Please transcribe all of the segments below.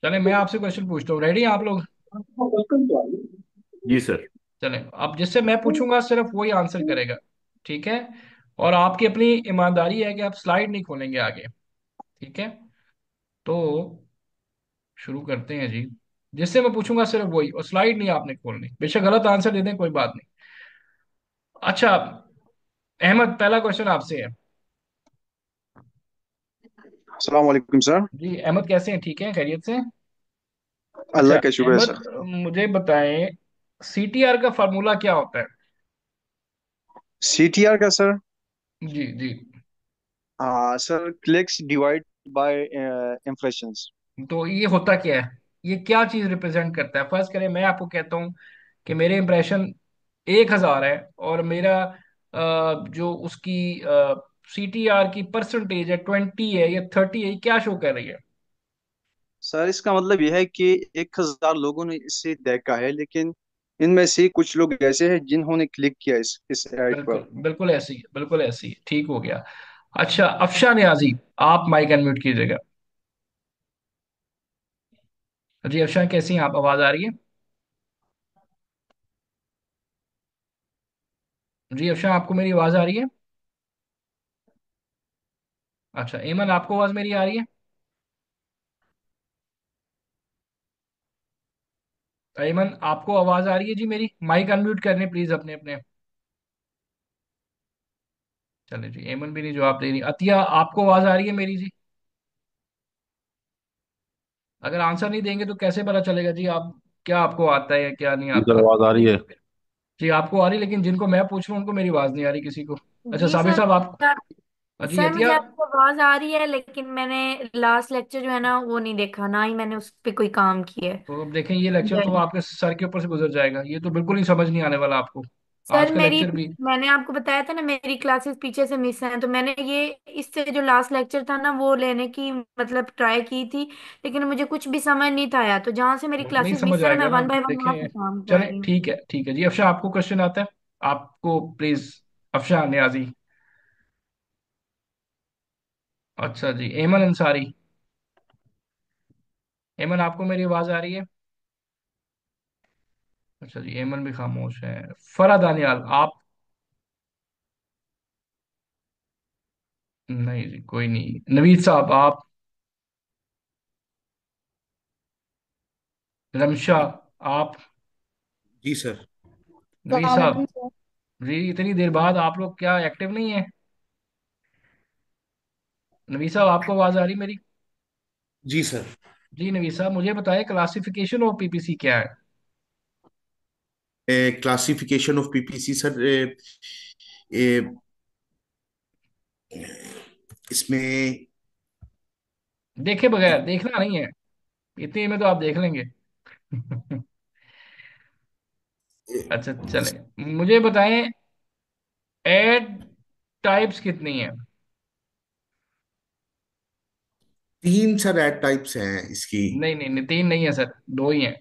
चले मैं आपसे क्वेश्चन पूछता हूँ। रेडी हैं आप लोग? जी सर। चले, अब जिससे मैं पूछूंगा सिर्फ वही आंसर करेगा। ठीक है? और आपकी अपनी ईमानदारी है कि आप स्लाइड नहीं खोलेंगे आगे। ठीक है? तो शुरू करते हैं जी। जिससे मैं पूछूंगा सिर्फ वही, और स्लाइड नहीं आपने खोलनी, बेशक गलत आंसर दे दें कोई बात नहीं। अच्छा, अहमद पहला क्वेश्चन आपसे है। अस्सलाम वालेकुम सर। जी अहमद, कैसे हैं? ठीक है, खैरियत से? अच्छा अल्लाह का शुक्र है अहमद, सर। मुझे बताएं सीटीआर का फार्मूला क्या होता है? सीटीआर का सर। जी जी। Sir clicks divide by impressions. तो ये होता क्या है? ये क्या चीज रिप्रेजेंट करता है? फर्स्ट करें, मैं आपको कहता हूँ कि मेरे इंप्रेशन 1,000 है, और मेरा जो उसकी सीटीआर की परसेंटेज है 20 है या 30 है, ये क्या शो कर रही है? सर इसका मतलब यह है कि 1000 लोगों ने इसे देखा है, लेकिन इनमें से कुछ लोग ऐसे हैं जिन्होंने क्लिक किया इस ऐड पर। बिल्कुल बिल्कुल ऐसी है, बिल्कुल ऐसी है, ठीक हो गया। अच्छा अफशा नियाजी, आप माइक अनम्यूट कीजिएगा। जी अफशा, कैसी हैं आप? आवाज आ रही है? जी अफशा, आपको मेरी आवाज आ रही है? अच्छा एमन, आपको आवाज मेरी आ रही है? एमन, आपको आवाज आ रही है जी मेरी? माइक अनम्यूट करने प्लीज अपने अपने। चले जी, एमन भी नहीं जवाब दे रही। अतिया, आपको आवाज आ रही है मेरी जी? अगर आंसर नहीं देंगे तो कैसे पता चलेगा जी आप, क्या आपको आता है या क्या नहीं जी सर, आता? आवाज आ रही है। जी आपको आ रही, लेकिन जिनको मैं पूछ रहा हूँ उनको मेरी आवाज नहीं आ रही किसी को। अच्छा जी साबिर सर। साहब आप। जी सर अतिया। मुझे आपकी आवाज आ रही है, लेकिन मैंने लास्ट लेक्चर जो है ना वो नहीं देखा, ना ही मैंने उस पे कोई काम किया है। तो अब देखें, ये लेक्चर तो जय। आपके सर के ऊपर से गुजर जाएगा, ये तो बिल्कुल ही समझ नहीं आने वाला आपको। आज सर का मेरी, लेक्चर भी। मैंने आपको बताया था ना मेरी क्लासेस पीछे से मिस हैं, तो मैंने ये इससे जो लास्ट लेक्चर था ना वो लेने की मतलब ट्राई की थी, लेकिन मुझे कुछ भी समझ नहीं था आया, तो जहां से मेरी वो नहीं क्लासेस समझ मिस है ना मैं आएगा ना, वन बाय वन वहां देखें। से काम कर चले रही हूँ। ठीक है, ठीक है जी। अफशा, आपको क्वेश्चन आता है? आपको प्लीज। अफशा नियाजी। अच्छा जी, एमन अंसारी। एमन, आपको मेरी आवाज आ रही है? अच्छा जी, एमन भी खामोश है। फरा दानियाल, आप? नहीं जी, कोई नहीं। नवीद साहब, आप? रमशा, आप? जी सर। नवीद सलाम साहब। अलैकुम सर। जी इतनी देर बाद आप लोग क्या एक्टिव नहीं है? नवीद साहब, आपको आवाज आ रही मेरी? जी सर। जी नवीद साहब, मुझे बताएं क्लासिफिकेशन ऑफ पीपीसी क्या है? Classification of PPC sir. ए, इसमें देखे बगैर, देखना नहीं है, इतने में तो आप देख लेंगे। अच्छा चले, मुझे बताएं एड टाइप्स कितनी है? तीन सर एड टाइप्स हैं इसकी। नहीं नहीं नहीं, तीन नहीं है सर, दो ही हैं।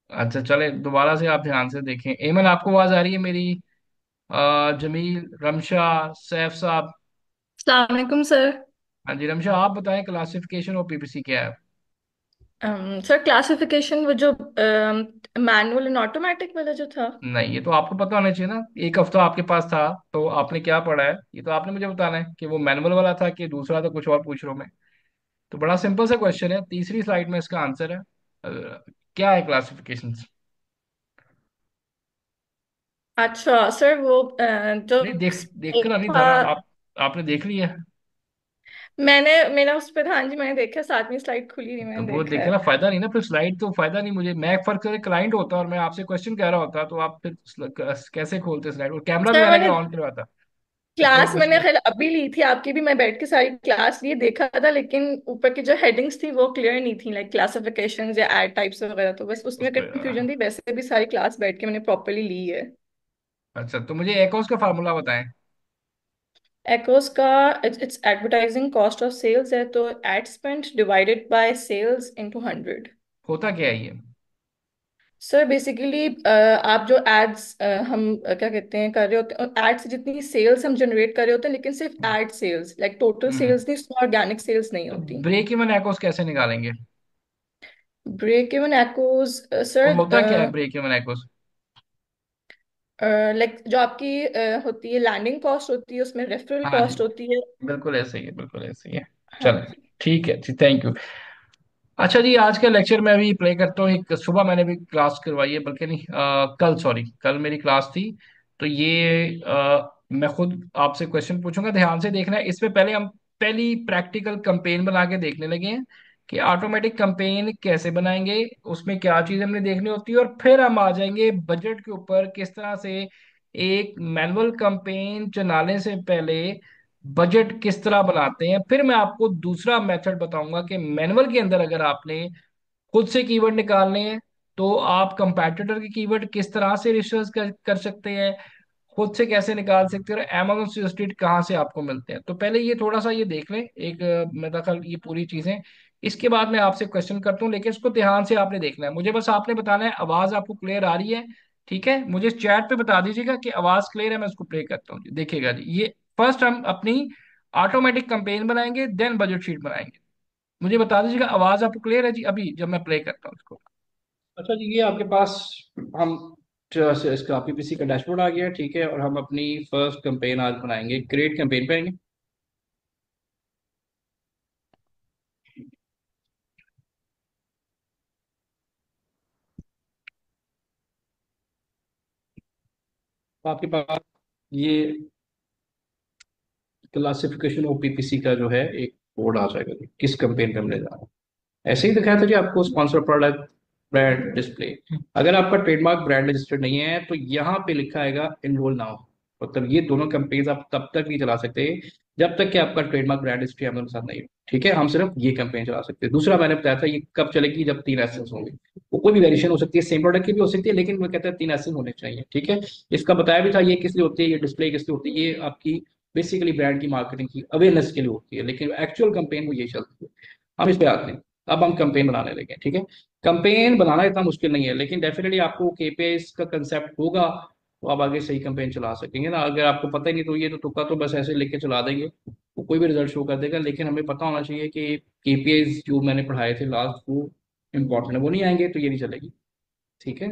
अच्छा चले, दोबारा से आप ध्यान से देखें। एमन, आपको आवाज आ रही है मेरी? जमील, रमशा, सैफ साहब। अस्सलाम वालेकुम सर। हाँ जी रमशा, आप बताएं क्लासिफिकेशन ऑफ पीपीसी क्या है? सर क्लासिफिकेशन वो जो मैनुअल एंड ऑटोमेटिक वाला जो था। नहीं, ये तो आपको पता होना चाहिए ना, एक हफ्ता आपके पास था तो आपने क्या पढ़ा है, ये तो आपने मुझे बताना है कि वो मैनुअल वाला था कि दूसरा, तो कुछ और पूछ रहा हूँ मैं। तो बड़ा सिंपल सा क्वेश्चन है, तीसरी स्लाइड में इसका आंसर है। क्या है क्लासिफिकेशन? अच्छा सर वो जो नहीं, देख एक कर नहीं था। था ना आप? आपने देख लिया? मैंने मेरा उस पर, हाँ जी मैंने देखा, 7वीं स्लाइड खुली थी, तो मैंने वो देखा देखे है। ना, फायदा नहीं ना फिर, स्लाइड तो फायदा नहीं मुझे। मैं फर्क से क्लाइंट होता और मैं आपसे क्वेश्चन कह रहा होता, तो आप फिर कैसे खोलते स्लाइड, और कैमरा भी सर मैंने मैंने क्या ऑन करवाता? फिर कोई क्लास मैंने क्वेश्चन। खैर अभी ली थी आपकी भी, मैं बैठ के सारी क्लास लिए देखा था, लेकिन ऊपर की जो हेडिंग्स थी वो क्लियर नहीं थी, लाइक क्लासिफिकेशन या एड टाइप्स वगैरह, तो बस उस उसमें पर। कंफ्यूजन थी, वैसे भी सारी क्लास बैठ के मैंने प्रॉपरली ली है। अच्छा, तो मुझे एकॉस का फार्मूला बताएं। एकोस का its advertising cost of sales है, तो ad spend divided by sales into 100। होता क्या है ये? सर बेसिकली आप जो एड्स हम क्या कहते हैं कर रहे होते हैं, एड से जितनी सेल्स हम जनरेट कर रहे होते हैं, लेकिन सिर्फ एड सेल्स, लाइक टोटल हम्म। सेल्स नहीं, उसमें ऑर्गेनिक सेल्स नहीं तो होती। ब्रेक इवन एकोस कैसे निकालेंगे? ब्रेक इवन एक्ोज वो सर, होता क्या है ब्रेक इवन एकोस? लाइक जो आपकी होती है लैंडिंग कॉस्ट होती है, उसमें रेफरल हाँ जी, कॉस्ट होती है। बिल्कुल ऐसे ही है, बिल्कुल ऐसे ही है। हाँ चलो, जी। ठीक है जी, थैंक यू। अच्छा जी, आज का लेक्चर मैं अभी प्ले करता हूँ। एक सुबह मैंने भी क्लास करवाई है, बल्कि नहीं, कल, सॉरी, कल मेरी क्लास थी। तो ये मैं खुद आपसे क्वेश्चन पूछूंगा, ध्यान से देखना है। इसमें पहले हम पहली प्रैक्टिकल कैंपेन बना के देखने लगे हैं कि ऑटोमेटिक कैंपेन कैसे बनाएंगे, उसमें क्या चीज़ हमने देखनी होती है, और फिर हम आ जाएंगे बजट के ऊपर, किस तरह से एक मैनुअल कैंपेन चलाने से पहले बजट किस तरह बनाते हैं। फिर मैं आपको दूसरा मेथड बताऊंगा कि मैनुअल के अंदर अगर आपने खुद से कीवर्ड निकालने हैं तो आप कंपैटिटर के कीवर्ड किस तरह से रिसर्च कर सकते हैं, खुद से कैसे निकाल सकते हैं, और Amazon सजेस्टेड कहाँ से आपको मिलते हैं। तो पहले ये थोड़ा सा ये देख लें, एक मेरा ख्याल ये पूरी चीजें। इसके बाद मैं आपसे क्वेश्चन करता हूँ, लेकिन इसको ध्यान से आपने देखना है। मुझे बस आपने बताना है आवाज आपको क्लियर आ रही है, ठीक है? मुझे चैट पे बता दीजिएगा कि आवाज क्लियर है, मैं उसको प्ले करता हूँ जी। देखिएगा जी, ये फर्स्ट हम अपनी ऑटोमेटिक कंपेन बनाएंगे, देन बजट शीट बनाएंगे। मुझे बता दीजिएगा आवाज आपको क्लियर है जी अभी जब मैं प्ले करता हूँ इसको। अच्छा जी, ये आपके पास हम इसका पीपीसी का डैशबोर्ड आ गया है, ठीक है? और हम अपनी फर्स्ट कैंपेन आज बनाएंगे, क्रिएट कैंपेन पे आएंगे। तो आपके पास ये क्लासिफिकेशन ऑफ पीपीसी का जो है एक बोर्ड आ जाएगा जी, किस कैंपेन पे हमने जाना है। ऐसे ही दिखाया था जी आपको, स्पॉन्सर प्रोडक्ट, ब्रांड डिस्प्ले। अगर आपका ट्रेडमार्क ब्रांड रजिस्टर्ड नहीं है तो यहाँ पे लिखा आएगा इनरोल नाउ। मतलब ये दोनों कैंपेन्स आप तब तक नहीं चला सकते जब तक कि आपका ट्रेडमार्क ब्रांड हिस्ट्री हमारे साथ नहीं हो, ठीक है? हम सिर्फ ये कैंपेन चला सकते हैं। दूसरा मैंने बताया था ये कब चलेगी, जब 3 एसेंस होंगे। वो कोई भी वेरिएशन हो सकती है, सेम प्रोडक्ट की भी हो सकती है, लेकिन वो कहता है 3 एसेंस होने चाहिए, ठीक है? इसका बताया भी था ये किस लिए होती है, ये डिस्प्ले किस लिए होती है, ये आपकी बेसिकली ब्रांड की मार्केटिंग की अवेयरनेस के लिए होती है, लेकिन एक्चुअल कैंपेन वो ये चलती है। हम इस पे आते हैं। अब हम कैंपेन बनाने लगे, ठीक है? कैंपेन बनाना इतना मुश्किल नहीं है, लेकिन डेफिनेटली आपको केपीआईज का कंसेप्ट होगा तो आप आगे सही कैंपेन चला सकेंगे ना। अगर आपको पता ही नहीं तो ये तो तुक्का, तो बस ऐसे लिख के चला देंगे, वो कोई भी रिजल्ट शो कर देगा। लेकिन हमें पता होना चाहिए कि केपीआईज जो मैंने पढ़ाए थे लास्ट, वो इंपॉर्टेंट है, वो नहीं आएंगे तो ये नहीं चलेगी, ठीक है?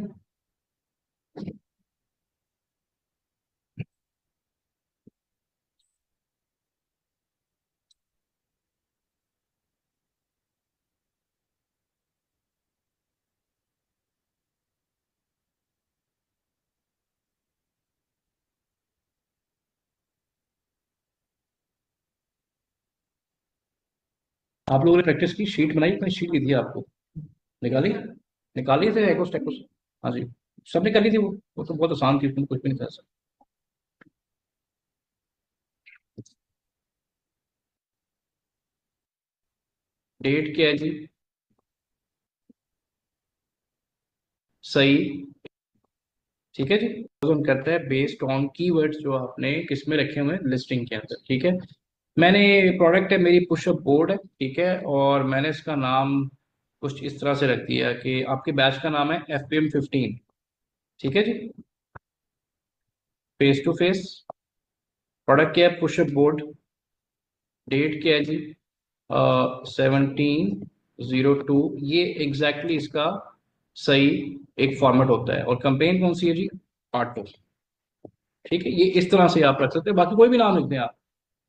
आप लोगों ने प्रैक्टिस की, शीट बनाई, अपनी शीट दी थी आपको, निकाली, निकाली थे एकोस टेकोस? हाँ जी, सबने कर ली थी। वो तो बहुत आसान थी, उसमें कुछ भी नहीं था। डेट क्या है जी? सही, ठीक है जी। हम करते हैं बेस्ड ऑन कीवर्ड्स जो आपने किस में रखे हुए हैं, लिस्टिंग के अंदर, ठीक है? मैंने, प्रोडक्ट है मेरी पुशअप बोर्ड है, ठीक है? और मैंने इसका नाम कुछ इस तरह से रख दिया कि आपके बैच का नाम है FPM 15, ठीक है जी। फेस टू फेस, प्रोडक्ट क्या है, पुशअप बोर्ड। डेट क्या है जी? 17/02। ये एग्जैक्टली इसका सही एक फॉर्मेट होता है। और कंपेन कौन सी है जी? ऑटो, ठीक है? ये इस तरह से आप रख सकते हैं, बाकी कोई भी नाम लिख दें आप,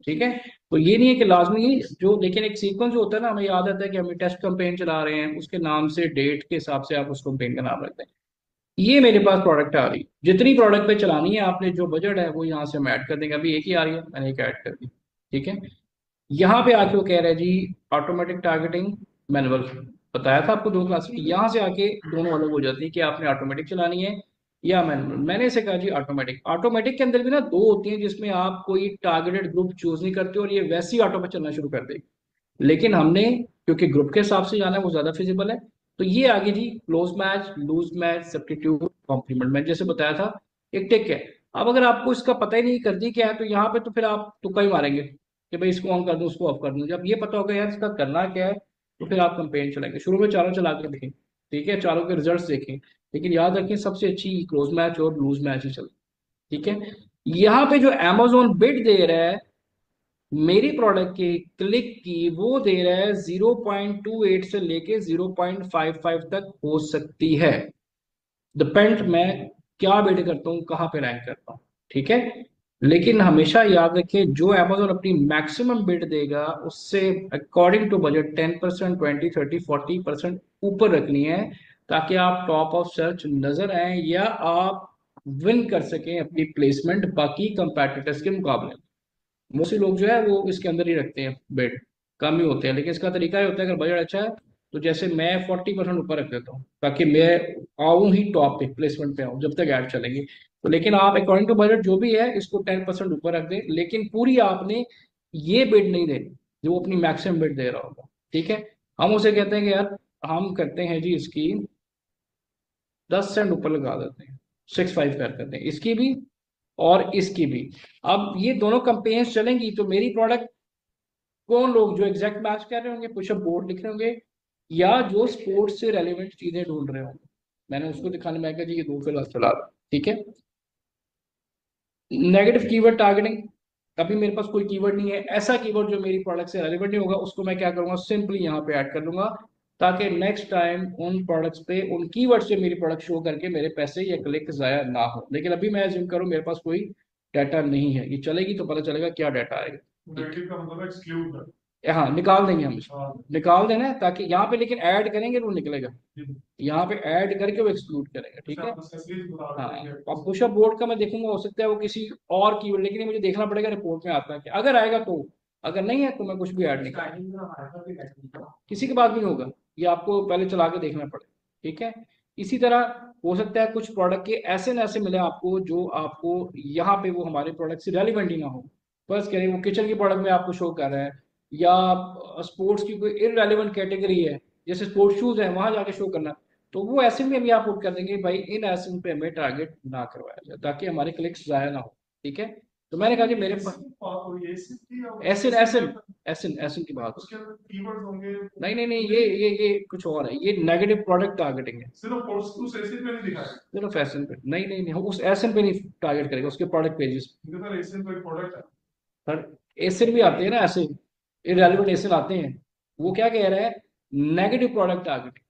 ठीक है? तो ये नहीं है कि लाजमी ही जो, लेकिन एक सीक्वेंस जो होता है ना, हमें याद आता है कि हमें टेस्ट कैंपेन चला रहे हैं, उसके नाम से डेट के हिसाब से आप उस कैंपेन का नाम रखते हैं। ये मेरे पास प्रोडक्ट आ रही, जितनी प्रोडक्ट पे चलानी है आपने, जो बजट है वो यहाँ से हम ऐड कर देंगे। अभी एक ही आ रही है, मैंने एक ऐड कर दी, ठीक है? यहाँ पे आके वो कह रहा है जी ऑटोमेटिक टारगेटिंग मैनुअल। बताया था आपको 2 क्लास में, यहाँ से आके दोनों अलग हो जाती है कि आपने ऑटोमेटिक चलानी है या मैनुअल। मैंने इसे कहा जी ऑटोमेटिक। ऑटोमेटिक के अंदर भी ना दो होती हैं, जिसमें आप कोई टारगेटेड ग्रुप चूज नहीं करते और ये वैसे ही ऑटो पे चलना शुरू कर देगी। लेकिन हमने, क्योंकि ग्रुप के हिसाब से जाना है, वो ज्यादा फिजिबल है। तो ये आगे जी close match, loose match, substitute, complement, मैंने जैसे बताया था, एक टिक है। अब अगर आपको इसका पता ही नहीं कर दी क्या है, तो यहाँ पे तो फिर आप तुक्का ही मारेंगे कि भाई इसको ऑन कर दूं, उसको ऑफ कर दूं। जब ये पता होगा यार इसका करना क्या है, तो फिर आप कंपेन चलाएंगे। शुरू में चारों चला के देखें, ठीक है? चारों के रिजल्ट्स देखें, लेकिन याद रखें सबसे अच्छी क्लोज मैच और लूज मैच ही चलती। ठीक है, यहाँ पे जो amazon बिड दे रहा है मेरी प्रोडक्ट के क्लिक की, वो दे रहा है 0.28 से लेके 0.55 तक हो सकती है, डिपेंड मैं क्या बिड करता हूँ, कहाँ पे रैंक करता हूँ। ठीक है, लेकिन हमेशा याद रखें जो अमेजोन अपनी मैक्सिमम बिड देगा उससे अकॉर्डिंग टू बजट 10%, 20, 30, 40% ऊपर रखनी है, ताकि आप टॉप ऑफ सर्च नजर आए या आप विन कर सकें अपनी प्लेसमेंट बाकी कंपेटिटर्स के मुकाबले। मोस्टली लोग जो है वो इसके अंदर ही रखते हैं बेड, कम ही होते हैं, लेकिन इसका तरीका ये होता है अगर बजट अच्छा है तो जैसे मैं 40% ऊपर रख देता हूँ ताकि मैं आऊँ ही टॉप पे, प्लेसमेंट पे आऊँ जब तक ऐड चलेंगी। तो लेकिन आप अकॉर्डिंग टू बजट जो भी है इसको 10% ऊपर रख दें, लेकिन पूरी आपने ये बिड नहीं देनी जो वो अपनी मैक्सिमम बिड दे रहा होगा। ठीक है, हम उसे कहते हैं कि यार हम करते हैं जी इसकी 10 सेंट ऊपर लगा देते हैं, 6.5 कर देते हैं इसकी भी और इसकी भी। अब ये दोनों कंपेन्स चलेंगी तो मेरी प्रोडक्ट कौन लोग जो एग्जैक्ट मैच कर रहे होंगे, पुशअप बोर्ड लिख रहे होंगे, या जो स्पोर्ट्स से रेलिवेंट चीजें ढूंढ रहे होंगे, मैंने उसको दिखाने में कहा जी ये दो फिलहाल चला रहा। ठीक है, नेगेटिव कीवर्ड टारगेटिंग, अभी मेरे पास कोई कीवर्ड नहीं है ऐसा कीवर्ड जो मेरी प्रोडक्ट से रेलिवेंट नहीं होगा, उसको मैं क्या करूंगा सिंपली यहाँ पे ऐड कर लूंगा, ताकि नेक्स्ट टाइम उन प्रोडक्ट्स पे उन कीवर्ड से मेरी प्रोडक्ट शो करके मेरे पैसे या क्लिक जाया ना हो। लेकिन अभी मैं जिम करूँ मेरे पास कोई डाटा नहीं है, ये चलेगी तो पता चलेगा क्या डाटा आएगा। नेगेटिव का मतलब एक्सक्लूड, हाँ निकाल देंगे हम इसको, निकाल देना है ताकि यहाँ पे, लेकिन ऐड करेंगे तो वो निकलेगा, यहाँ पे ऐड करके वो एक्सक्लूड करेगा। ठीक है, हाँ अब पुशअप बोर्ड का मैं देखूंगा, हो सकता है वो किसी और की, लेकिन ये मुझे देखना पड़ेगा रिपोर्ट में आता है कि अगर आएगा तो, अगर नहीं है तो मैं कुछ भी ऐड नहीं करूंगा, किसी के पास भी नहीं होगा, ये आपको पहले चला के देखना पड़ेगा। ठीक है, इसी तरह हो सकता है कुछ प्रोडक्ट के ऐसे न ऐसे मिले आपको जो आपको यहाँ पे वो हमारे प्रोडक्ट से रेलिवेंट ही ना हो, बस करें वो किचन की प्रोडक्ट में आपको शो कर रहा है, या स्पोर्ट्स की कोई इररेलेवेंट कैटेगरी है जैसे स्पोर्ट्स शूज है वहां जाके शो करना, तो वो ऐसे में भी आप पुट कर देंगे भाई इन ऐसे पे हमें टारगेट ना करवाया जाए ताकि हमारे क्लिक्स जाया ना हो। ठीक है, तो मैंने कहा कि मेरे पास एसिन एसिन एसिन एसिन की बात, नहीं नहीं नहीं, ये कुछ और है, ये नेगेटिव प्रोडक्ट टारगेटिंग है, सिर्फ एसिन पे नहीं नहीं नहीं, उस एसिन पे नहीं टारगेट करेगा, उसके प्रोडक्ट पेजेस पर एसिड भी आते हैं ना ऐसे, इररेलेवेंट एसिड आते हैं। वो क्या कह रहा है नेगेटिव प्रोडक्ट टारगेटिंग,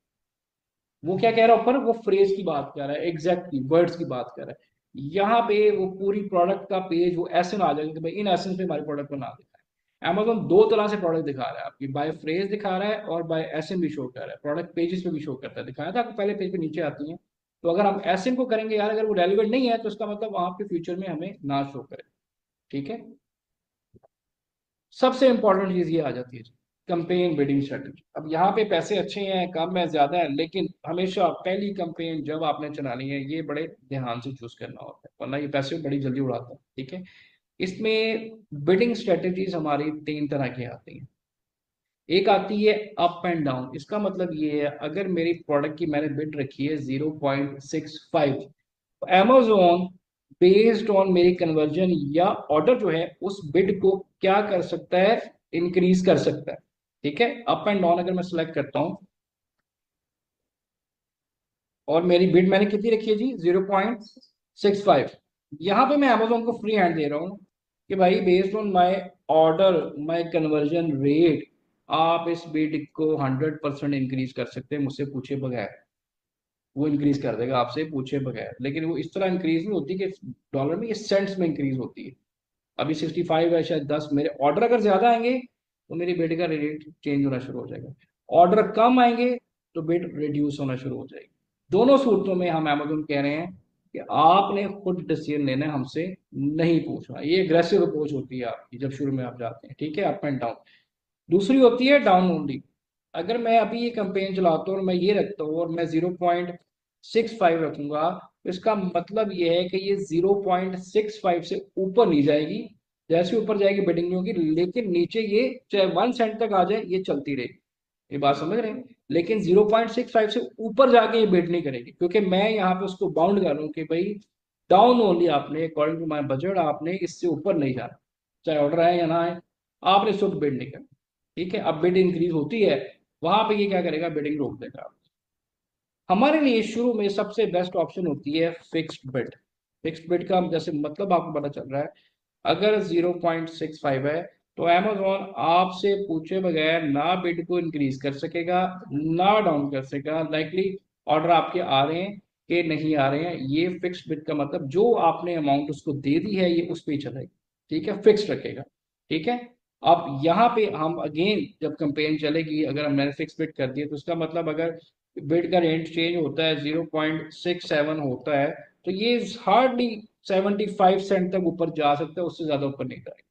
वो क्या कह रहा है ऊपर, वो फ्रेज की बात कर रहा है, एग्जैक्टली वर्ड्स की बात कर रहा है। यहाँ पे वो पूरी प्रोडक्ट का पेज वो ऐसे आ जाएगा कि भाई इन एसेंस पे हमारी प्रोडक्ट को ना दिखाए। अमेजोन दो तरह से प्रोडक्ट दिखा रहा है आपकी, बाय फ्रेज दिखा रहा है और बाय एसएन भी शो कर रहा है, प्रोडक्ट पेजेस पे भी शो करता है, दिखाया था आपको पहले पेज पे नीचे आती है। तो अगर हम एसएन को करेंगे यार, अगर वो रेलिवेंट नहीं है तो उसका मतलब वहां पे फ्यूचर में हमें ना शो करे। ठीक है, सबसे इंपॉर्टेंट चीज ये आ जाती है कंपेन बिडिंग स्ट्रेटेजी। अब यहाँ पे पैसे अच्छे हैं कम है ज्यादा है, लेकिन हमेशा पहली कंपेन जब आपने चलानी है ये बड़े ध्यान से चूज करना होता है, वरना ये पैसे बड़ी जल्दी उड़ाता है। ठीक है, इसमें बिडिंग स्ट्रेटेजीज हमारी तीन तरह की आती हैं। एक आती है अप एंड डाउन, इसका मतलब ये है अगर मेरी प्रोडक्ट की मैंने बिड रखी है 0.65, Amazon बेस्ड ऑन मेरी कन्वर्जन या ऑर्डर जो है उस बिड को क्या कर सकता है, इंक्रीज कर सकता है। ठीक है, अप एंड डाउन अगर मैं सेलेक्ट करता हूं और मेरी बिड मैंने कितनी रखी है जी 0.65, यहां पे मैं Amazon को फ्री हैंड दे रहा हूं कि भाई based on my order, my conversion rate, आप इस बिड को 100% इंक्रीज कर सकते हैं मुझसे पूछे बगैर, वो इंक्रीज कर देगा आपसे पूछे बगैर। लेकिन वो इस तरह इंक्रीज नहीं होती कि डॉलर में, ये सेंट्स में इंक्रीज होती है। अभी 65 है शायद 10, मेरे ऑर्डर अगर ज्यादा आएंगे तो मेरी बिड का रेट चेंज होना शुरू हो जाएगा, ऑर्डर कम आएंगे तो बिड रिड्यूस होना शुरू हो जाएगी। दोनों सूरतों में हम अमेजोन कह रहे हैं कि आपने खुद डिसीजन लेना है, हमसे नहीं पूछना। ये एग्रेसिव अप्रोच होती है आपकी जब शुरू में आप जाते हैं। ठीक है, अप एंड डाउन। दूसरी होती है डाउन ओनली, अगर मैं अभी ये कंपेन चलाता हूँ और मैं ये रखता हूँ और मैं 0.65 रखूंगा तो इसका मतलब ये है कि ये 0.65 से ऊपर नहीं जाएगी, जैसे ऊपर जाएगी बिडिंग नहीं होगी, लेकिन नीचे ये चाहे 1 सेंट तक आ जाए ये चलती रहेगी। ये बात समझ रहे हैं, लेकिन 0.65 से ऊपर जाके ये बिड नहीं करेगी, क्योंकि मैं यहाँ पे उसको बाउंड कर रहा हूँ कि भाई डाउन ओनली, आपने अकॉर्डिंग टू माई बजट आपने इससे ऊपर नहीं जाना, चाहे ऑर्डर आए या ना आए, आपने इससे बिड नहीं करना। ठीक है, अब बिड इंक्रीज होती है वहां पे ये क्या करेगा, बिडिंग रोक देगा। हमारे लिए शुरू में सबसे बेस्ट ऑप्शन होती है फिक्स्ड बिड। फिक्स्ड बिड का जैसे मतलब आपको पता चल रहा है, अगर 0.65 है तो अमेजोन आपसे पूछे बगैर ना बिड को इंक्रीज कर सकेगा ना डाउन कर सकेगा। लाइकली ऑर्डर आपके आ रहे हैं कि नहीं आ रहे हैं, ये फिक्स्ड बिड का मतलब जो आपने अमाउंट उसको दे दी है ये उस पे ही चलेगा। ठीक है, फिक्स रखेगा। ठीक है। अब यहाँ पे हम अगेन जब कंपेन चलेगी, अगर हमने फिक्स बिड कर दिया तो उसका मतलब अगर बिड का रेंज चेंज होता है 0.67 होता है तो ये हार्डली 75 सेंट तक ऊपर जा सकता है, उससे ज्यादा ऊपर नहीं जाएगा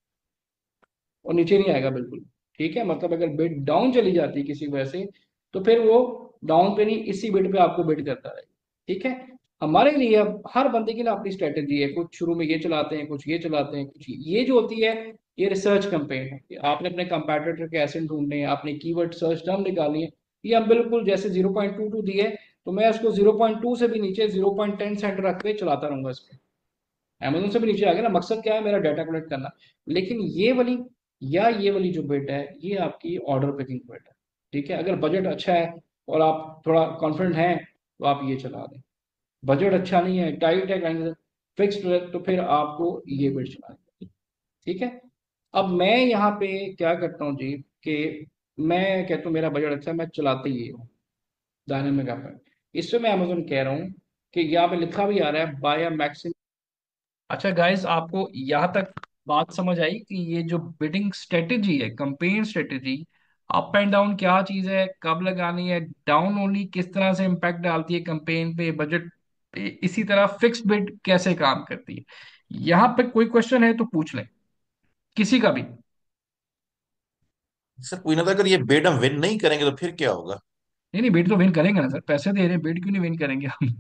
और नीचे नहीं आएगा बिल्कुल। ठीक है, मतलब अगर बिड डाउन चली जाती है किसी वजह से तो फिर वो डाउन पे नहीं, इसी बिड पे आपको बिड करता रहेगा। ठीक है। हमारे लिए अब हर बंदे की ना अपनी स्ट्रेटेजी है, कुछ शुरू में ये चलाते हैं, कुछ ये चलाते हैं, कुछ ये जो होती है ये रिसर्च कैंपेन है कि आपने अपने कंपैटिटर कैसे ढूंढने हैं, आपने कीवर्ड सर्च टर्म निकालनी है। ये हम बिल्कुल जैसे 0.22 दिए तो मैं इसको 0.2 से भी नीचे 0.10 सेंट रख के चलाता रहूंगा इस पे। अमेजोन से भी नीचे आ गया ना, मकसद क्या है मेरा, डाटा कलेक्ट करना। लेकिन ये वाली या ये वाली जो बिट है ये आपकी ऑर्डर पिकिंग बिट है। ठीक है, अगर बजट अच्छा है और आप थोड़ा कॉन्फिडेंट हैं तो आप ये चला दें। बजट अच्छा नहीं है, टाइट है, कहीं फिक्स्ड है, तो फिर आपको ये बिट चला दें। ठीक है। अब मैं यहाँ पे क्या करता हूँ जी कि मैं कहता हूँ मेरा बजट अच्छा है, मैं चलाते ही ये हूँ डायनेमिक ऐप। इससे मैं अमेजोन कह रहा हूँ कि यहाँ पे लिखा भी आ रहा है बाय मैक्सिमम। अच्छा गाइस, आपको यहाँ तक बात समझ आई कि ये जो बिडिंग स्ट्रेटेजी है, campaign strategy, up and down क्या चीज है, कब लगानी है, डाउन ओनली किस तरह से इम्पैक्ट डालती है कंपेन पे, बजट पे, इसी तरह फिक्स्ड बिड कैसे काम करती है। यहाँ पे कोई क्वेश्चन है तो पूछ लें, किसी का भी। सर कोई ना, तो अगर ये बेड हम विन नहीं करेंगे तो फिर क्या होगा? नहीं नहीं, बिड तो विन करेंगे ना सर, पैसे दे रहे हैं, बिड क्यों नहीं विन करेंगे हम।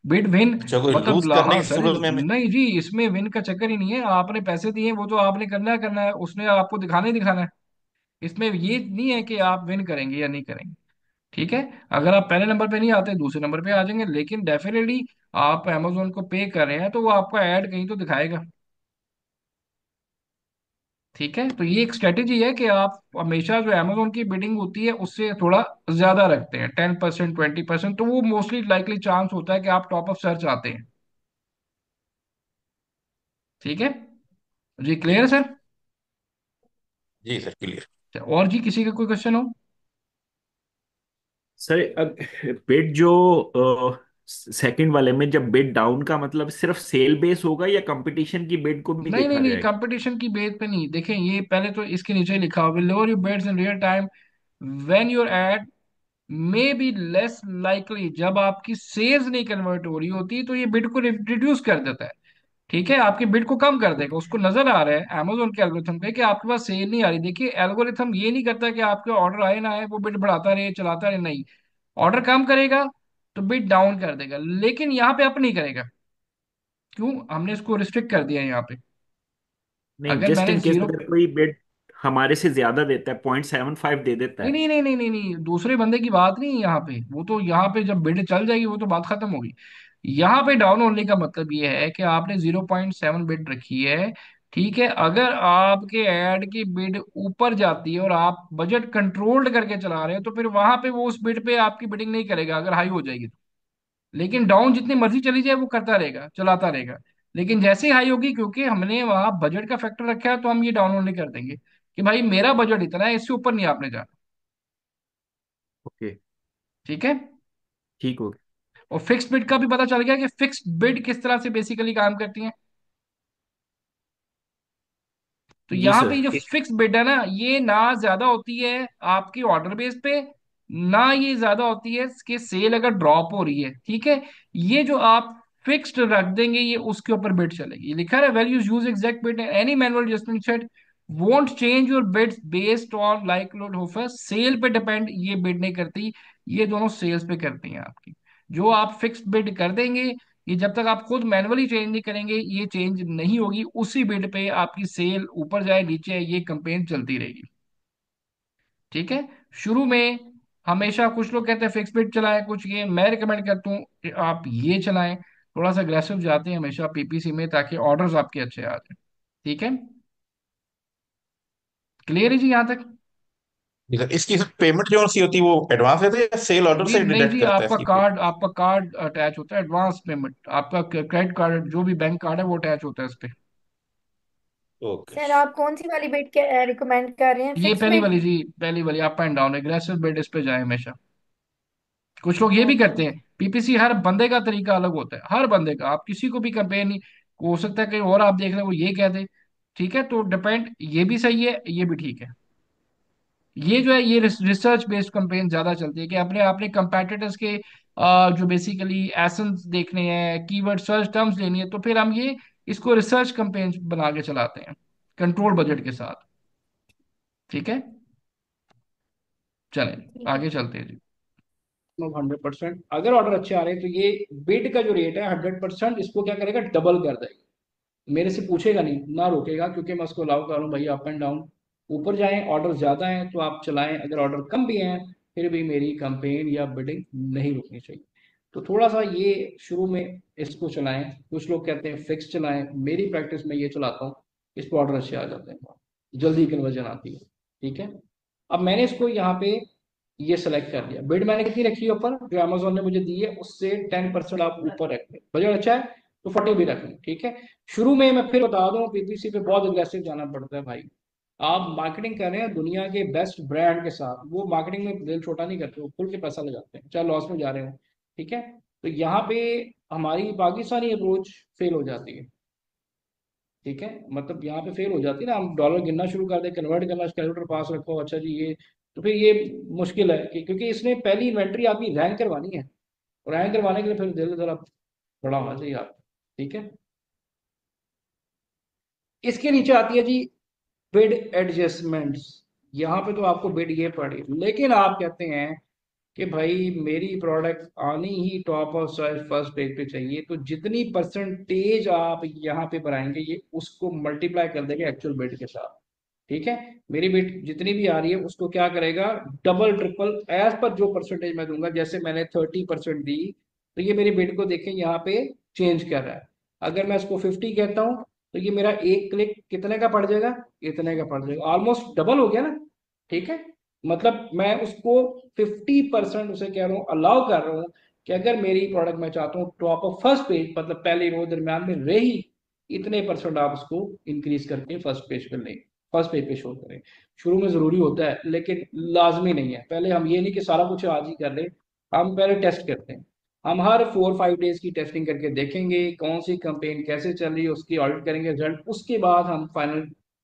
बिड विन अच्छा, कोई मतलब लूज करने हाँ की सर। सूरत में हमें? नहीं जी, इसमें विन का चक्कर ही नहीं है, आपने पैसे दिए वो तो आपने करना है, करना है, उसने आपको दिखाना ही दिखाना है। इसमें ये नहीं है कि आप विन करेंगे या नहीं करेंगे। ठीक है। अगर आप पहले नंबर पे नहीं आते दूसरे नंबर पे आ जाएंगे, लेकिन डेफिनेटली आप अमेजोन को पे कर रहे हैं तो वो आपका ऐड कहीं तो दिखाएगा। ठीक है, तो ये एक स्ट्रेटेजी है कि आप हमेशा जो अमेजोन की बिडिंग होती है उससे थोड़ा ज्यादा रखते हैं, 10% 20%, तो वो मोस्टली लाइकली चांस होता है कि आप टॉप ऑफ सर्च आते हैं। ठीक है जी, क्लियर जी है जी। सर। जी सर, क्लियर। और जी किसी का कोई क्वेश्चन हो? सर बिड जो सेकंड वाले में, जब बिड डाउन का मतलब सिर्फ सेल बेस होगा या कंपटीशन की बिड को भी नहीं नहीं देखा नहीं, जाएगा? कंपटीशन की बेस पे नहीं देखें, ये पहले तो इसके नीचे लिखा हुआ lower your bids in real time when your ad may be less likely, जब आपकी सेल्स नहीं कन्वर्ट हो रही होती तो ये बिड को रिड्यूस कर देता है। ठीक है, आपकी बिड को कम कर देगा, उसको नजर आ रहा है अमेजोन के एल्गोरिथम पे कि आपके पास सेल नहीं आ रही। देखिए एल्गोरिथम ये नहीं करता कि आपके ऑर्डर आए ना आए वो बिड बढ़ाता रहे चलाता रहे, नहीं। ऑर्डर कम करेगा तो बिड डाउन कर देगा, लेकिन यहाँ पे अप नहीं करेगा। क्यों, हमने इसको रिस्ट्रिक्ट कर दिया है यहाँ पे। नहीं, अगर जस्ट मैंने इन केस जीरो, अगर कोई बिड हमारे से ज्यादा देता है, 0.75 दे देता नहीं है। नहीं नहीं नहीं नहीं नहीं, दूसरे बंदे की बात नहीं है यहाँ पे, वो तो यहाँ पे जब बिड चल जाएगी वो तो बात खत्म होगी। यहाँ पे डाउन होने का मतलब ये है कि आपने 0.7 बिड रखी है। ठीक है, अगर आपके ऐड की बिड ऊपर जाती है और आप बजट कंट्रोल्ड करके चला रहे हैं तो फिर वहां पे वो उस बिड पे आपकी बिडिंग नहीं करेगा अगर हाई हो जाएगी तो। लेकिन डाउन जितनी मर्जी चली जाए वो करता रहेगा, चलाता रहेगा। लेकिन जैसे ही हाई होगी, क्योंकि हमने वहां बजट का फैक्टर रखा है, तो हम ये डाउन ओनली कर देंगे कि भाई मेरा बजट इतना है, इससे ऊपर नहीं आपने जाना। ओके। ठीक है। ठीक हो और फिक्स्ड बिड का भी पता चल गया कि फिक्स्ड बिड किस तरह से बेसिकली काम करती है। तो गया। जी यहाँ पे सर। ये जो फिक्स बिड है ना, ये ना ज्यादा होती है आपकी ऑर्डर बेस पे, ना ये ज्यादा होती है कि सेल अगर ड्रॉप हो रही है। ठीक है, ये जो आप फिक्स्ड रख देंगे ये उसके ऊपर बिड चलेगी। ये लिखा है values use exact bid any manual adjustment set won't change your bids based on likelihood of sale पे डिपेंड, ये बिड नहीं करती। ये दोनों सेल्स पे करती हैं आपकी। जो आप फिक्स्ड बिड कर देंगे, ये जब तक आप खुद मैनुअली चेंज नहीं करेंगे ये चेंज नहीं होगी, उसी बिड पे आपकी सेल ऊपर जाए नीचे आए, ये कंपेन चलती रहेगी। ठीक है। शुरू में हमेशा कुछ लोग कहते हैं फिक्स बिड चलाएं, कुछ ये मैं रिकमेंड करता हूँ कि आप ये चलाएं। थोड़ा सा अग्रेसिव जाते हैं हमेशा पीपीसी में ताकि ऑर्डर्स आपके अच्छे आ जाए। ठीक है, क्लियर है जी यहाँ तक? जी सर, इसकी सर पेमेंट जो सी होती है वो एडवांस रहता है या सेल ऑर्डर जी से नहीं डिडक्ट जी, करता है आपका इसकी पेमेंट? कार्ड, आपका कार्ड अटैच होता है, एडवांस पेमेंट आपका क्रेडिट कार्ड जो भी बैंक कार्ड है वो अटैच होता है इस पे। ओके। सर आप कौन सी वाली बेट के रिकमेंड कर रहे हैं, ये फिक्स पहली बेट? वाली जी, पहली वाली अप एंड डाउन एग्रेसिव बेट, इस पे जाए हमेशा। कुछ लोग ये भी ओके। करते हैं, पीपीसी हर बंदे का तरीका अलग होता है, हर बंदे का, आप किसी को भी कंपेयर नहीं, हो सकता है कहीं और आप देख रहे हो वो ये कह दे, ठीक है, तो डिपेंड, ये भी सही है ये भी ठीक है। ये जो है ये रिसर्च बेस्ड कंपेन ज्यादा चलती है कि अपने अपने कंपेटिटर्स के जो बेसिकली एसेंस देखने हैं, कीवर्ड सर्च टर्म्स लेनी है, तो फिर हम ये इसको रिसर्च कंपेन बना के चलाते हैं कंट्रोल बजट के साथ। ठीक है, चलें ठीक है। आगे चलते हैं जी। 100%, अगर ऑर्डर अच्छे आ रहे हैं तो ये बिड का जो रेट है 100%, इसको क्या करेगा, डबल कर देगा। मेरे से पूछेगा नहीं ना रोकेगा, क्योंकि मैं उसको अलाउ कर रहा हूँ भाई अप एंड डाउन, ऊपर जाएं, ऑर्डर ज्यादा हैं तो आप चलाएं, अगर ऑर्डर कम भी हैं फिर भी मेरी कंपेन या बिडिंग नहीं रुकनी चाहिए। तो थोड़ा सा ये शुरू में इसको चलाएं, कुछ लोग कहते हैं फिक्स चलाएं, मेरी प्रैक्टिस में ये चलाता हूँ, इस पर ऑर्डर अच्छे आ जाते हैं, जल्दी कन्वर्जन आती है। ठीक है, अब मैंने इसको यहाँ पे ये सेलेक्ट कर लिया, बिड मैंने कितनी रखी है ऊपर, जो अमेजोन ने मुझे दी है उससे 10% आप ऊपर रख लें, बजट अच्छा है तो 40 भी रख लें। ठीक है, शुरू में मैं फिर बता दूं पीपीसी पे बहुत अग्रेसिव जाना पड़ता है भाई। आप मार्केटिंग कर रहे हैं दुनिया के बेस्ट ब्रांड के साथ, वो मार्केटिंग में दिल छोटा नहीं करते, वो खुल के पैसा लगाते हैं चाहे लॉस में जा रहे हो। ठीक है, तो यहाँ पे हमारी पाकिस्तानी अप्रोच फेल हो जाती है। ठीक है, मतलब यहाँ पे फेल हो जाती है ना, हम डॉलर गिनना शुरू कर दें, कन्वर्ट करना, कैलकुलेटर पास रखो, अच्छा जी ये, तो फिर ये मुश्किल है क्योंकि इसने पहली इन्वेंट्री आपकी रैंक करवानी है, और रैंक करवाने के लिए फिर दिल जरा बड़ा होना चाहिए आप। ठीक है, इसके नीचे आती है जी बिड एडजस्टमेंट्स। यहाँ पे तो आपको बिड ये पड़ी, लेकिन आप कहते हैं कि भाई मेरी प्रोडक्ट आनी ही top of search first page पे चाहिए, तो जितनी परसेंटेज आप यहाँ पे बढ़ाएंगे ये उसको मल्टीप्लाई कर देगा एक्चुअल बिड के साथ। ठीक है, मेरी बिड जितनी भी आ रही है उसको क्या करेगा, डबल ट्रिपल एज पर जो परसेंटेज मैं दूंगा, जैसे मैंने 30% दी, तो ये मेरी बिड को देखें यहाँ पे चेंज कर रहा है। अगर मैं इसको 50 कहता हूँ तो ये मेरा एक क्लिक कितने का पड़ जाएगा, इतने का पड़ जाएगा, ऑलमोस्ट डबल हो गया ना। ठीक है, मतलब मैं उसको 50% उसे कह रहा हूँ, अलाउ कर रहा हूँ कि अगर मेरी प्रोडक्ट मैं चाहता हूँ टॉप ऑफ फर्स्ट पेज, मतलब पहले रो दरम्यान में रही, इतने परसेंट आप उसको इंक्रीज करके फर्स्ट पेज पे लें, फर्स्ट पेज पे शो करें। शुरू में जरूरी होता है लेकिन लाजमी नहीं है, पहले हम ये नहीं कि सारा कुछ आज ही कर ले, हम पहले टेस्ट करते हैं। हम हर 4-5 डेज की टेस्टिंग करके देखेंगे कौन सी कंपेन कैसे चल रही है, उसकी ऑडिट करेंगे रिजल्ट, उसके बाद हम फाइनल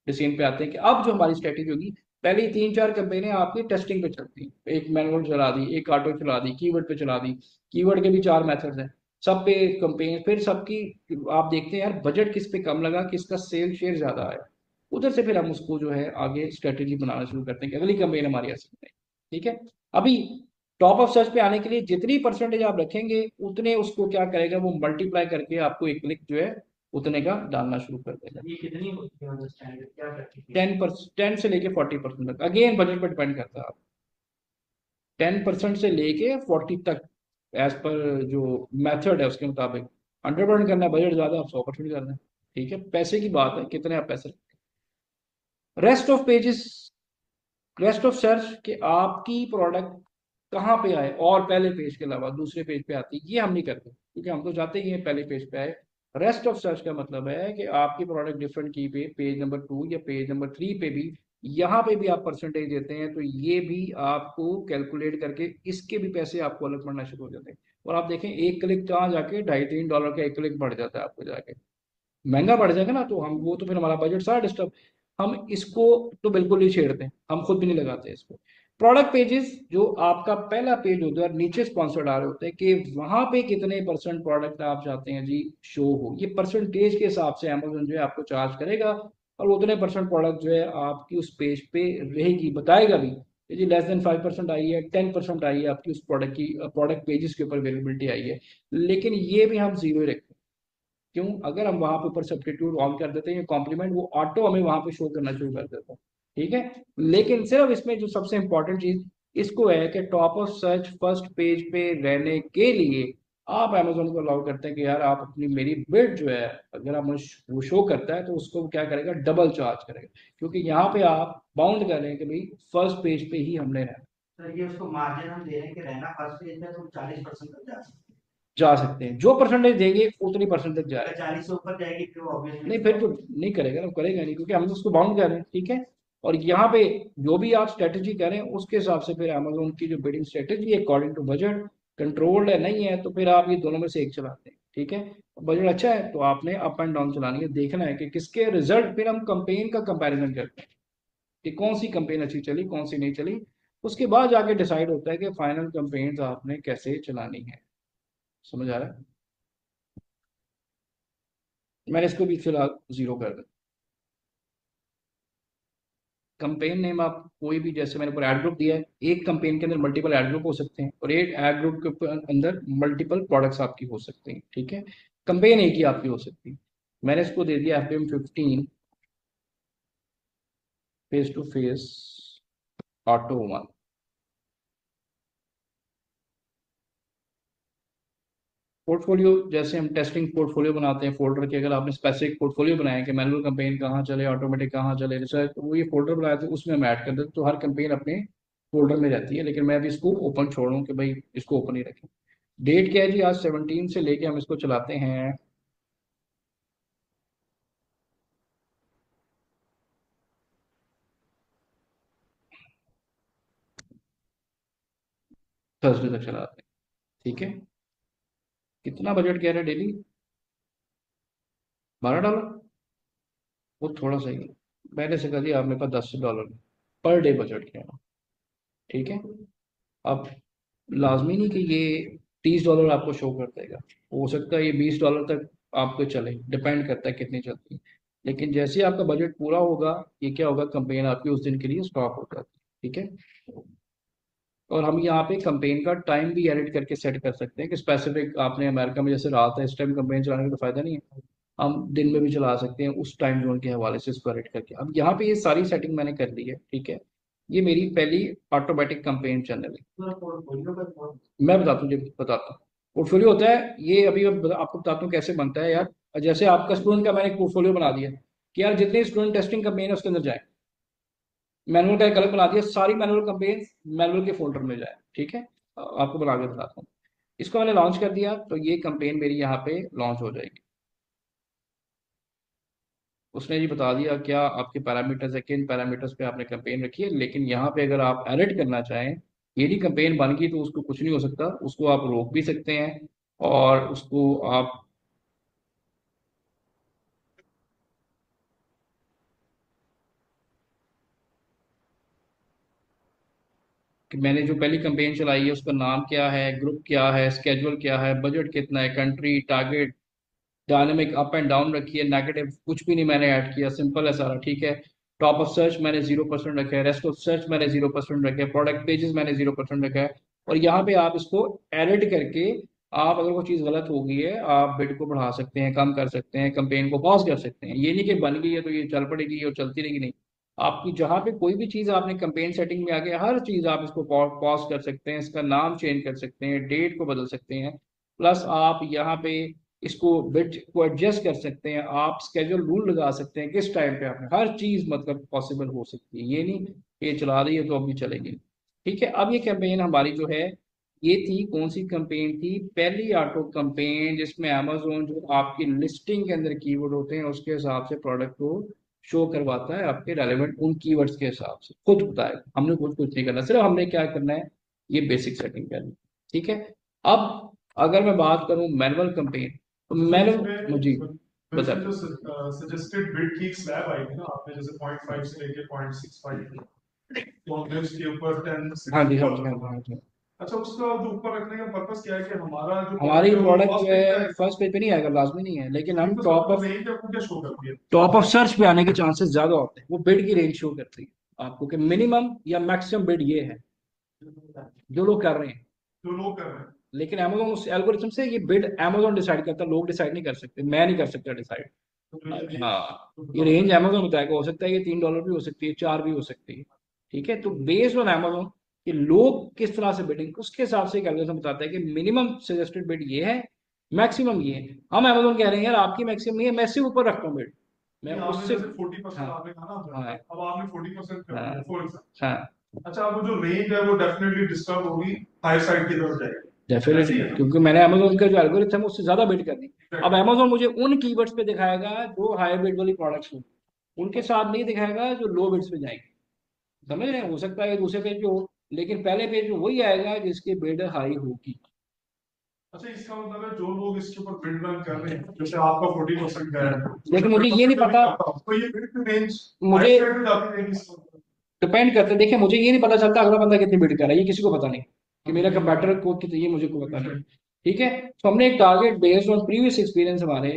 डिसीजन पे आते हैं कि अब जो हमारी स्ट्रेटेजी होगी, पहले 3-4 कंपेनें आपकी टेस्टिंग पे चलती हैं, एक मैनुअल चला दी, एक ऑटो चला दी, कीवर्ड पे चला दी, कीवर्ड के भी 4 मेथड्स हैं, सब पे कंपेन, फिर सबकी आप देखते हैं यार बजट किस पे कम लगा, किसका सेल शेयर ज्यादा आया, उधर से फिर हम उसको जो है आगे स्ट्रेटेजी बनाना शुरू करते हैं कि अगली कंपेन हमारी ऐसी बने। ठीक है, अभी टॉप ऑफ सर्च पे आने के लिए जितनी परसेंटेज आप रखेंगे उतने उसको क्या करेगा, वो मल्टीप्लाई करके आपको एक क्लिक जो है उतने का डालना शुरू कर देगा। ये कितनी होती है स्टैंडर्ड, क्या करती है? 10% से लेके 40% तक, अगेन बजट पर डिपेंड करता है। 10% से लेके 40 तक, एज पर जो मेथड है उसके मुताबिक। 100% करना है, बजट ज्यादा, आप 100% करना है। ठीक है, पैसे की बात है कितने आप पैसे। Rest of pages, rest of search कि आपकी प्रोडक्ट कहाँ पे आए और पहले पेज के अलावा दूसरे पेज पे आती है, ये हम नहीं करते क्योंकि हम तो चाहते ही हैं पहले पेज पे आए। रेस्ट ऑफ सर्च का मतलब है कि आपकी प्रोडक्ट डिफरेंट की पे पेज नंबर 2 या पेज नंबर 3 पे भी, यहाँ पे भी आप परसेंटेज देते हैं, तो ये भी आपको कैलकुलेट करके इसके भी पैसे आपको अलग पड़ना शुरू हो जाते हैं। और आप देखें एक क्लिक कहाँ जाके $2.5-3 का एक क्लिक बढ़ जाता है आपको जाके, महंगा बढ़ जाएगा ना, तो हम वो तो फिर हमारा बजट सारा डिस्टर्ब। हम इसको तो बिल्कुल नहीं छेड़ते, हम खुद भी नहीं लगाते इसको। प्रोडक्ट पेजेस जो आपका पहला पेज होता है नीचे स्पॉन्सर्ड आ रहे होते हैं कि वहां पे कितने परसेंट प्रोडक्ट आप चाहते हैं जी शो हो, ये परसेंटेज के हिसाब से अमेजोन जो है आपको चार्ज करेगा, और उतने परसेंट प्रोडक्ट जो है आपकी उस पेज पे रहेगी, बताएगा भी कि जी लेस देन 5% आई है, 10% आई है आपकी उस प्रोडक्ट की, प्रोडक्ट पेजेस के ऊपर अवेलेबिलिटी आई है। लेकिन ये भी हम जीरो रखते हैं, क्यों, अगर हम वहां पे ऊपर सब्स्टिट्यूट ऑन कर देते हैं या कॉम्प्लीमेंट, वो ऑटो हमें वहां पे शो करना शुरू कर देता है। ठीक है, लेकिन सिर्फ इसमें जो सबसे इंपॉर्टेंट चीज इसको है कि top of search first page पे रहने के लिए आप अमेजोन को अलाउ करते हैं कि यार आप अपनी मेरी बिड जो है, अगर आप वो शो करता है तो उसको क्या करेगा, डबल चार्ज करेगा, क्योंकि यहाँ पे आप बाउंड कर रहे हैं कि भाई फर्स्ट पेज पे ही हमने रहना। सर ये उसको मार्जिन हम दे रहे हैं कि रहना फर्स्ट पेज में, तो 40% तक जा सकते हैं। जा सकते हैं, जो परसेंटेज देंगे उतनी परसेंट तक जाएगा। अगर 40 से ऊपर जाएगी फिर नहीं, ऑब्वियसली फिर तो नहीं करेगा ना, करेगा नहीं, क्योंकि हम तो उसको बाउंड कर रहे हैं, ठीक है। और यहाँ पे जो भी आप स्ट्रेटेजी करें उसके हिसाब से फिर अमेजोन की जो बिडिंग स्ट्रेटेजी है अकॉर्डिंग टू बजट, कंट्रोल्ड है नहीं है, तो फिर आप ये दोनों में से एक चलाते हैं, ठीक है। बजट अच्छा है तो आपने अप एंड डाउन चलानी है, देखना है कि किसके रिजल्ट, फिर हम कंपेन का कंपैरिजन करते हैं कि कौन सी कंपेन अच्छी चली कौन सी नहीं चली। उसके बाद जाके डिसाइड होता है कि फाइनल कंपेन आपने कैसे चलानी है। समझ आ रहा है? मैंने इसको भी फिलहाल जीरो कर दिया। कंपेन नेम आप कोई भी, जैसे मैंने ऊपर एड ग्रुप दिया है, एक कंपेन के अंदर मल्टीपल एड ग्रुप हो सकते हैं और एक एड ग्रुप के अंदर मल्टीपल प्रोडक्ट्स आपकी हो सकते हैं, ठीक है। कंपेन एक ही आपकी हो सकती है। मैंने इसको दे दिया FBM 15 face to face auto 1। Portfolio, जैसे हम टेस्टिंग पोर्टफोलियो बनाते हैं फोल्डर के, अगर आपने स्पेसिफिक पोर्टफोलियो बनाया है कि मैनुअल कंपेन कहाँ चले, ऑटोमेटिक कहाँ चले, रिसर्च, तो वो ये फोल्डर बनाया तो उसमें हम ऐड कर देते, तो हर कंपेन अपने फोल्डर में रहती है। लेकिन मैं अभी इसको ओपन छोड़ूँ कि भाई इसको ओपन ही रखें। डेट क्या है जी, आज 17 से लेके हम इसको चलाते हैं थर्सडे तक चलाते हैं, ठीक है। कितना बजट कह रहे हैं डेली? $12। वो थोड़ा सही है, मैंने से कर दिया आपने पास $10 पर डे बजट कह रहा हूँ, ठीक है। अब लाजमी नहीं कि ये $30 आपको शो कर देगा, हो सकता है ये $20 तक आपको चले, डिपेंड करता है कितनी चलती है। लेकिन जैसे ही आपका बजट पूरा होगा, ये क्या होगा, कंपेन आपकी उस दिन के लिए स्टॉप हो जाती है, ठीक है। और हम यहाँ पे कंपेन का टाइम भी एडिट करके सेट कर सकते हैं कि स्पेसिफिक, आपने अमेरिका में जैसे रात है इस टाइम कंपेन चलाने का तो फायदा नहीं है, हम दिन में भी चला सकते हैं उस टाइम जोन के हवाले से इसको एडिट करके। अब यहाँ पे ये सारी सेटिंग मैंने कर ली है, ठीक है। ये मेरी पहली ऑटोमेटिक कंपेन चैनल है। मैं बताता हूँ जी, बताता हूँ। पोर्टफोलियो होता है ये, अभी मैं आपको बताता हूँ कैसे बनता है यार। जैसे आपका स्टूडेंट का मैंने एक पोर्टफोलियो बना दिया कि यार जितने स्टूडेंट टेस्टिंग कंपेन है उसके अंदर जाए, मैनुअल का एक अलग बना दिया, सारी मैनुअल कंपेन मैनुअल के फोल्डर में जाए, ठीक है। आपको बना के बताता हूँ। इसको मैंने लॉन्च कर दिया तो ये कंपेन मेरी यहाँ पे लॉन्च हो जाएगी। उसने जी बता दिया क्या आपके पैरामीटर्स है, किन पैरामीटर्स पे आपने कंपेन रखी है। लेकिन यहाँ पे अगर आप एडिट करना चाहें, ये नहीं कंपेन बन गई तो उसको कुछ नहीं हो सकता, उसको आप रोक भी सकते हैं और उसको आप, कि मैंने जो पहली कंपेन चलाई है उसका नाम क्या है, ग्रुप क्या है, स्केड्यूल क्या है, बजट कितना है, country, target, dynamic up and down रखी है, नेगेटिव कुछ भी नहीं मैंने ऐड किया, सिंपल है सारा, ठीक है। टॉप ऑफ सर्च मैंने 0% रखा है, रेस्ट ऑफ सर्च मैंने 0% रखा है, प्रोडक्ट पेजेस मैंने 0% रखा है। और यहाँ पे आप इसको एडिट करके, आप अगर वो चीज़ गलत हो गई है आप बिड को बढ़ा सकते हैं, कम कर सकते हैं, कंपेन को पॉज कर सकते हैं। ये नहीं कि बन गई है तो ये चल पड़ेगी और चलती रहेगी, नहीं। आपकी जहाँ पे कोई भी चीज़ आपने कंपेन सेटिंग में आके हर चीज़ आप इसको पॉज कर सकते हैं, इसका नाम चेंज कर सकते हैं, डेट को बदल सकते हैं, प्लस आप यहाँ पे इसको बिट को एडजस्ट कर सकते हैं, आप स्केड्यूल रूल लगा सकते हैं किस टाइम पे आपने, हर चीज मतलब पॉसिबल हो सकती है। ये नहीं ये चला रही है तो अभी चलेगी, ठीक है। अब ये कैंपेन हमारी जो है, ये थी कौन सी कैंपेन थी, पहली ऑटो कैंपेन, जिसमें अमेजोन जो आपकी लिस्टिंग के अंदर कीवर्ड होते हैं उसके हिसाब से प्रोडक्ट को शो करवाता है आपके रेलेवेंट उन कीवर्ड्स के हिसाब से, खुद बताएगा, हमने खुद कुछ नहीं करना, सिर्फ हमने क्या करना है, ये बेसिक सेटिंग करनी है, ठीक है। अब अगर मैं बात करूं मैनुअल कंपेन, तो मैनुअल जी बता, जो सजेस्टेड बिड की स्लैब आई थी ना आपने, जैसे 0.5 से लेके 0.65, तो हमने उसके ऊपर 10 हाँ जी हाँ जी हाँ जी हाँ जी। अच्छा, उसका जो ऊपर रखने का पर्पस क्या है कि हमारा जो हमारी प्रोडक्ट जो फर्स्ट पेज है पे फर्स्ट पेज पे नहीं आएगा, लाजमी नहीं है, लेकिन हम तो टॉप सबको ऑफ नहीं, आपको क्या शो करती है? टॉप ऑफ सर्च पे आने के चांसेस ज्यादा होते हैं, वो बिड की रेंज शो करती है आपको कि मिनिमम या मैक्सिमम बिड ये है जो लोग कर रहे हैं। जो लोग कर रहे हैं, लेकिन अमेजोन उस एल्गोरिथम से ये बिड अमेजोन डिसाइड करता है, लोग डिसाइड नहीं कर सकते, मैं नहीं कर सकता डिसाइड। हाँ, ये रेंज अमेजोन बताएगा, हो सकता है ये $3 भी हो सकती है, 4 भी हो सकती है, ठीक है। तो बेस्ड ऑन अमेजोन कि लोग किस तरह से बिडिंग, उसके हिसाब से कैलकुलेशन बताता है कि मिनिमम सजेस्टेड बिड ये है, मैक्सिमम ये है। हम अमेजोन कह रहे हैं यार आपकी मैक्सिमम ये है, मैं इससे ऊपर रखता हूँ बिड, मैं नहीं, आपने उससे। जैसे 40% हाँ आपने कहा ना, हाँ अब आपने 40% कर दिया हाँ फॉर एग्जाम्पल। हाँ। अच्छा, अब वो जो रेंज है वो डेफिनेटली डिस्टर्ब होगी, हाई साइड की तरफ जाएगी। ऐसी डेफिनेटली, है ना? क्योंकि मैंने अमेजोन का जो एल्गोरिथम है उससे ज्यादा बिड करनी। अब Exactly. अमेजोन मुझे उन कीवर्ड्स पे दिखाएगा जो हाई बिड वाली प्रोडक्ट्स हो, उनके साथ नहीं दिखाएगा जो लो बिड्स पे जाएंगे। समझ रहे हैं, हो सकता है दूसरे पेज पे हो, लेकिन पहले पेज पे वही आएगा जिसकी बिड हाई होगी। अच्छा, इसका मतलब है जो लोग इसके ऊपर बिड रन कर रहे हैं, जैसे आपका 40% है, लेकिन मुझे ये नहीं पता, तो ये बिड की रेंज मुझे हाई साइड में जाती रहेगी इसका मतलब। डिपेंड करते हैं। देखिए मुझे ये नहीं पता चलता अगला बंदा कितनी बिड कर रहा है, ये किसी को पता नहीं कि मेरा कंपैटर को कितनी, ये मुझे को पता नहीं। ठीक है, तो हमने एक target based on previous experience हमारे,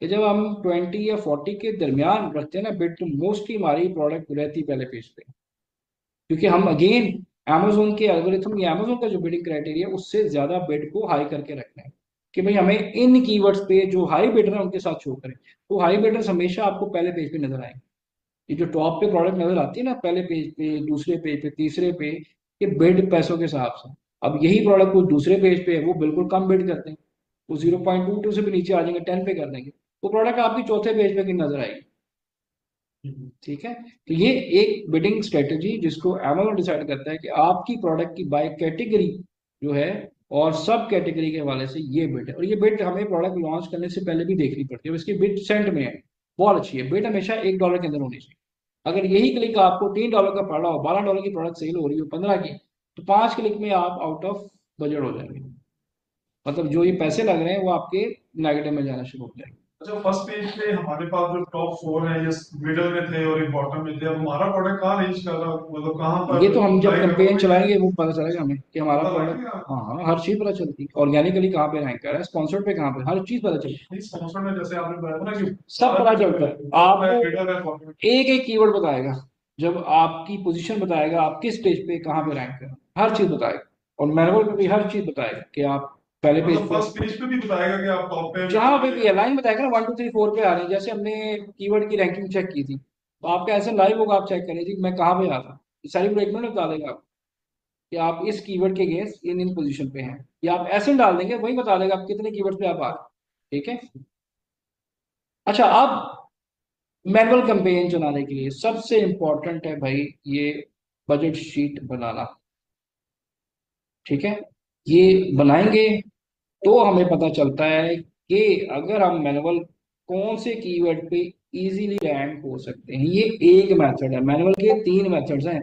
कि जब हम 20 या 40 के दरमियान रखते हैं ना बिड, तो मोस्टली हमारी प्रोडक्ट रहती है पहले पेज पे। क्योंकि हम अगेन अमेजोन के एल्गोरिथम या अमेजोन का जो बिडिंग क्राइटेरिया, उससे ज्यादा बिड को हाई करके रखना है कि भाई हमें इन कीवर्ड्स पे जो हाई बिडर है उनके साथ शो करें। तो हाई बिडर्स हमेशा आपको पहले पेज पे नजर आएंगे। ये जो टॉप पे प्रोडक्ट नजर आती है ना, पहले पेज पे, दूसरे पेज पे, तीसरे पे, ये बिड पैसों के हिसाब से। अब यही प्रोडक्ट को दूसरे पेज पे है, वो बिल्कुल कम बिड करते हैं, वो 0.22 से भी नीचे आ जाएंगे, 10 पे कर देंगे, वो प्रोडक्ट आपकी चौथे पेज पे की नजर आएगी। ठीक है, तो ये एक बिडिंग स्ट्रेटेजी जिसको Amazon डिसाइड करता है कि आपकी प्रोडक्ट की बाय कैटेगरी जो है और सब कैटेगरी के हवाले से ये बिड है। और ये बिड हमें प्रोडक्ट लॉन्च करने से पहले भी देखनी पड़ती है, इसकी बिड सेंट में है, बहुत अच्छी है। बिड हमेशा $1 के अंदर होनी चाहिए। अगर यही क्लिक आपको $3 का पड़ रहा हो, $12 की प्रोडक्ट सेल हो रही हो 15 की, तो 5 क्लिक में आप आउट ऑफ बजट हो जाएंगे, मतलब जो ये पैसे लग रहे हैं वो आपके नेगेटिव में जाना शुरू हो जाएंगे। अच्छा, फर्स्ट पेज पे हमारे पास जो टॉप 4 है, ये मिडल में थे और एक बॉटम में थे, अब हमारा प्रोडक्ट कहाँ रेंज कर रहा है, मतलब कहाँ ये पर तो हम जब लाई कर रहा कैंपेन है, चलाएंगे वो पता चलेगा हमें कि हमारा पता लग प्रोडक्ट। गया। हाँ हाँ, हर चीज पता चलती है, ऑर्गेनिकली कहाँ पे रैंक कर रहा है, स्पॉन्सर्ड पे कहाँ पे, हर चीज पता चलती नहीं, स्पॉन्सर में जैसे आपने बताया था ना कि है, सब पता चलता है टॉप है, आपको। मिडल है, बॉटम है। एक एक कीवर्ड बताएगा, जब आपकी पोजीशन बताएगा, आप किस पेज पे कहाँ पे रैंक कर रहे हैं, हर चीज बताएगा। और मैनुअल पे भी हर चीज बताएगा कि आप पहले पेज मतलब पे, फर्स्ट पेज पे भी बताएगा कि आप टॉप पे जहाँ पे भी है लाइन बताएगा ना, 1 2 3 4 पे आ रहे हैं। जैसे हमने कीवर्ड की रैंकिंग चेक की थी, तो आपका ऐसे लाइव होगा, आप चेक करें जी मैं कहाँ पे आ रहा, ये सारी ब्रेकमेंट बता देगा आपको कि आप इस कीवर्ड के अगेंस्ट इन इन पोजीशन पे हैं, या आप ऐसे डाल देंगे वही बता देगा आप कितने कीवर्ड पे आप आ रहे हैं। ठीक है, अच्छा अब मैनुअल कैंपेन चलाने के लिए सबसे इंपॉर्टेंट है भाई ये बजट शीट बनाना। ठीक है, ये बनाएंगे तो हमें पता चलता है कि अगर हम मैनुअल कौन से कीवर्ड पे इजीली रैंक हो सकते हैं। ये एक मेथड है, मैनुअल के 3 मेथड्स हैं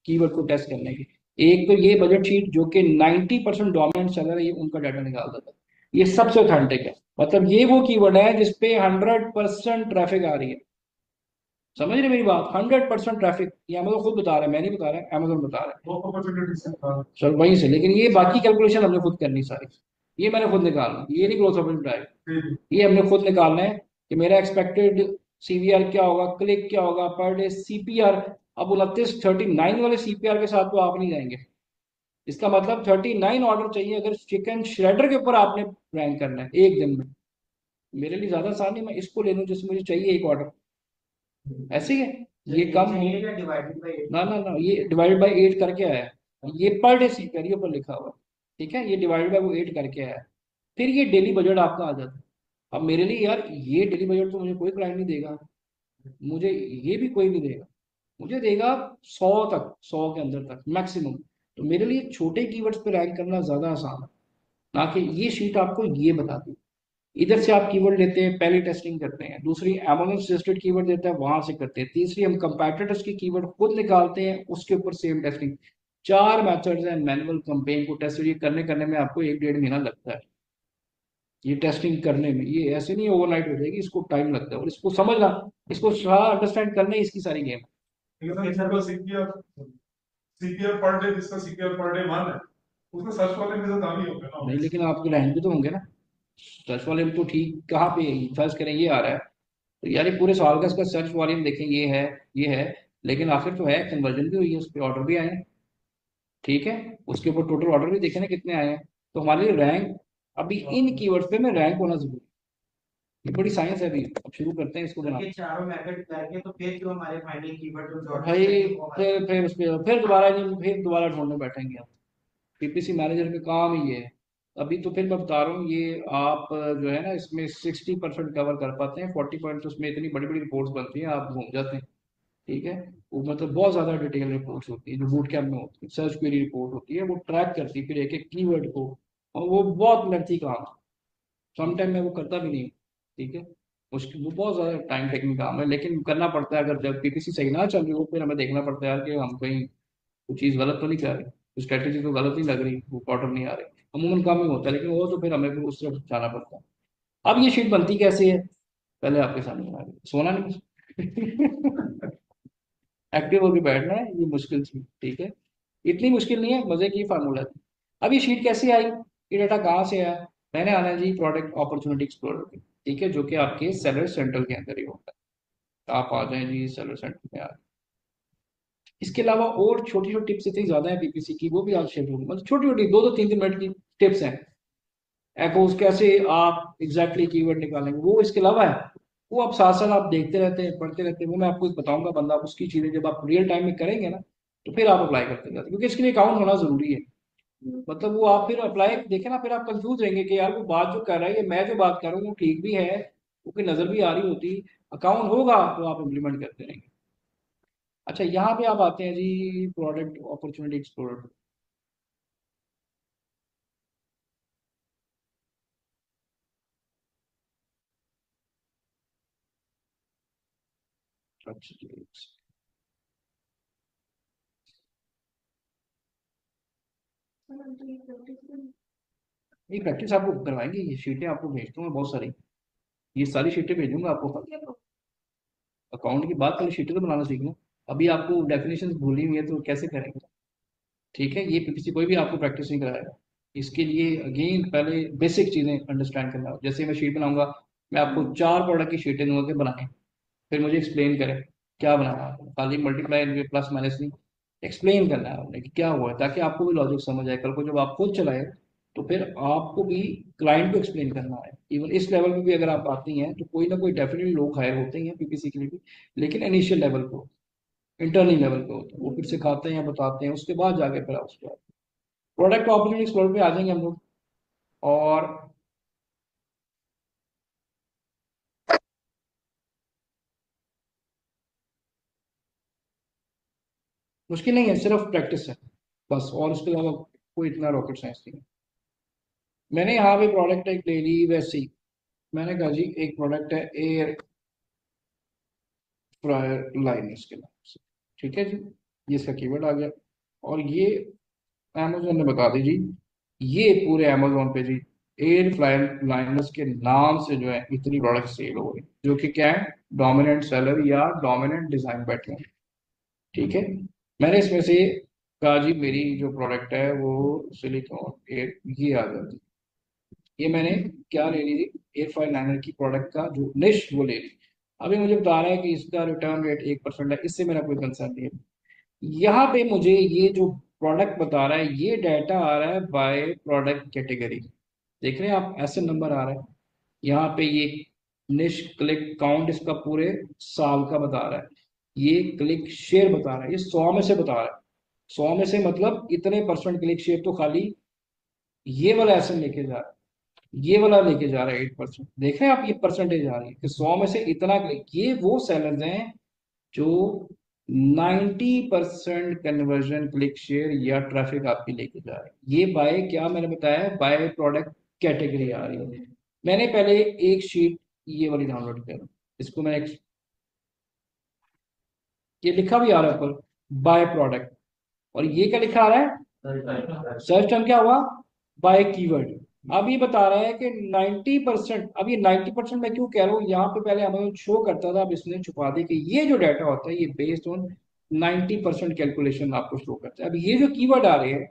कीवर्ड को टेस्ट करने के। एक तो ये बजट शीट जो कि 90% डोमिनेंट सेलर है, ये उनका डाटा निकाल देता है, ये सबसे ऑथेंटिक है। मतलब ये वो कीवर्ड है जिसपे 100% ट्रैफिक आ रही है। समझ रहे मेरी बात, 100% ट्रैफिक, ये अमेजोन खुद बता रहा है, मैं नहीं बता रहा, अमेजोन बता रहा है। वो अपॉर्चुनिटी से था। चल वहीं से, लेकिन ये बाकी कैलकुलेशन हमने खुद करनी सारी, ये मैंने खुद निकालना, ये नहीं ग्रोथ ऑफ ड्राइव, ठीक ये हमने खुद निकालना है कि मेरा एक्सपेक्टेड सीवीआर क्या होगा, क्लिक क्या होगा, पर डे सीपीआर। अब 29 39 वाले सीपीआर के साथ तो आप नहीं जाएंगे, इसका मतलब 39 ऑर्डर चाहिए अगर चिकन श्रेडर के ऊपर आपने रैंक करना है एक दिन में। मेरे लिए ज्यादा आसान नहीं, मैं इसको ले लूँ जिसमें मुझे चाहिए एक ऑर्डर, ऐसे ही है। ये कम है, डिवाइडेड बाय 8। ना ना ना, ये डिवाइड बाय 8 करके आया है, ये पर डे सीपीआर ऊपर लिखा हुआ है। ठीक है, ये डिवाइड बाय वो 8 करके आया है, फिर ये डेली बजट आपका आ जाता है। अब मेरे लिए यार ये डेली बजट तो मुझे कोई क्लाइंट नहीं देगा, मुझे ये भी कोई नहीं देगा, मुझे देगा 100 तक, 100 के अंदर तक मैक्सिमम। तो मेरे लिए छोटे कीवर्ड्स पे रैंक करना ज्यादा आसान है, ना कि ये शीट आपको ये बताती है। इधर से आप कीवर्ड लेते हैं, पहले टेस्टिंग करते हैं, दूसरी Amazon सजेस्टेड कीवर्ड देता है वहां से करते हैं, तीसरी हम कंपैटिटर्स की कीवर्ड खुद निकालते हैं उसके ऊपर सेम टेस्टिंग। 4 मेथड्स हैं मैनुअल कैंपेन को टेस्ट, ये करने करने में आपको 1 1.5 महीना लगता है। ये टेस्टिंग करने में ये ऐसे नहीं ओवरनाइट हो जाएगी, इसको टाइम लगता है, और इसको समझना, इसको सारा अंडरस्टैंड करना ही इसकी सारी गेम। है। लेकिन sir CPR CPR per day, जिसका सीपीआर पर डे 1 है, उसमें सर्च वाले में तो दाम ही होगा ना। नहीं, लेकिन आपके रैंक भी तो होंगे ना, सर्च वाले में तो ठीक कहाँ पे फर्ज करें ये आ रहा है, तो यार ये पूरे साल का इसका सर्च वॉल्यूम देखें, ये है, ये है, लेकिन आखिर तो है, कन्वर्जन भी हुई है, उस पर ऑर्डर भी आए हैं। ठीक है, उसके ऊपर टोटल ऑर्डर भी देखे ना कितने आए हैं, तो हमारे लिए रैंक, अभी इन कीवर्ड्स पे में रैंक होना जरूरी है। ये बड़ी साइंस है अभी, अब शुरू करते हैं इसको सर बनाना। ये चारों मेथड करके तो फिर जो हमारे फाइनल कीवर्ड जो और शॉर्टेज भाई रहेंगे वो हमारे फिर उस पे फिर दोबारा नहीं, फिर दोबारा ढूंढने बैठेंगे हम। पीपीसी मैनेजर का काम ही ये है। अभी तो फिर मैं बता रहा हूँ, ये आप जो है ना इसमें 60% कवर कर पाते हैं, 40% उसमें इतनी बड़ी बड़ी रिपोर्ट्स बनती हैं आप घूम जाते हैं। ठीक है। वो मतलब बहुत ज्यादा डिटेल रिपोर्ट्स होती है जो बूट कैंप में होती है, सर्च क्वेरी रिपोर्ट होती है, वो ट्रैक करती है फिर एक एक कीवर्ड को। और वो बहुत लेंथी काम है, समटाइम मैं वो करता भी नहीं हूँ। ठीक है। मुश्किल, वो बहुत ज्यादा टाइम टेकिंग काम है, लेकिन करना पड़ता है। अगर जब पीपीसी सही ना चल रही हो फिर हमें देखना पड़ता है यार कि हम कहीं वो चीज़ गलत तो नहीं कर रहे, स्ट्रेटेजी तो गलत नहीं लग रही, वो क्वार्टर नहीं आ रही। अमूमन काम ही होता है, लेकिन वो तो फिर हमें फिर उस तरफ जाना पड़ता है। अब ये शीट बनती कैसे है, पहले आपके सामने आ गई, सोना नहीं। एक्टिव होकर बैठना है, ये मुश्किल थी। ठीक है। इतनी मुश्किल नहीं है, मजे की फार्मूला थी। अब ये शीट कैसे आई, ये डाटा कहाँ से आया। मैंने आना है जी प्रोडक्ट अपॉर्चुनिटी एक्सप्लोरर पे। ठीक है, जो कि आपके सेलर सेंट्रल के अंदर ही होता है। आप आ जाएं जी सेलर सेंटर में आ। इसके अलावा और छोटी छोटी टिप्स इतनी ज्यादा है पीपीसी की, वो भी आप शेयर करूंगा। मतलब छोटी छोटी 2 2 3 3 मिनट की टिप्स हैं। एकोस कैसे आप एग्जैक्टली कीवर्ड निकालेंगे, वो इसके अलावा है। वो आप साथ साथ आप देखते रहते हैं, पढ़ते रहते हैं, वो मैं आपको बताऊंगा। बंदा उसकी चीजें जब आप रियल टाइम में करेंगे ना, तो फिर आप अप्लाई करते जाते हैं, क्योंकि इसके लिए अकाउंट होना जरूरी है। मतलब वो आप फिर अप्लाई देखे ना, फिर आप कंफ्यूज रहेंगे कि यार वो बात जो कर रहा है, ये मैं जो बात कर रहा हूँ वो ठीक भी है, वो कोई नजर भी आ रही होती। अकाउंट होगा तो आप इम्प्लीमेंट करते रहेंगे। अच्छा, यहाँ पे आप आते हैं जी प्रोडक्ट अपॉर्चुनिटी एक्सप्लोरर। अच्छा जी, ये प्रैक्टिस आपको करवाएंगे, ये शीटें आपको भेजता हूँ मैं बहुत सारी। ये सारी शीटें भेजूंगा आपको। अकाउंट की बात, पहले शीटें तो बनाना सीखना। अभी आपको डेफिनेशन भूली हुई है तो कैसे करेंगे। ठीक है, ये पीपीसी कोई भी आपको प्रैक्टिस नहीं कराएगा। इसके लिए अगेन पहले बेसिक चीजें अंडरस्टैंड करना। जैसे मैं शीट बनाऊंगा, मैं आपको 4 प्रोडक्ट की शीटें दूंगा कि बनाएं, फिर मुझे एक्सप्लेन करें क्या बनाया आपने। खाली मल्टीप्लाई प्लस माइनस नहीं, एक्सप्लेन करना है आपने कि क्या हुआ है, ताकि आपको भी लॉजिक समझ आए। कल को जब आप खुद चलाए तो फिर आपको भी क्लाइंट को एक्सप्लेन करना है। इवन इस लेवल पे भी अगर आप आती हैं तो कोई ना कोई डेफिनेटली लोग हायर होते ही हैं पीपीसी के लिए भी, लेकिन इनिशियल लेवल पे, इंटरनल लेवल पे होते हैं, वो फिर सिखाते हैं बताते हैं, उसके बाद जाके फिर आप उसके बाद प्रोडक्ट अपॉर्चुनिटी एक्सप्लोर पे आ जाएंगे हम लोग। और मुश्किल नहीं है, सिर्फ प्रैक्टिस है बस, और उसके अलावा कोई इतना रॉकेट साइंस नहीं है। मैंने यहाँ पे प्रोडक्ट एक ले ली वैसे ही। मैंने कहा जी एक प्रोडक्ट है एयर फ्रायर लाइनर्स के नाम से। ठीक है जी, ये इसका कीवर्ड आ गया। और ये अमेजोन ने बता दी जी, ये पूरे अमेजोन पे जी एयर फ्रायर लाइनर्स के नाम से जो है इतनी प्रोडक्ट सेल हो रही, जो कि क्या है, डोमिनेंट सेलर या डोमिनेंट डिजाइन बैठे हैं। ठीक है। मैंने इसमें से कहा जी मेरी जो प्रोडक्ट है वो सिलिकॉन एयर, ये आ जाती है। ये मैंने क्या ले ली थी, एयर फाइव लाइनर की प्रोडक्ट का जो निश वो ले ली। अभी मुझे बता रहा है कि इसका रिटर्न रेट 1% है, इससे मेरा कोई कंसर्न नहीं है। यहाँ पे मुझे ये जो प्रोडक्ट बता रहा है, ये डाटा आ रहा है बाय प्रोडक्ट कैटेगरी। देख रहे हैं आप, ऐसे नंबर आ रहा है यहाँ पे। ये निश क्लिक काउंट इसका पूरे साल का बता रहा है। ये क्लिक शेयर बता रहा है, ये 100 में से बता रहा है। 100 में से मतलब इतने परसेंट क्लिक शेयर तो खाली ये वाला एसएन लेके जा रहा है, ये वाला लेके जा रहा है 8%। देख रहे हैं आप, ये परसेंटेज आ रही है कि 100 में से इतना क्लिक। ये वो सेलर्स हैं जो 90% कन्वर्जन क्लिक शेयर या ट्रैफिक आपकी लेके जा रहे हैं। ये बाय क्या मैंने बताया, बाय प्रोडक्ट कैटेगरी आ रही है। मैंने पहले एक शीट ये वाली डाउनलोड कर, इसको मैं ये लिखा भी आ रहा है ऊपर बाय प्रोडक्ट। और ये क्या लिखा आ रहा है, सर्च टर्म क्या हुआ, बाय कीवर्ड। अब ये बता रहा है कि 90%। अब ये 90% मैं क्यों कह रहा हूँ, यहाँ पे पहले हमें शो करता था, अब इसने छुपा दी कि ये जो डाटा होता है ये बेस्ड ऑन 90% कैलकुलेशन आपको शो करता है। अब ये जो कीवर्ड आ रहे हैं,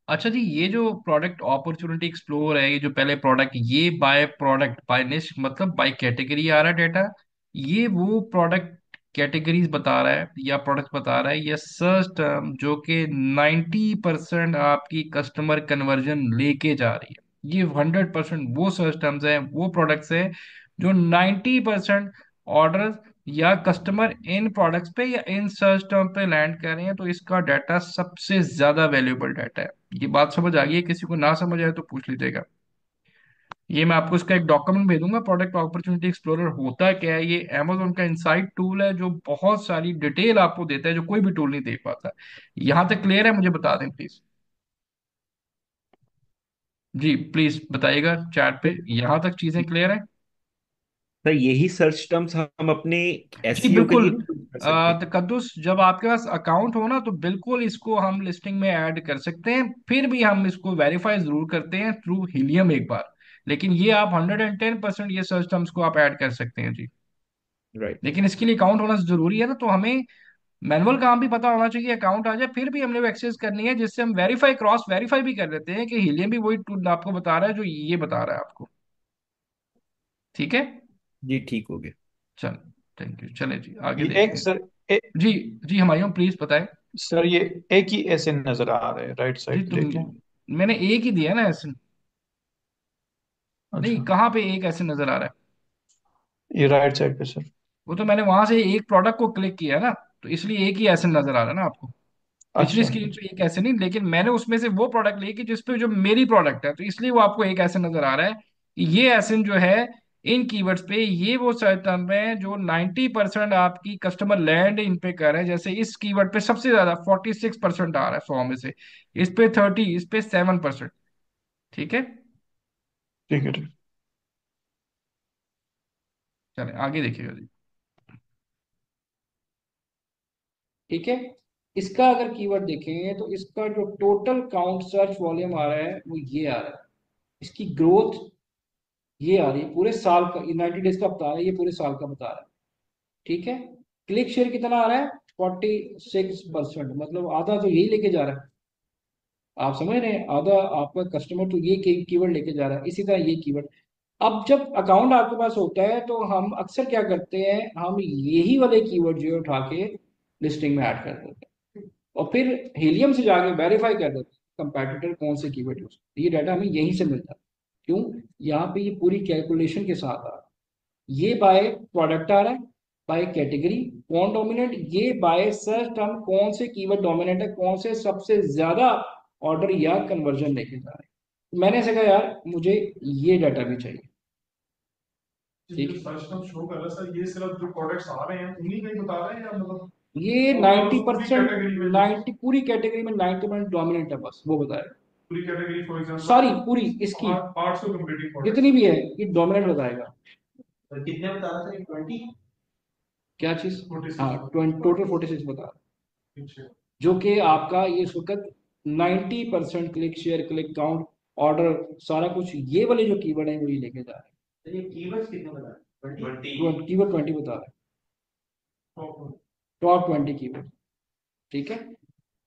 अच्छा जी, ये जो प्रोडक्ट अपॉर्चुनिटी एक्सप्लोर है, ये जो पहले प्रोडक्ट, ये बाय प्रोडक्ट बाय निश मतलब बाय कैटेगरी आ रहा है डेटा। ये वो प्रोडक्ट कैटेगरीज बता रहा है या प्रोडक्ट बता रहा है, ये सर्च टर्म जो कि 90% आपकी कस्टमर कन्वर्जन लेके जा रही है। ये 100% वो सर्च टर्म्स हैं, वो प्रोडक्ट्स हैं जो 90% ऑर्डर या कस्टमर इन प्रोडक्ट्स पे या इन सर्च टर्म पे लैंड कर रहे हैं, तो इसका डाटा सबसे ज्यादा वैल्यूएबल डाटा है। ये बात समझ आ गई है? किसी को ना समझ आए तो पूछ लीजिएगा। ये मैं आपको इसका एक डॉक्यूमेंट भेजूंगा, प्रोडक्ट अपॉर्चुनिटी एक्सप्लोरर होता क्या है। ये अमेजोन का इनसाइट टूल है जो बहुत सारी डिटेल आपको देता है, जो कोई भी टूल नहीं दे पाता। यहाँ तक क्लियर है? मुझे बता दें प्लीज। जी प्लीज बताइएगा चैट पे, यहाँ तक चीजें क्लियर है? सर यही सर्च टर्म्स हम अपने जी एसईओ के बिल्कुल। लिए भी यूज कर सकते हैं। तो कद्दूस, जब आपके पास अकाउंट हो ना, तो बिल्कुल इसको हम लिस्टिंग में ऐड कर सकते हैं। फिर भी हम इसको वेरीफाई जरूर करते हैं थ्रू हीलियम एक बार। लेकिन ये आप 110% ये सर्च टर्म्स को आप ऐड कर सकते हैं जी। राइट। लेकिन इसके लिए अकाउंट होना जरूरी है ना, तो हमें मैनुअल काम भी पता होना चाहिए, अकाउंट आ जाए फिर भी हमने वो एक्सेस करनी है, जिससे हम वेरीफाई क्रॉस वेरीफाई भी कर लेते हैं कि हीलियम भी वही टूल आपको बता रहा है जो ये बता रहा है आपको। ठीक है। जी ठीक हो गया। चल, थैंक यू, चले जी आगे ये देखते एक हैं। सर जी। जी हमारे प्लीज बताएं। सर ये एक ही ऐसे नजर आ रहा है राइट जी साइड पे तुम, देखें। मैंने एक ही दिया ना ऐसे। नहीं, अच्छा, कहाँ पे एक ऐसे नजर आ रहा है? ये राइट साइड पे सर। वो तो मैंने वहां से एक प्रोडक्ट को क्लिक किया ना, तो इसलिए एक ही ऐसे नजर आ रहा है ना आपको। पिछली अच्छा स्क्रीन पे एक ऐसे नहीं, लेकिन मैंने उसमें से वो प्रोडक्ट ली कि जिसपे जो मेरी प्रोडक्ट है, तो इसलिए वो आपको एक ऐसे नजर आ रहा है कि ये एसिन जो है इन कीवर्ड्स पे, ये वो सर्च टर्म है जो 90% आपकी कस्टमर लैंड इन पे कर रहे हैं। जैसे इस कीवर्ड पे सबसे ज्यादा 46% आ रहा है 100 में से, इस पे 30, इस पे 7%। ठीक है। ठीक है ठीक। चले आगे देखिएगा जी। ठीक है। इसका अगर कीवर्ड देखें तो इसका जो टोटल काउंट सर्च वॉल्यूम आ रहा है वो ये आ रहा है। इसकी ग्रोथ ये आ रही है पूरे साल का, 90 डेज का बता रहा है, ये पूरे साल का बता रहा है। ठीक है। क्लिक शेयर कितना आ रहा है? 46%, मतलब आधा तो यही लेके जा रहा है। आप समझ रहे हैं? आधा आपका कस्टमर तो ये कीवर्ड लेके जा रहा है, इसी तरह ये कीवर्ड। अब जब अकाउंट आपके पास होता है तो हम अक्सर क्या करते हैं, हम यही वाले कीवर्ड जो है उठा के लिस्टिंग में ऐड कर देते हैं, और फिर हीलियम से जाके वेरीफाई कर देते हैं कंपैटिटर कौन से कीवर्ड यूज। ये डाटा हमें यहीं से मिलता है। क्यों? यहाँ पे ये पूरी कैलकुलेशन के साथ आ रहा है। ये बाय प्रोडक्ट आ रहा है, बाय कैटेगरी कौन डोमिनेंट, ये बाय सर्च टर्म कौन से कीवर्ड डोमिनेंट है, कौन से सबसे ज्यादा ऑर्डर या कन्वर्जन लेके जा रहे हैं। तो मैंने ऐसे कहा यार मुझे ये डाटा भी चाहिए। जो सर्च टर्म शो कर रहा है सर, ये सिर्फ जो प्रोडक्ट्स आ रहे हैं उन्हीं का ही बता रहे हैं या मतलब ये ओवरऑल पूरी 90%, कैटेगरी में 90 पूरी कैटेगरी में 90% डोमिनेंट है, बस वो बताएगा। पूरी कैटेगरी फॉर सारी एग्जांपल पूरी इसकी पार्ट्स ऑफ कंप्लीटिंग जितनी प्रोडक्ट्स। भी है ये डोमिनेंट बताएगा। तो कितने बता रहा था? 20। क्या चीज? 46। हाँ, टोटल 46 बता रहा है, जो कि आपका ये इस वक्त 90% click share click count order सारा कुछ ये वाले जो कीवर्ड है वही लेके जा रहे तो ये कीवर्ड्स कितने बता रहे? 20। हैं। कीवर्ड 20 बता रहा है, टॉप 20 कीवर्ड। ठीक है।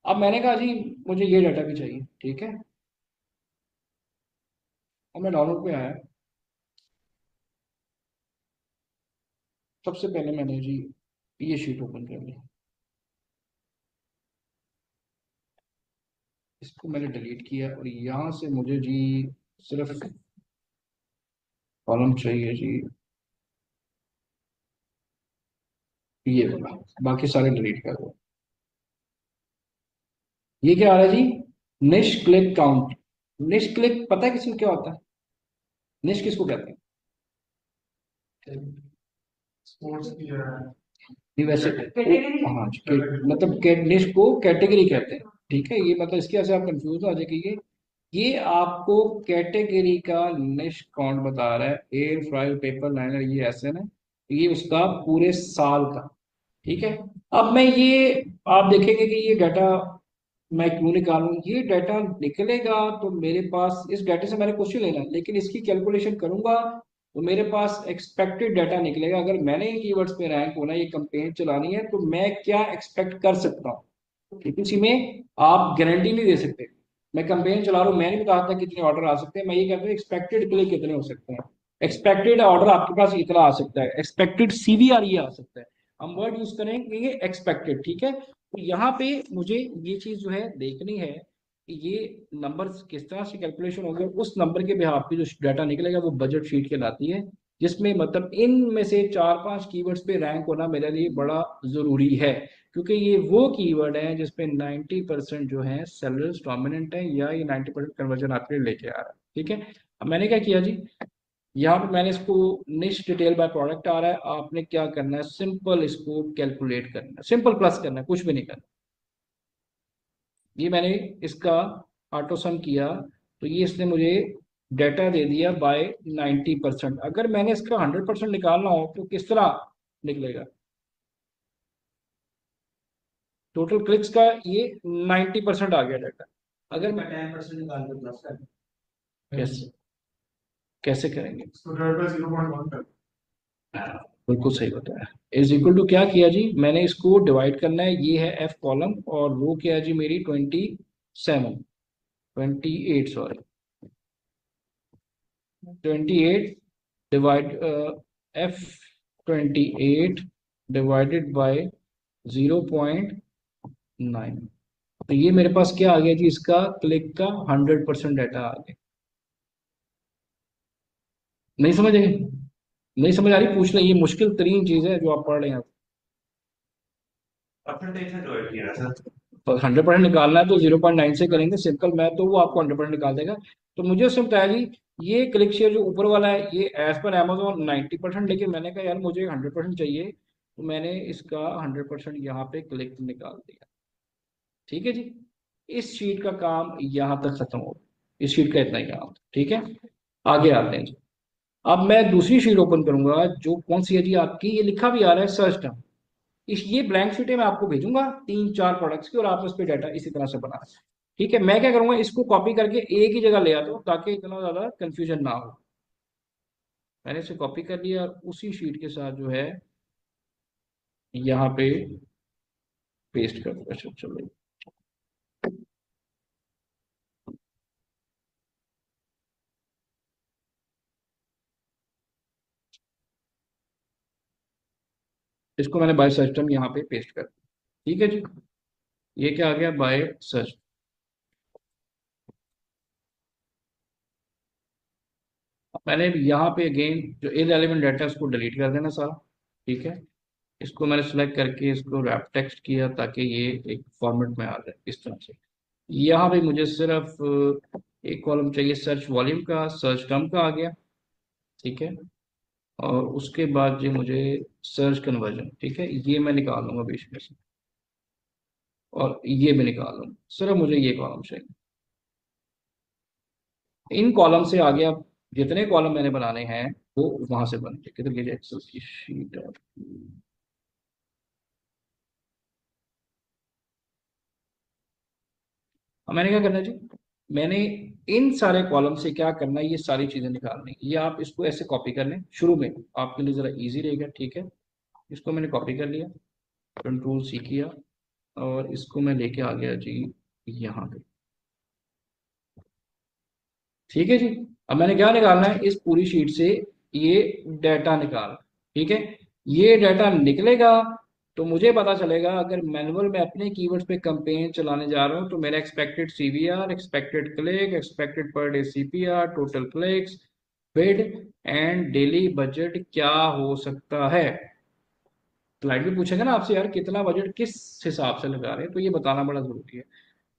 अब मैंने कहा जी मुझे ये डाटा भी चाहिए। ठीक है। अब मैं डाउनलोड पे आया, सबसे पहले मैंने जी ये शीट ओपन कर ली, इसको मैंने डिलीट किया, और यहाँ से मुझे जी सिर्फ कॉलम चाहिए जी ये वाला, बाकी सारे डिलीट कर दो। ये क्या आ रहा है जी? निश क्लिक काउंट। निश क्लिक पता है किसी को क्या होता है? निश किसको कहते हैं? स्पोर्ट्स की है। नहीं वैसे हाँ जी, मतलब निश को कैटेगरी कहते हैं। ठीक है। ये मतलब इसके वजह से आप कंफ्यूज हो जाए कि ये आपको कैटेगरी का निश काउंट बता रहा है। एयर फ्राई पेपर लाइनर ये ऐसे ना, ये उसका पूरे साल का। ठीक है। अब मैं ये, आप देखेंगे कि ये डाटा मैं क्यों निकालूं, ये डाटा निकलेगा तो मेरे पास इस डाटा से मैंने कुछ नहीं लेना, लेकिन इसकी कैलकुलेशन करूंगा तो मेरे पास एक्सपेक्टेड डाटा निकलेगा। अगर मैंने ये कीवर्ड्स पे रैंक होना, ये कंपेन चलानी है, तो मैं क्या एक्सपेक्ट कर सकता हूँ। क्योंकि इसी में आप गारंटी नहीं दे सकते। मैं कंपेन चला रहा हूँ, मैं नहीं बता सकता कितने ऑर्डर आ सकते हैं, मैं ये कहता हूँ एक्सपेक्टेड के लिए कितने हो सकते हैं। एक्सपेक्टेड ऑर्डर आपके पास इतना आ सकता है, एक्सपेक्टेड सीवीआर ये आ सकता है। हम वर्ड यूज करेंगे ये एक्सपेक्टेड। ठीक है। तो यहाँ पे मुझे ये चीज जो है देखनी है कि ये नंबर किस तरह से कैलकुलेशन होंगे, उस नंबर के बिहाफ पे जो डाटा निकलेगा वो बजट शीट कहलाती है। जिसमें मतलब इनमें से 4-5 कीवर्ड्स पे रैंक होना मेरे लिए बड़ा जरूरी है, क्योंकि ये वो कीवर्ड हैं जिसपे 90% जो है सेलर्स डोमिनेंट है, या ये 90% कन्वर्जन आपके लिए लेके आ रहा है। ठीक है, अब मैंने क्या किया जी, यहाँ पे मैंने इसको निश डिटेल बाय प्रोडक्ट आ रहा है, आपने क्या करना है, सिंपल इसको कैलकुलेट करना है, सिंपल प्लस करना है, कुछ भी नहीं करना। ये मैंने इसका ऑटो सम किया, तो ये इसने मुझे डाटा दे दिया बाय 90%। अगर मैंने इसका 100% निकालना हो तो किस तरह निकलेगा, टोटल क्लिक्स का ये 90% आ गया डाटा। अगर मैं 10% निकाल के प्लस कर। कैसे कैसे करेंगे, So divided by 0.1 कर। हाँ, बिल्कुल सही बताया। इज इक्वल टू क्या किया जी, मैंने इसको डिवाइड करना है, ये है एफ कॉलम और वो क्या है जी मेरी 28 sorry 28 divide F 28 divided by 0.9। तो ये मेरे पास क्या आ गया जी, इसका क्लिक का 100% डाटा आ गया। नहीं समझ आए, नहीं समझ आ रही पूछ लें, ये मुश्किल तरीन चीज है जो आप पढ़ रहे हैं। परसेंटेज से डिवाइड किया है सर। 100% निकालना है तो 0.9 से करेंगे, सिंपल मैथ तो वो आपको 100% निकाल देगा। तो मुझे उसने बताया जी ये क्लिक शेयर जो ऊपर वाला है ये एज पर अमेजोन 90%, लेकिन मैंने कहा यार मुझे 100% चाहिए, तो मैंने इसका 100% यहाँ पे क्लिक निकाल दिया। ठीक है जी, इस शीट का काम यहाँ तक खत्म हो गया, इस शीट का इतना ही काम था। ठीक है, आगे आते हैं जी। अब मैं दूसरी शीट ओपन करूंगा, जो कौन सी है जी आपकी, ये लिखा भी आ रहा है सर्च टर्म। इस ये ब्लैंक शीटें मैं आपको भेजूंगा 3-4 प्रोडक्ट्स की, और आप उस पर डाटा इसी तरह से बना। ठीक है, मैं क्या करूंगा, इसको कॉपी करके एक ही जगह ले आता हूँ ताकि इतना ज्यादा कंफ्यूजन ना हो। मैंने इसे कॉपी कर लिया और उसी शीट के साथ जो है यहाँ पे पेस्ट कर दूंगा। चलो, इसको मैंने बाय सर्च टर्म यहाँ पे पेस्ट कर दिया। ठीक है जी, ये क्या आ गया, बाय सर्च। मैंने यहाँ पे अगेन जो इररिलेवेंट डाटा है उसको डिलीट कर देना सारा। ठीक है, इसको मैंने सेलेक्ट करके इसको रैप टेक्स्ट किया ताकि ये एक फॉर्मेट में आ जाए इस तरह से। यहाँ पे मुझे सिर्फ एक कॉलम चाहिए सर्च वॉल्यूम का, सर्च टर्म का आ गया। ठीक है, और उसके बाद जो मुझे सर्च कन्वर्जन, ठीक है, ये मैं निकाल लूंगा बीच में से, और ये भी निकाल लूंगा, सिर्फ मुझे ये कॉलम चाहिए। इन कॉलम से आगे अब जितने कॉलम मैंने बनाने हैं वो वहां से बन गए। किधर गई एक्सेल की शीट, अब मैंने क्या करना है जी, मैंने इन सारे कॉलम से क्या करना है, ये सारी चीजें निकालनी है। ये आप इसको ऐसे कॉपी कर लें, शुरू में आपके लिए जरा इजी रहेगा। ठीक है, इसको मैंने कॉपी कर लिया, कंट्रोल सी किया, और इसको मैं लेके आ गया जी यहाँ पे। ठीक है जी, अब मैंने क्या निकालना है, इस पूरी शीट से ये डाटा निकाल। ठीक है, ये डाटा निकलेगा तो मुझे पता चलेगा, अगर मैनुअल में अपने कीवर्ड्स पे कैंपेन चलाने जा रहा हूँ तो मेरा expected CVR, expected click, expected per day CPR, total clicks, bid and daily budget क्या हो सकता है। क्लाइंट भी पूछेगा ना आपसे, यार कितना बजट किस हिसाब से लगा रहे हैं, तो ये बताना बड़ा जरूरी है।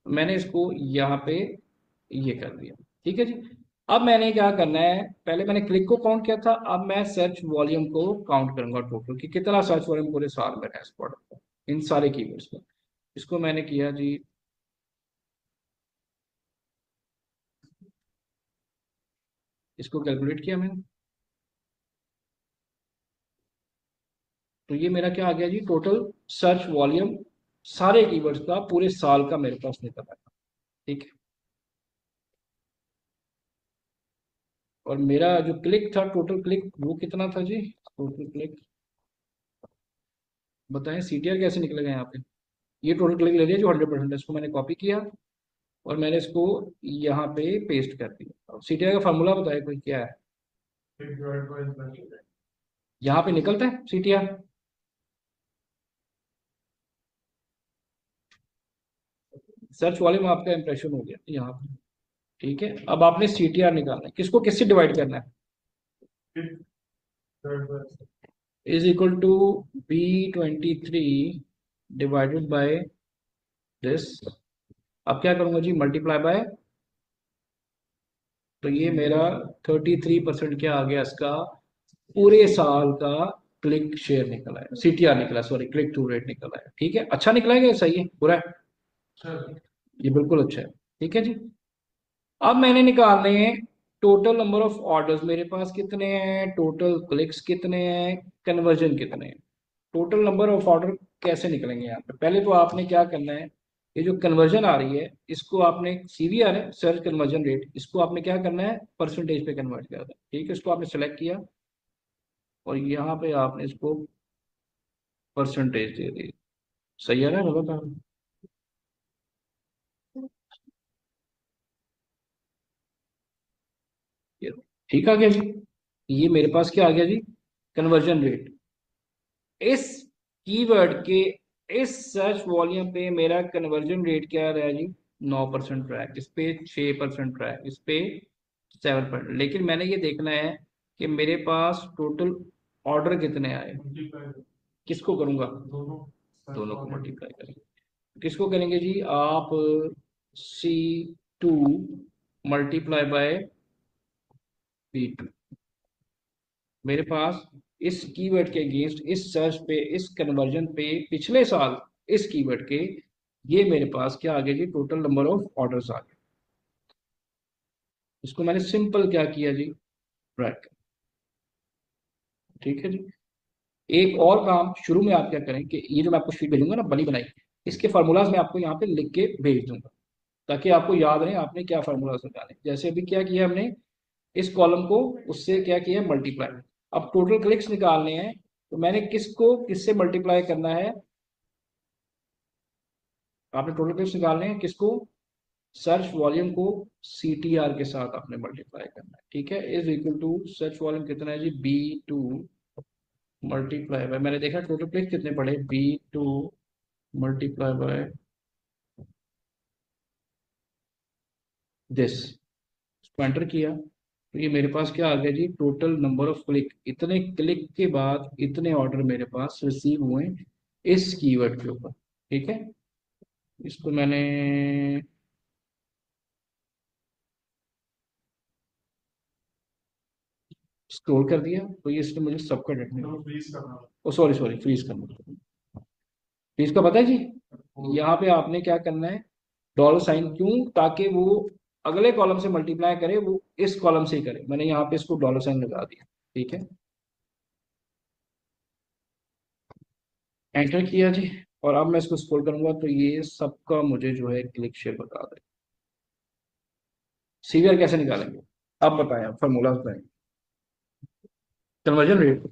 मैंने इसको यहाँ पे ये कर दिया। ठीक है जी, अब मैंने क्या करना है, पहले मैंने क्लिक को काउंट किया था, अब मैं सर्च वॉल्यूम को काउंट करूंगा टोटल कि कितना सर्च वॉल्यूम पूरे साल में है इस प्रोडक्ट का, इन सारे कीवर्ड्स का। इसको मैंने किया जी, इसको कैलकुलेट किया मैंने, तो ये मेरा क्या आ गया जी, टोटल सर्च वॉल्यूम सारे कीवर्ड्स का पूरे साल का मेरे पास निकल आया। ठीक है, और मेरा जो क्लिक था, टोटल क्लिक वो कितना था जी, टोटल क्लिक बताएं, सीटीआर कैसे निकलेगा यहाँ पे। ये टोटल क्लिक ले लिया जो 100% है, इसको मैंने कॉपी किया और मैंने इसको यहाँ पे पेस्ट कर दिया। अब सीटीआर का फार्मूला बताए कोई क्या है, एक डिवाइड बाय इतना। यहाँ पे निकलता है सीटीआर। सर्च वॉल्यूम आपका इंप्रेशन हो गया यहाँ पे। ठीक है, अब आपने सीटीआर निकालना है, किसको किससे डिवाइड करना है, is equal to B23 divided by this. अब क्या करूंगा जी, मल्टीप्लाई बाय, तो ये मेरा 33% क्या आ गया इसका पूरे साल का क्लिक शेयर निकला है, CTR निकला, सॉरी क्लिक थ्रू रेट निकला है। ठीक है, अच्छा निकला है क्या, सही है, बुरा है? ये बिल्कुल अच्छा है। ठीक है जी। अब मैंने निकालने हैं टोटल नंबर ऑफ ऑर्डर्स, मेरे पास कितने हैं, टोटल क्लिक्स कितने हैं, कन्वर्जन कितने हैं। टोटल नंबर ऑफ ऑर्डर कैसे निकलेंगे यहाँ पे, पहले तो आपने क्या करना है, ये जो कन्वर्जन आ रही है इसको आपने, CVR है, सर्च कन्वर्जन रेट, इसको आपने क्या करना है, परसेंटेज पे कन्वर्ट करना है। ठीक है, इसको आपने सेलेक्ट किया और यहाँ पे आपने इसको परसेंटेज दे दी। सही है ना, गलत है? ये ठीक आ गया जी। ये मेरे पास क्या आ गया जी, कन्वर्जन रेट। इस कीवर्ड के इस सर्च वॉल्यूम पे मेरा कन्वर्जन रेट क्या रहा है जी, 9% रहा है, इस पे 6% रहा है, इस पे 7%। लेकिन मैंने ये देखना है कि मेरे पास टोटल ऑर्डर कितने आए। किसको करूंगा, दोनों को मल्टीप्लाई करेंगे। किसको करेंगे जी आप, C2 मल्टीप्लाई बाय B2। मेरे पास इस कीवर्ड के अगेंस्ट, इस सर्च पे, इस कन्वर्जन पे पिछले साल इस कीवर्ड के, ये मेरे पास क्या आ गया जी, टोटल नंबर ऑफ ऑर्डर्स आ गए। इसको मैंने सिंपल क्या किया जी, ब्रैक। ठीक है जी। एक और काम शुरू में आप क्या करें कि ये जो मैं आपको शीट भेजूंगा ना बनी बनाई, इसके फार्मूलाज मैं आपको यहाँ पे लिख के भेज दूंगा ताकि आपको याद रहे आपने क्या फार्मूलाज निकाले। जैसे अभी क्या किया हमने, इस कॉलम को उससे क्या किया, मल्टीप्लाई। अब टोटल क्लिक्स निकालने हैं, तो मैंने किसको किससे मल्टीप्लाई करना है, आपने टोटल क्लिक्स निकालने हैं किसको, सर्च वॉल्यूम को CTR के साथ आपने मल्टीप्लाई करना है। ठीक है, is equal to search volume कितना है जी, B2 मल्टीप्लाई बाय, मैंने देखा टोटल क्लिक कितने पड़े, B2 मल्टीप्लाई बाय दिस, इसको एंटर किया तो ये मेरे पास क्या आ गया जी, टोटल नंबर ऑफ क्लिक, इतने क्लिक के बाद इतने ऑर्डर मेरे पास रिसीव हुए इस कीवर्ड के ऊपर। ठीक है, इसको मैंने स्क्रॉल कर दिया तो ये इसने मुझे सबका डेटा, ओ सॉरी सॉरी, फ्रीज करना, फ्रीज का पता है जी, यहाँ पे आपने क्या करना है, $साइन, क्यों, ताकि वो अगले कॉलम से मल्टीप्लाई करे, वो इस कॉलम से ही करे। मैंने यहाँ पे इसको $साइन लगा दिया। ठीक है, एंटर किया जी, और अब मैं इसको स्क्रॉल करूंगा तो ये सबका मुझे जो है क्लिक शेयर बता दे। CVR कैसे निकालेंगे, अब बताएं, आप फॉर्मूला बताएं। Conversion rate,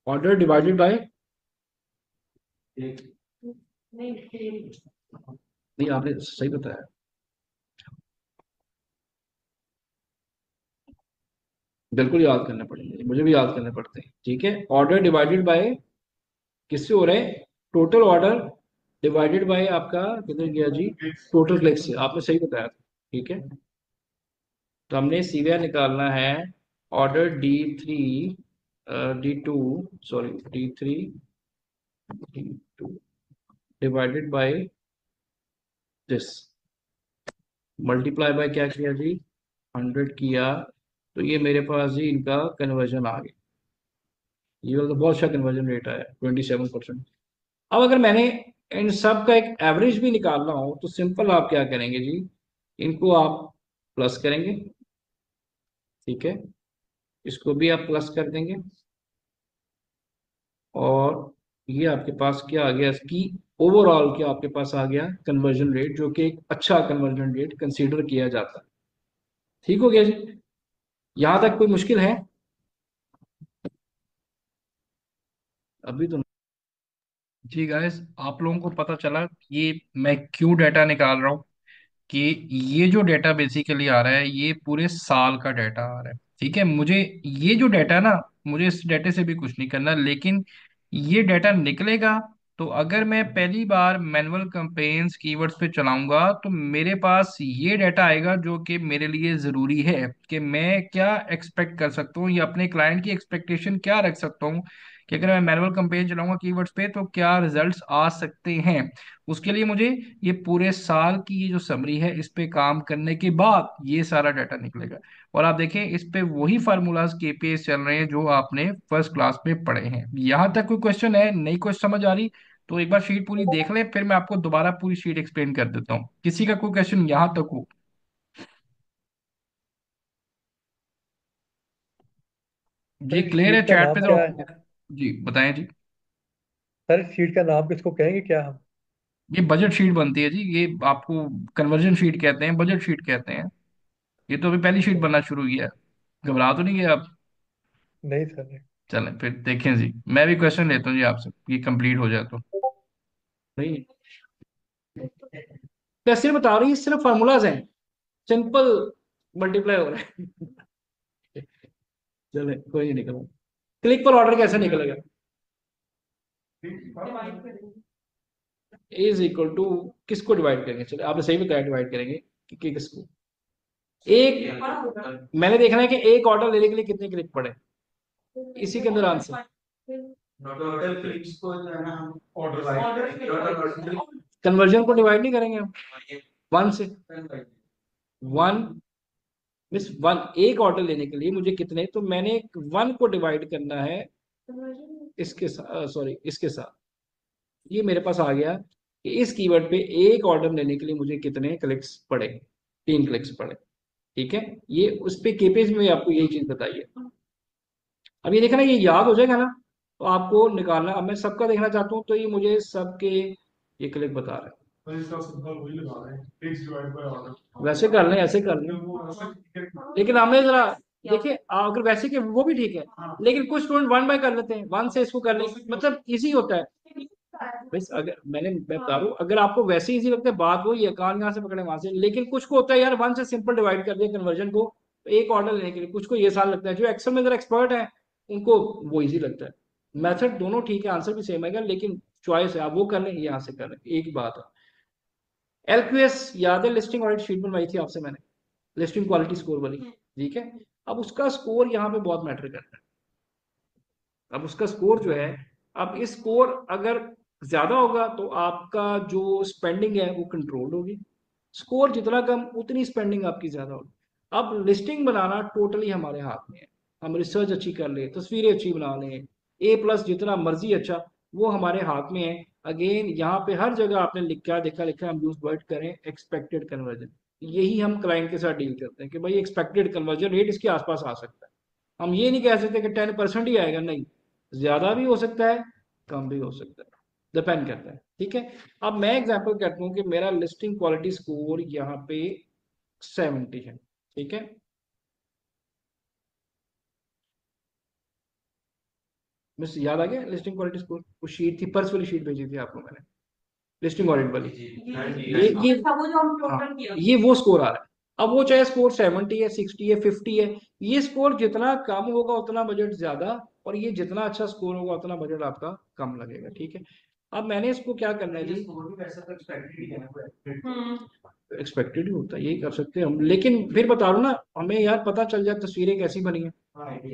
order divided by, नहीं आपने सही बताया, बिल्कुल याद करने पड़ेंगे, मुझे भी याद करने पड़ते हैं। ठीक है, ऑर्डर डिवाइडेड बाय किससे हो रहा है, टोटल ऑर्डर डिवाइडेड बाय आपका कितने गया जी, टोटल क्लिक से, आपने सही बताया था। ठीक है, तो हमने CVR निकालना है, order D2, sorry D2 divided by this, multiply by क्या किया जी, 100 किया, तो ये मेरे पास जी इनका कन्वर्जन आ गया। ये वाला तो बहुत अच्छा कन्वर्जन रेट आया, 27%। अब अगर मैंने इन सब का एक एवरेज भी निकालना हो तो सिंपल आप क्या करेंगे जी, इनको आप प्लस करेंगे। ठीक है, इसको भी आप प्लस कर देंगे, और ये आपके पास क्या आ गया, इसकी ओवरऑल क्या आपके पास आ गया, कन्वर्जन रेट, जो कि एक अच्छा कन्वर्जन रेट कंसीडर किया जाता है। ठीक हो गया जी, यहां तक कोई मुश्किल है अभी तो? जी गाइस, आप लोगों को पता चला कि ये मैं क्यों डाटा निकाल रहा हूँ, कि ये जो डाटा बेसिकली आ रहा है ये पूरे साल का डाटा आ रहा है। ठीक है, मुझे ये जो डाटा है ना, मुझे इस डाटे से भी कुछ नहीं करना, लेकिन ये डाटा निकलेगा तो अगर मैं पहली बार मैनुअल कैंपेन्स कीवर्ड्स पे चलाऊंगा तो मेरे पास ये डाटा आएगा जो कि मेरे लिए ज़रूरी है कि मैं क्या एक्सपेक्ट कर सकता हूँ या अपने क्लाइंट की एक्सपेक्टेशन क्या रख सकता हूँ कि अगर मैं मैनुअल कैंपेन चलाऊंगा कीवर्ड्स पे तो क्या रिजल्ट्स आ सकते हैं। उसके लिए मुझे ये पूरे साल की ये जो समरी है इस पे काम करने के बाद ये सारा डाटा निकलेगा। और आप देखें इस पे वही फार्मूलाज केपीएस चल रहे हैं जो आपने फर्स्ट क्लास में पढ़े हैं। यहाँ तक कोई क्वेश्चन है, नई क्वेश्चन समझ आ रही? तो एक बार शीट पूरी देख लें, फिर मैं आपको दोबारा पूरी शीट एक्सप्लेन कर देता हूँ। किसी का कोई क्वेश्चन यहाँ तक हो? जी सर इस क्लियर है? शीट का चैट पे नाम जरा। क्या है? जी बताएं जी। सर इस शीट का नाम किसको कहेंगे क्या हम? ये बजट शीट बनती है जी, ये आपको कन्वर्जन शीट कहते हैं, बजट शीट कहते हैं। ये तो अभी पहली शीट बनना शुरू हुई है, घबरा तो नहीं गए आप? नहीं सर नहीं। चलें फिर देखें जी, मैं भी क्वेश्चन लेता हूँ जी आपसे, ये कंप्लीट हो जाए तो। नहीं, मैं सिर्फ बता रही हूँ, सिर्फ फार्मूलाज हैं, सिंपल मल्टीप्लाई हो रहा है। चले कोई नहीं निकला। क्लिक पर ऑर्डर कैसे निकलेगा? इज इक्वल टू, किसको डिवाइड करेंगे? चले आपने सही बताया, डिवाइड करेंगे कि किसको। एक, मैंने देखना है कि एक ऑर्डर लेने के लिए कितने क्लिक पड़े, इसी के अंदर आंसर। टोटल क्लिक्स को जो है ना हम ऑर्डर कन्वर्जन को डिवाइड नहीं करेंगे हम वन से? वन मिस वन, एक ऑर्डर लेने के लिए मुझे कितने, तो मैंने वन को डिवाइड करना है इसके साथ, सॉरी इसके साथ। ये मेरे पास आ गया कि इस कीवर्ड पे एक ऑर्डर लेने के लिए मुझे कितने क्लिक्स पड़े, 3 क्लिक्स पड़े। ठीक है, ये उस पे केपेज में आपको यही चीज बताइए। अब ये देखना, ये याद हो जाएगा ना, तो आपको निकालना। अब मैं सबका देखना चाहता हूँ, तो ये मुझे सबके ये क्लिक बता रहा है। तो इसका सिंपल वही लगा रहे हैं, फिक्स डिवाइड बाय ऑर्डर। वैसे कर लें, ऐसे कर लें, वो ऐसे ठीक है। लेकिन हमने जरा देखिए, अगर वैसे के वो भी ठीक है, लेकिन कुछ स्टूडेंट वन बाय कर लेते हैं, वन से इसको कर ले, मतलब इजी होता है। बस अगर मैं बता रहा हूँ, अगर आपको वैसे इजी लगता है बात, वो ये कान यहाँ से पकड़े वहां से, लेकिन कुछ को होता है यार वन से सिंपल डिवाइड कर दिया कन्वर्जन को एक ऑर्डर लेने के लिए, कुछ को ये साल लगता है। जो एक्सेल में जरा एक्सपर्ट है उनको वो इजी लगता है। मेथड दोनों ठीक है, आंसर भी सेम है, लेकिन चॉइस है, आप वो कर लें यहाँ से कर लें, एक ही बात है। एलक्यूएस याद है, लिस्टिंग ऑडिट शीट बनवाई थी आपसे मैंने, लिस्टिंग क्वालिटी स्कोर वाली, ठीक है। अब उसका स्कोर यहाँ पे बहुत मैटर करता है। अब उसका स्कोर जो है, अब इस स्कोर अगर ज्यादा होगा तो आपका जो स्पेंडिंग है वो कंट्रोल होगी, स्कोर जितना कम उतनी स्पेंडिंग आपकी ज्यादा होगी। अब लिस्टिंग बनाना टोटली हमारे हाथ में है, हम रिसर्च अच्छी कर ले, तस्वीरें अच्छी बना लें, ए प्लस जितना मर्जी अच्छा, वो हमारे हाथ में है। अगेन यहाँ पे हर जगह आपने लिखा देखा लिखा, हम यूज वर्ड करें एक्सपेक्टेड कन्वर्जन, यही हम क्लाइंट के साथ डील करते हैं कि भाई एक्सपेक्टेड कन्वर्जन रेट इसके आसपास आ सकता है। हम ये नहीं कह सकते कि 10% ही आएगा, नहीं, ज्यादा भी हो सकता है, कम भी हो सकता है, डिपेंड करता है। ठीक है, अब मैं एग्जांपल करता हूँ कि मेरा लिस्टिंग क्वालिटी स्कोर यहाँ पे 70 है। ठीक है, मिस याद आ गया लिस्टिंग क्वालिटी स्कोर? वो शीट थी, पर्स वाली शीट भेजी थी आपको मैंने, लिस्टिंग ऑडिट वाली। ये वो स्कोर आ रहा है। अब वो चाहे स्कोर 70 है, 60 है, 50 है, ये स्कोर जितना कम होगा उतना बजट ज्यादा, और ये जितना अच्छा स्कोर होगा उतना बजट आपका कम लगेगा। ठीक है, अब मैंने इसको क्या करना है जी, एक्सपेक्टेड ही होता है, यही कर सकते हैं हम, लेकिन फिर बता रहा हूँ ना, हमें यार पता चल जाए तस्वीरें कैसी बनी है,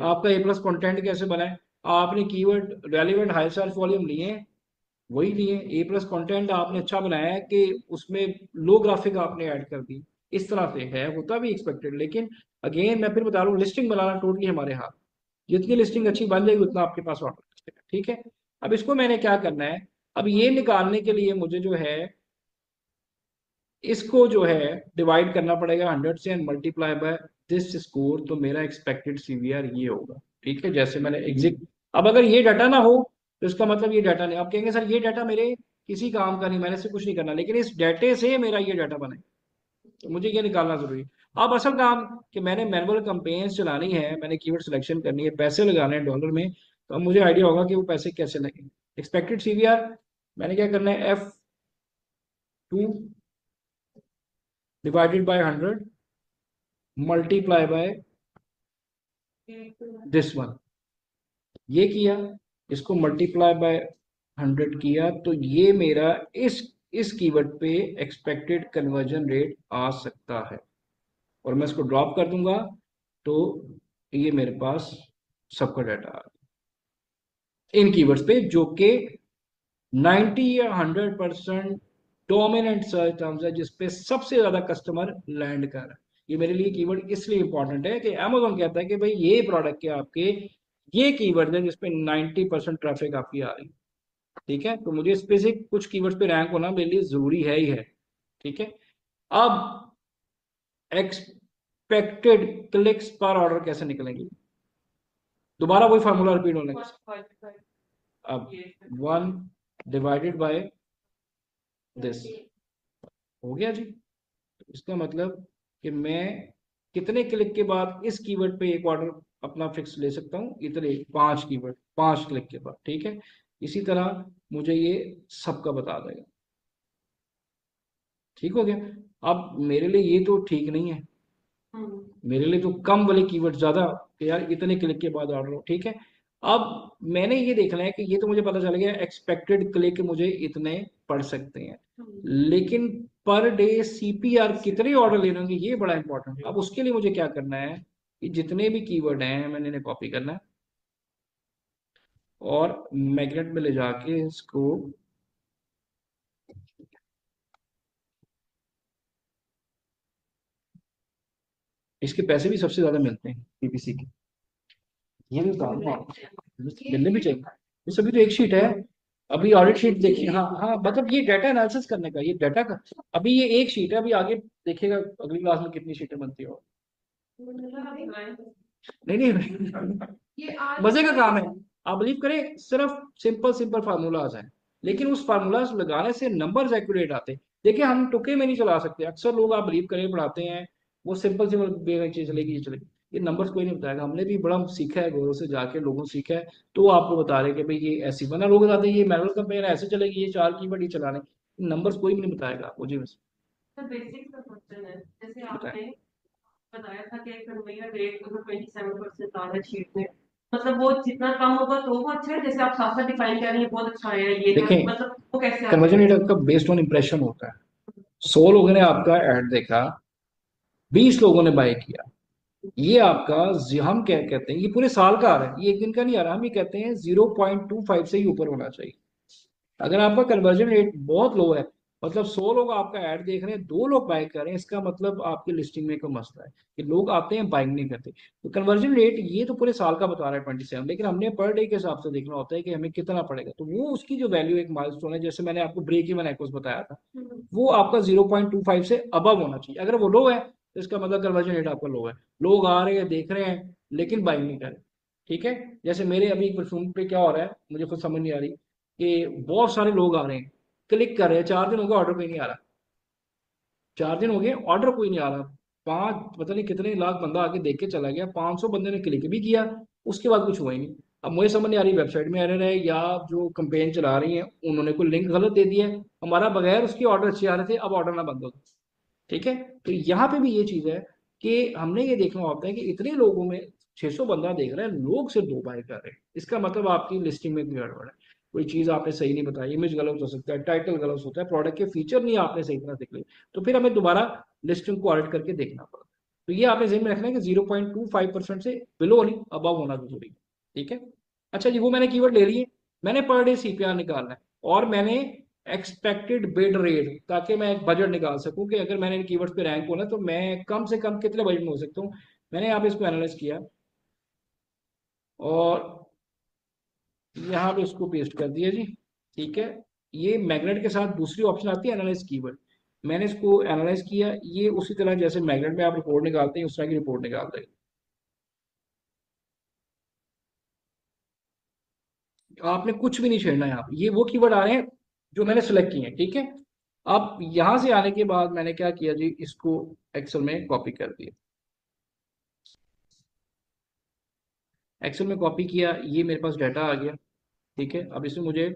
आपका ए प्लस कंटेंट कैसे बना है, आपने keyword relevant high search volume लिए हैं, वही लिए, ए प्लस कंटेंट आपने अच्छा बनाया है कि उसमें लो ग्राफिक आपने ऐड कर दी, इस तरह से है, होता भी एक्सपेक्टेड। लेकिन अगेन मैं फिर बता रहा हूँ, लिस्टिंग बनाना टोटली हमारे हाथ, जितनी लिस्टिंग अच्छी बन जाएगी उतना आपके पास ऑर्डर। ठीक है, अब इसको मैंने क्या करना है, अब ये निकालने के लिए मुझे जो है इसको जो है डिवाइड करना पड़ेगा 100 से and multiply by this score, तो मेरा एक्सपेक्टेड सीवीआर ये होगा। ठीक है, जैसे मैंने एग्जिट, अब अगर ये डाटा ना हो तो इसका मतलब ये डाटा नहीं, आप कहेंगे सर ये डाटा मेरे किसी काम का नहीं, मैंने से कुछ नहीं करना, लेकिन इस डाटे से मेरा ये डाटा बने, तो मुझे ये निकालना जरूरी है। अब असल काम कि मैंने मैनुअल कैंपेन्स चलानी है, मैंने कीवर्ड सिलेक्शन करनी है, पैसे लगाने हैं डॉलर में, तो अब मुझे आइडिया होगा कि वो पैसे कैसे लगेंगे। एक्सपेक्टेड सीवीआर मैंने क्या करना है, F2 divided by 100 multiply by this one, ये किया, इसको मल्टीप्लाई बाय 100 किया तो ये मेरा इस कीवर्ड पे एक्सपेक्टेड कन्वर्जन रेट आ सकता है, और मैं इसको ड्रॉप कर दूंगा तो ये मेरे पास सबका डाटा आ गया इन कीवर्ड्स पे, जो कि 90 या 100% डोमिनेंट सर्च टर्म्स है जिसपे सबसे ज्यादा कस्टमर लैंड कर रहा है। ये मेरे लिए कीवर्ड इसलिए इंपॉर्टेंट है कि अमेजोन कहता है कि भाई ये प्रोडक्ट के आपके ये कीवर्ड है जिसपे 90% ट्रैफिक आपकी आ रही है। ठीक है, तो मुझे स्पेसिफिक कुछ कीवर्ड पे रैंक होना मेरे लिए जरूरी है ही है। ठीक है, अब एक्सपेक्टेड क्लिक्स पर ऑर्डर कैसे निकलेंगे, दोबारा वही फार्मूला रिपीट होने का। अब 1 डिवाइडेड बाय दिस हो गया जी। तो इसका मतलब कि मैं कितने क्लिक के बाद इस कीवर्ड पे एक ऑर्डर अपना फिक्स ले सकता हूँ, इतने 5 कीवर्ड 5 क्लिक के बाद। ठीक है, इसी तरह मुझे ये सबका बता देगा। ठीक हो गया। अब मेरे लिए ये तो ठीक नहीं है, मेरे लिए तो कम वाले कीवर्ड ज्यादा, कि यार इतने क्लिक के बाद ऑर्डर हो। ठीक है, अब मैंने ये देखना है कि ये तो मुझे पता चल गया एक्सपेक्टेड क्लिक मुझे इतने पड़ सकते हैं, लेकिन पर डे सीपीआर कितने ऑर्डर लेने होंगे ये बड़ा इंपॉर्टेंट है। अब उसके लिए मुझे क्या करना है कि जितने भी कीवर्ड हैं मैंने इन्हें कॉपी करना है और मैग्नेट में ले जाके इसको इसके पैसे भी सबसे ज्यादा मिलते हैं पीपीसी के, ये भी काम मिलने भी चाहिए। ये सभी तो एक शीट है। अभी ऑडिट शीट देखिए, हाँ हाँ, मतलब ये डाटा एनालिसिस करने का, ये डाटा का अभी ये एक शीट है, अभी आगे देखिएगा अगली क्लास में कितनी शीटें बनती हो। नहीं नहीं मजे का काम है, आप बिलीव करें, सिर्फ सिंपल सिंपल फार्मूलाज हैं, लेकिन उस फार्मूलाज लगाने से नंबर्स एक्यूरेट आते हैं। देखिए हम तुक्के में नहीं चला सकते, अक्सर लोग आप बिलीव करें पढ़ाते हैं वो सिंपल सिंपल चीज चलेगी, ये चलेगी, ये नंबर्स कोई नहीं बताएगा। हमने भी बड़ा सीखा है, गौरव से जाके लोगों से सीखा है, तो वो आपको बता रहे कि भाई ये ऐसी बना, लोग बताते हैं ये मैनुअल कंपेयर ऐसे चलेगी, ये 4 कीवर्ड ही चलाने, नंबर्स कोई भी नहीं बताएगा आपको जी। बस बेसिक सा क्वेश्चन है, जैसे बताएं। आपने बताया था कि कन्वेयर रेट अगर 27% आ रहा है शीट में, मतलब वो जितना कम होगा तो वो अच्छा है, जैसे आप साथ साथ डिफाइन कर रही है बहुत अच्छा है ये तो, देखें मतलब वो कैसे कन्वर्जन रेट आपका बेस्ड ऑन इंप्रेशन होता है। 100 लोगों ने आपका ऐड देखा, 20 लोगों ने बाय किया, ये आपका हम क्या कहते हैं, ये पूरे साल का आ रहा है, ये एक दिन का नहीं आ रहा। हम ये कहते हैं 0.25 से ही ऊपर होना चाहिए। अगर आपका कन्वर्जन रेट बहुत लो है, मतलब 100 लोग आपका ऐड देख रहे हैं, 2 लोग बाय कर रहे हैं, इसका मतलब आपकी लिस्टिंग में कोई मसला है कि लोग आते हैं बाइंग नहीं करते। तो कन्वर्जन रेट ये तो पूरे साल का बता रहा है 27, लेकिन हमने पर डे के हिसाब से देखना होता है कि हमें कितना पड़ेगा, तो वो उसकी जो वैल्यू एक माइलस्टोन है, जैसे मैंने आपको ब्रेक इवन एक्वस बताया था, वो आपका 0.25 से अबव होना चाहिए। अगर वो लो है तो इसका मतलब कन्वर्जन रेट आपका लो है, लोग आ रहे हैं देख रहे हैं लेकिन बाइंग नहीं कर रहे। ठीक है, जैसे मेरे अभी परफ्यूम पे क्या हो रहा है मुझे खुद समझ नहीं आ रही कि बहुत सारे लोग आ रहे हैं, क्लिक कर रहे हैं, 4 दिन हो गए ऑर्डर कोई नहीं आ रहा, 4 दिन हो गए ऑर्डर कोई नहीं आ रहा, 5 पता नहीं कितने लाख बंदा आके देख के चला गया, 500 बंदे ने क्लिक भी किया, उसके बाद कुछ हुआ ही नहीं। अब मुझे समझ नहीं आ रही वेबसाइट में एरर है या जो कंपेन चला रही है उन्होंने कोई लिंक गलत दे दिया है, हमारा बगैर उसके ऑर्डर अच्छे आ रहे थे, अब ऑर्डर ना बंद हो गए। ठीक है, तो यहाँ पे भी ये चीज है कि हमने ये देखना होता है कि इतने लोगों में 600 बंदा देख रहा है, लोग सिर्फ 2 बाय कर रहे हैं, इसका मतलब आपकी लिस्टिंग में कोई गड़बड़ है, कोई चीज आपने सही नहीं बताई, इमेज गलत हो सकता है, टाइटल गलत होता है, प्रोडक्ट के फीचर नहीं आपने सही तरह देख लिए, तो फिर हमें दोबारा लिस्टिंग को ऑडिट करके देखना पड़ता है। तो ये आपने ज़हन में रखना है कि 0.25% से बिलो नहीं अबव होना जरूरी है। ठीक है, अच्छा जी, वो मैंने कीवर्ड ले लिए, मैंने पर डे सीपीआर निकालना है, और मैंने एक्सपेक्टेड बिड रेट, ताकि मैं एक बजट निकाल सकूं कि अगर मैंने इन कीवर्ड्स पे रैंक होना तो मैं कम से कम कितने बजट में हो सकता हूँ। मैंने यहाँ पे इसको एनालाइज किया और यहाँ पे इसको पेस्ट कर दिया जी। ठीक है, ये मैग्नेट के साथ दूसरी ऑप्शन आती है एनालाइज कीवर्ड, मैंने इसको एनालाइज किया, ये उसी तरह जैसे मैग्नेट में आप रिपोर्ट निकालते हैं उस तरह की रिपोर्ट निकाल देगा। आपने कुछ भी नहीं छेड़ना है यहाँ पे, ये वो कीवर्ड आ रहे हैं जो मैंने सेलेक्ट किए हैं। ठीक है, अब यहां से आने के बाद मैंने क्या किया जी, इसको एक्सेल में कॉपी कर दिया, एक्सेल में कॉपी किया, ये मेरे पास डाटा आ गया। ठीक है, अब इसमें मुझे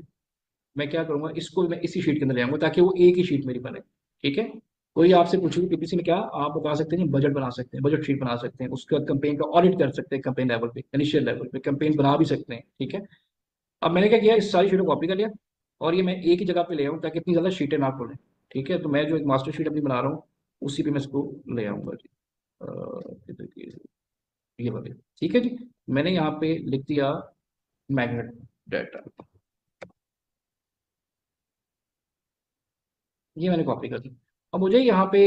मैं क्या करूंगा, इसको मैं इसी शीट के अंदर ले आऊंगा ताकि वो एक ही शीट मेरी बने। ठीक है, कोई आपसे पूछेगी पीपीसी में क्या, आप बता सकते हैं बजट बना सकते हैं, बजट शीट बना सकते हैं, उसके बाद कंपेन का ऑडिट कर सकते हैं, कंपेन लेवल पे इनिशियल लेवल पे कंपेन बना भी सकते हैं। ठीक है, अब मैंने क्या किया, इस सारी शीट को कॉपी कर लिया, और ये मैं एक ही जगह पे ले आऊँ ताकि इतनी ज़्यादा शीटें ना खोलें। ठीक है, तो मैं जो एक मास्टर शीट अपनी बना रहा हूँ उसी पे मैं इसको ले आऊँगा जी। ये देखिए, ये वाले। ठीक है जी, मैंने यहाँ पे लिख दिया मैग्नेट डाटा, ये मैंने कॉपी कर दी। अब मुझे यहाँ पे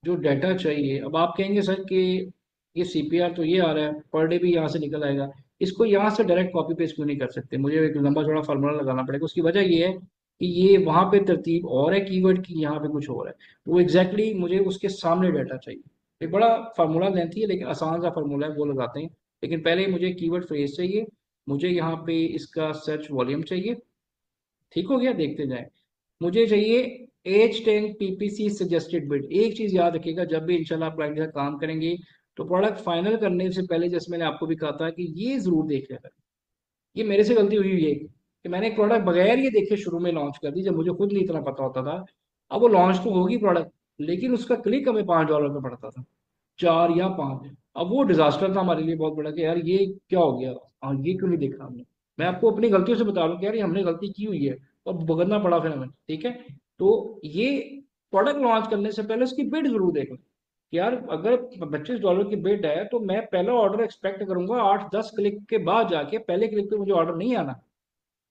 जो डाटा चाहिए, अब आप कहेंगे सर कि ये सीपीआर तो ये आ रहा है, पर डे भी यहाँ से निकल आएगा, इसको यहाँ से डायरेक्ट कॉपी पेस्ट क्यों नहीं कर सकते? मुझे एक लंबा चौड़ा फार्मूला लगाना पड़ेगा। उसकी वजह ये है कि ये वहाँ पे तरतीब और है कीवर्ड की, यहाँ पे कुछ और है। तो वो एग्जैक्टली मुझे उसके सामने डाटा चाहिए। एक बड़ा फार्मूला लेंथी है लेकिन आसान सा फार्मूला है, वो लगाते हैं। लेकिन पहले मुझे कीवर्ड फ्रेज चाहिए, मुझे यहाँ पे इसका सर्च वॉल्यूम चाहिए। ठीक हो गया, देखते जाएं। मुझे चाहिए H10 PPC सजेस्टेड बिड। एक चीज याद रखिएगा, जब भी इंशाल्लाह आप क्लाइंट के साथ काम करेंगे तो प्रोडक्ट फाइनल करने से पहले, जैसे मैंने आपको भी कहा था, कि ये जरूर देख लेगा। ये मेरे से गलती हुई हुई है कि मैंने एक प्रोडक्ट बगैर ये देखे शुरू में लॉन्च कर दी, जब मुझे खुद नहीं इतना पता होता था। अब वो लॉन्च तो होगी प्रोडक्ट, लेकिन उसका क्लिक हमें $5 में पड़ता था, 4 या 5। अब वो डिजास्टर था हमारे लिए बहुत बड़ा कि यार ये क्या हो गया, हाँ ये क्यों नहीं देखा हमने। मैं आपको अपनी गलतियों से बता रहा हूँ कि यार ये हमने गलती की हुई है और भुगतना पड़ा फिर हमें। ठीक है, तो ये प्रोडक्ट लॉन्च करने से पहले उसकी बिड जरूर देख लें कि यार अगर $25 की बिड है तो मैं पहला ऑर्डर एक्सपेक्ट करूंगा 8-10 क्लिक के बाद जाके, पहले क्लिक पे मुझे ऑर्डर नहीं आना।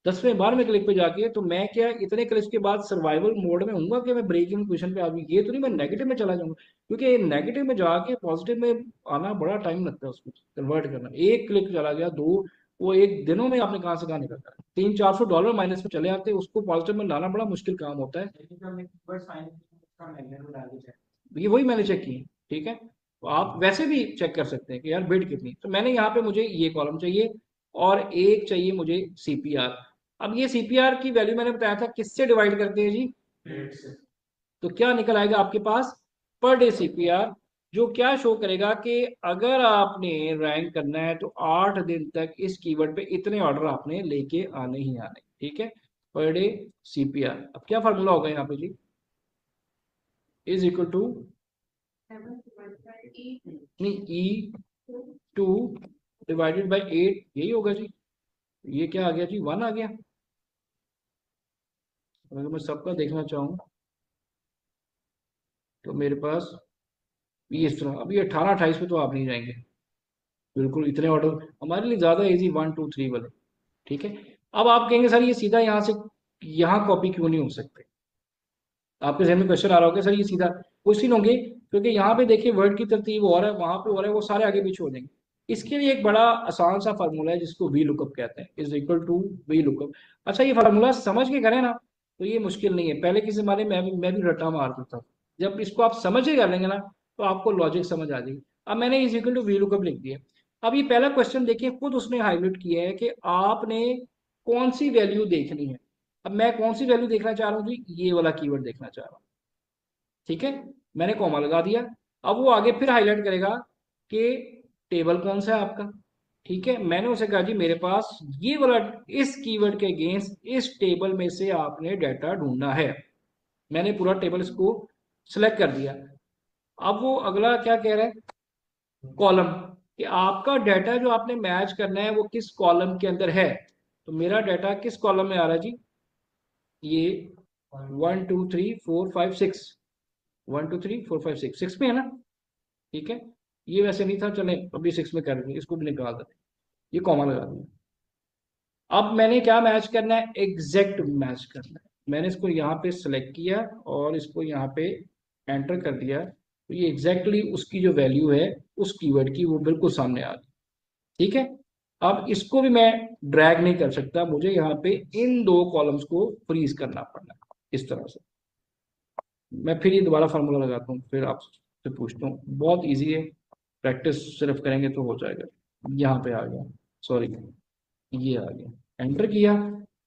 10वें 12वें क्लिक पे जाके तो मैं क्या इतने क्लिक के बाद सर्वाइवल मोड में हूँ कि मैं ब्रेक इवन पोजीशन पे आ गई, ये तो नहीं मैं नेगेटिव में चला जाऊंगा। क्योंकि नेगेटिव में जाके पॉजिटिव में आना बड़ा टाइम लगता है, उसको कन्वर्ट करना। एक क्लिक चला गया, दो, वो एक दिनों में आपने कहाँ से कहाँ निकलता है, $300-400 माइनस में चले आते हैं, उसको पॉजिटिव में लाना बड़ा मुश्किल काम होता है। ये वही मैंने चेक की। ठीक है, तो आप वैसे भी चेक कर सकते हैं कि यार बिड कितनी। तो मैंने यहाँ पे मुझे ये कॉलम चाहिए और एक चाहिए मुझे सीपीआर। अब ये सीपीआर की वैल्यू मैंने बताया था किससे डिवाइड करते हैं जी, 8 से। तो क्या निकल आएगा आपके पास, पर डे सीपीआर, जो क्या शो करेगा कि अगर आपने रैंक करना है तो 8 दिन तक इस कीवर्ड पे इतने ऑर्डर आपने लेके आने ही आने। ठीक है, पर डे सीपीआर। अब क्या फार्मूला होगा यहाँ पे जी, इज इक्वल टू, नहीं, E2/8, यही होगा जी। ये क्या आ गया जी, 1 आ गया। अगर मैं सबका देखना चाहूँ तो मेरे पास ये इस तरह, अभी 18-28 पे तो आप नहीं जाएंगे बिल्कुल, इतने ऑर्डर हमारे लिए ज्यादा इजी 1 2 3 वाले। ठीक है, अब आप कहेंगे सर ये सीधा यहाँ से यहाँ कॉपी क्यों नहीं हो सकते? आपके जहन में क्वेश्चन आ रहा होगा सर ये सीधा कुछ नहीं होंगे, क्योंकि यहाँ पे देखिए वर्ड की तरतीब हो रहा है, वहां पे हो रहा है, वो सारे आगे पीछे हो जाएंगे। इसके लिए एक बड़ा आसान सा फार्मूला है जिसको वी लुकअप कहते हैं, is equal to V lookup. अच्छा, ये फार्मूला समझ के करें ना तो ये मुश्किल नहीं है। पहले के जमाने में मैं भी रट्टा मारता था, जब इसको आप समझ के कर लेंगे ना तो आपको लॉजिक समझ आ जाएगी। अब मैंने is equal to V lookup लिख दिया। अब ये पहला क्वेश्चन देखिए, खुद उसने हाईलाइट किया है कि आपने कौन सी वैल्यू देखनी है। अब मैं कौन सी वैल्यू देखना चाह रहा हूँ जी, ये वाला कीवर्ड देखना चाह रहा हूँ। ठीक है, मैंने कॉमा लगा दिया। अब वो आगे फिर हाईलाइट करेगा कि टेबल कौन सा है आपका। ठीक है, मैंने उसे कहा जी मेरे पास ये वाला, इस कीवर्ड के अगेंस्ट इस टेबल में से आपने डाटा ढूंढना है। मैंने पूरा टेबल इसको सिलेक्ट कर दिया। अब वो अगला क्या कह रहा है, कॉलम, कि आपका डाटा जो आपने मैच करना है वो किस कॉलम के अंदर है। तो मेरा डाटा किस कॉलम में आ रहा है जी, ये 1 2 3 4 5 6, 1 2 3 4 5 6, 6 में है ना। ठीक है, ये वैसे नहीं था, चले अभी 6 में कर देंगे, इसको भी निकाल देते, ये कॉमा लगा दिया। अब मैंने क्या मैच करना है, एग्जैक्ट मैच करना है। मैंने इसको यहाँ पे सेलेक्ट किया और इसको यहाँ पे एंटर कर दिया, तो ये एग्जैक्टली उसकी जो वैल्यू है उस कीवर्ड की वो बिल्कुल सामने आ गई। ठीक है, अब इसको भी मैं ड्रैग नहीं कर सकता, मुझे यहाँ पे इन दो कॉलम्स को फ्रीज करना पड़ना है इस तरह से। मैं फिर ये दोबारा फार्मूला लगाता हूँ, फिर आपसे पूछता हूँ, बहुत इजी है, प्रैक्टिस सिर्फ करेंगे तो हो जाएगा। यहाँ पे आ गया, सॉरी, ये आ गया, एंटर किया।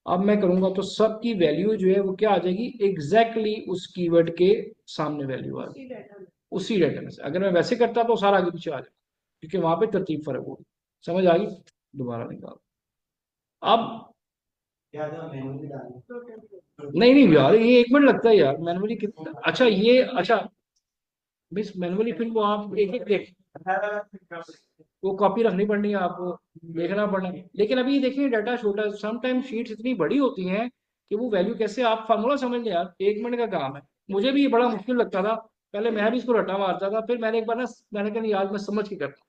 अब मैं करूंगा तो सबकी वैल्यू जो है वो क्या आ जाएगी, एग्जैक्टली उस कीवर्ड के सामने वैल्यू आ जाएगी उसी डाटा में से। अगर मैं वैसे करता तो सारा आगे पीछे आ जाए, क्योंकि वहां पे तरतीब फर्क होगी। समझ आ गई, दोबारा निकाल। अब नहीं नहीं यार, ये 1 मिनट लगता है यार मैनुअली कितना। अच्छा ये, अच्छा मिस मैनुअली फिर वो आप एक एक देख, वो कॉपी रखनी पड़नी है आपको, देखना पड़ना है। लेकिन अभी देखिए डाटा छोटा, समटाइम शीट्स इतनी बड़ी होती हैं कि वो वैल्यू कैसे, आप फार्मूला समझ लें यार, 1 मिनट का काम है। मुझे भी ये बड़ा मुश्किल लगता था, पहले मैं भी इसको रट्टा मारता था, फिर मैंने एक बार ना, मैंने कहा नहीं यार मैं समझ के करता हूँ,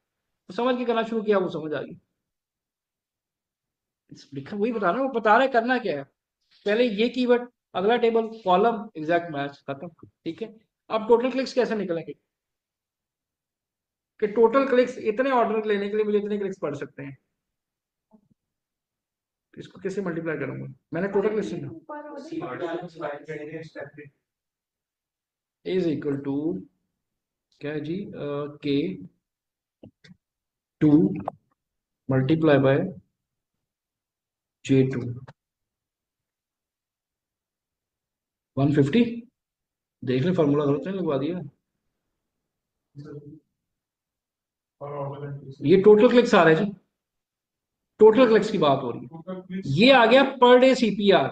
तो समझ के करना शुरू किया, वो समझ आ गई। लिखा वही बता रहा हूँ, वो बता रहे करना क्या है। पहले ये कीवर्ड, अगला टेबल, कॉलम, एग्जैक्ट मैच, खत्म। ठीक है। अब टोटल क्लिक्स कैसे निकलेंगे, कि टोटल क्लिक्स इतने ऑर्डर लेने के लिए मुझे इतने क्लिक्स पड़ सकते हैं, इसको कैसे मल्टीप्लाई करूंगा, मैंने total clicks is equal to क्या है जी, के 2 मल्टीप्लाई बाय J2 150। देख ले फॉर्मूला गलत है, लगवा दिया। ये टोटल क्लिक्स आ रहे हैं जी, टोटल क्लिक्स की बात हो रही है। ये आ गया पर डे CPR,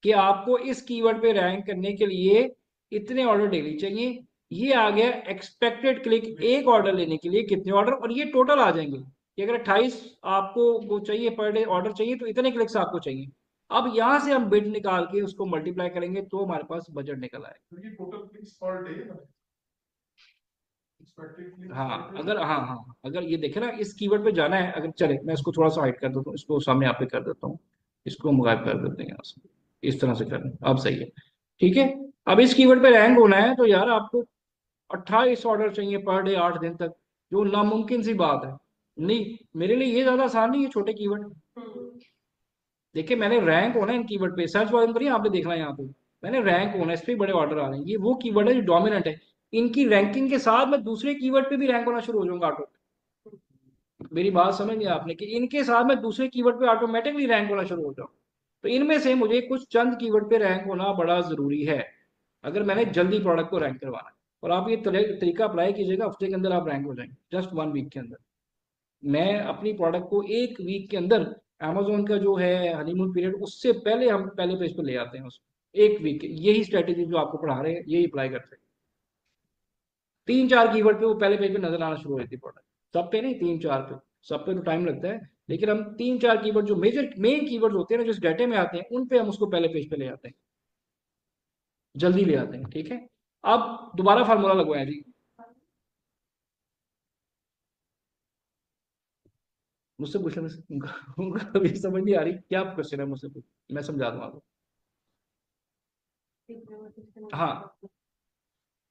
कि आपको इस कीवर्ड पे रैंक करने के लिए इतने ऑर्डर डेली चाहिए। ये आ गया एक्सपेक्टेड क्लिक, एक ऑर्डर लेने के लिए कितने ऑर्डर, और ये टोटल आ जाएंगे कि अगर 28 आपको वो चाहिए पर डे ऑर्डर चाहिए तो इतने क्लिक्स आपको चाहिए। अब यहां से हम बिड निकाल के उसको मल्टीप्लाई करेंगे तो हमारे पास बजट निकल आएगा। हाँ अगर, हाँ अगर ये देखे ना, इस कीवर्ड पे जाना है, अगर चले मैं इसको थोड़ा सा हाइड कर देता हूँ, इसको सामने आप पे कर देता हूँ, इसको हम गायब कर देते हैं यहाँ से, इस तरह से करना अब सही है। ठीक है। अब इस कीवर्ड पे रैंक होना है तो यार आपको 28 ऑर्डर चाहिए पर डे 8 दिन तक, जो नामुमकिन सी बात है। नहीं, मेरे लिए ये ज्यादा आसान नहीं है छोटे कीवर्ड। देखिए मैंने रैंक होना है इन कीवर्ड पे, सर्च वॉल्यूम करिए, आपने देखना है यहाँ पे, मैंने रैंक होना है, इस पे बड़े ऑर्डर आ रहे हैं, ये वो कीवर्ड है जो डोमिनेंट है। इनकी रैंकिंग के साथ मैं दूसरे कीवर्ड पे भी रैंक होना शुरू हो जाऊंगा ऑटो। मेरी बात समझ लिया आपने, कि इनके साथ मैं दूसरे कीवर्ड पे ऑटोमेटिकली रैंक होना शुरू हो जाऊँ। तो इनमें से मुझे कुछ चंद कीवर्ड पे रैंक होना बड़ा जरूरी है, अगर मैंने जल्दी प्रोडक्ट को रैंक करवाना है। और आप ये तरीका अप्लाई कीजिएगा, हफ्ते के अंदर आप रैंक हो जाएंगे, जस्ट 1 वीक के अंदर। मैं अपनी प्रोडक्ट को 1 वीक के अंदर, अमेजोन का जो है हनीमून पीरियड, उससे पहले हम पहले पेज पे ले आते हैं उसको, 1 वीक। यही स्ट्रेटेजी जो आपको पढ़ा रहे हैं यही अप्लाई करते हैं। 3-4 कीवर्ड पे वो पहले पेज पे नजर आना शुरू हो जाती है प्रोडक्ट, सब पे नहीं, 3-4 पे। सब पे तो टाइम लगता है, लेकिन हम 3-4 कीवर्ड जो मेजर मेन कीवर्ड होते हैं ना, जिस डाटे में आते हैं, उन पे हम उसको पहले पेज पे ले आते हैं, जल्दी ले आते हैं। ठीक है। अब दोबारा फार्मूला लगवाया जी, मुझसे पूछना, उनका अभी समझ नहीं आ रही क्या क्वेश्चन है, मुझसे पूछ, मैं समझा दूंगा आपको। हाँ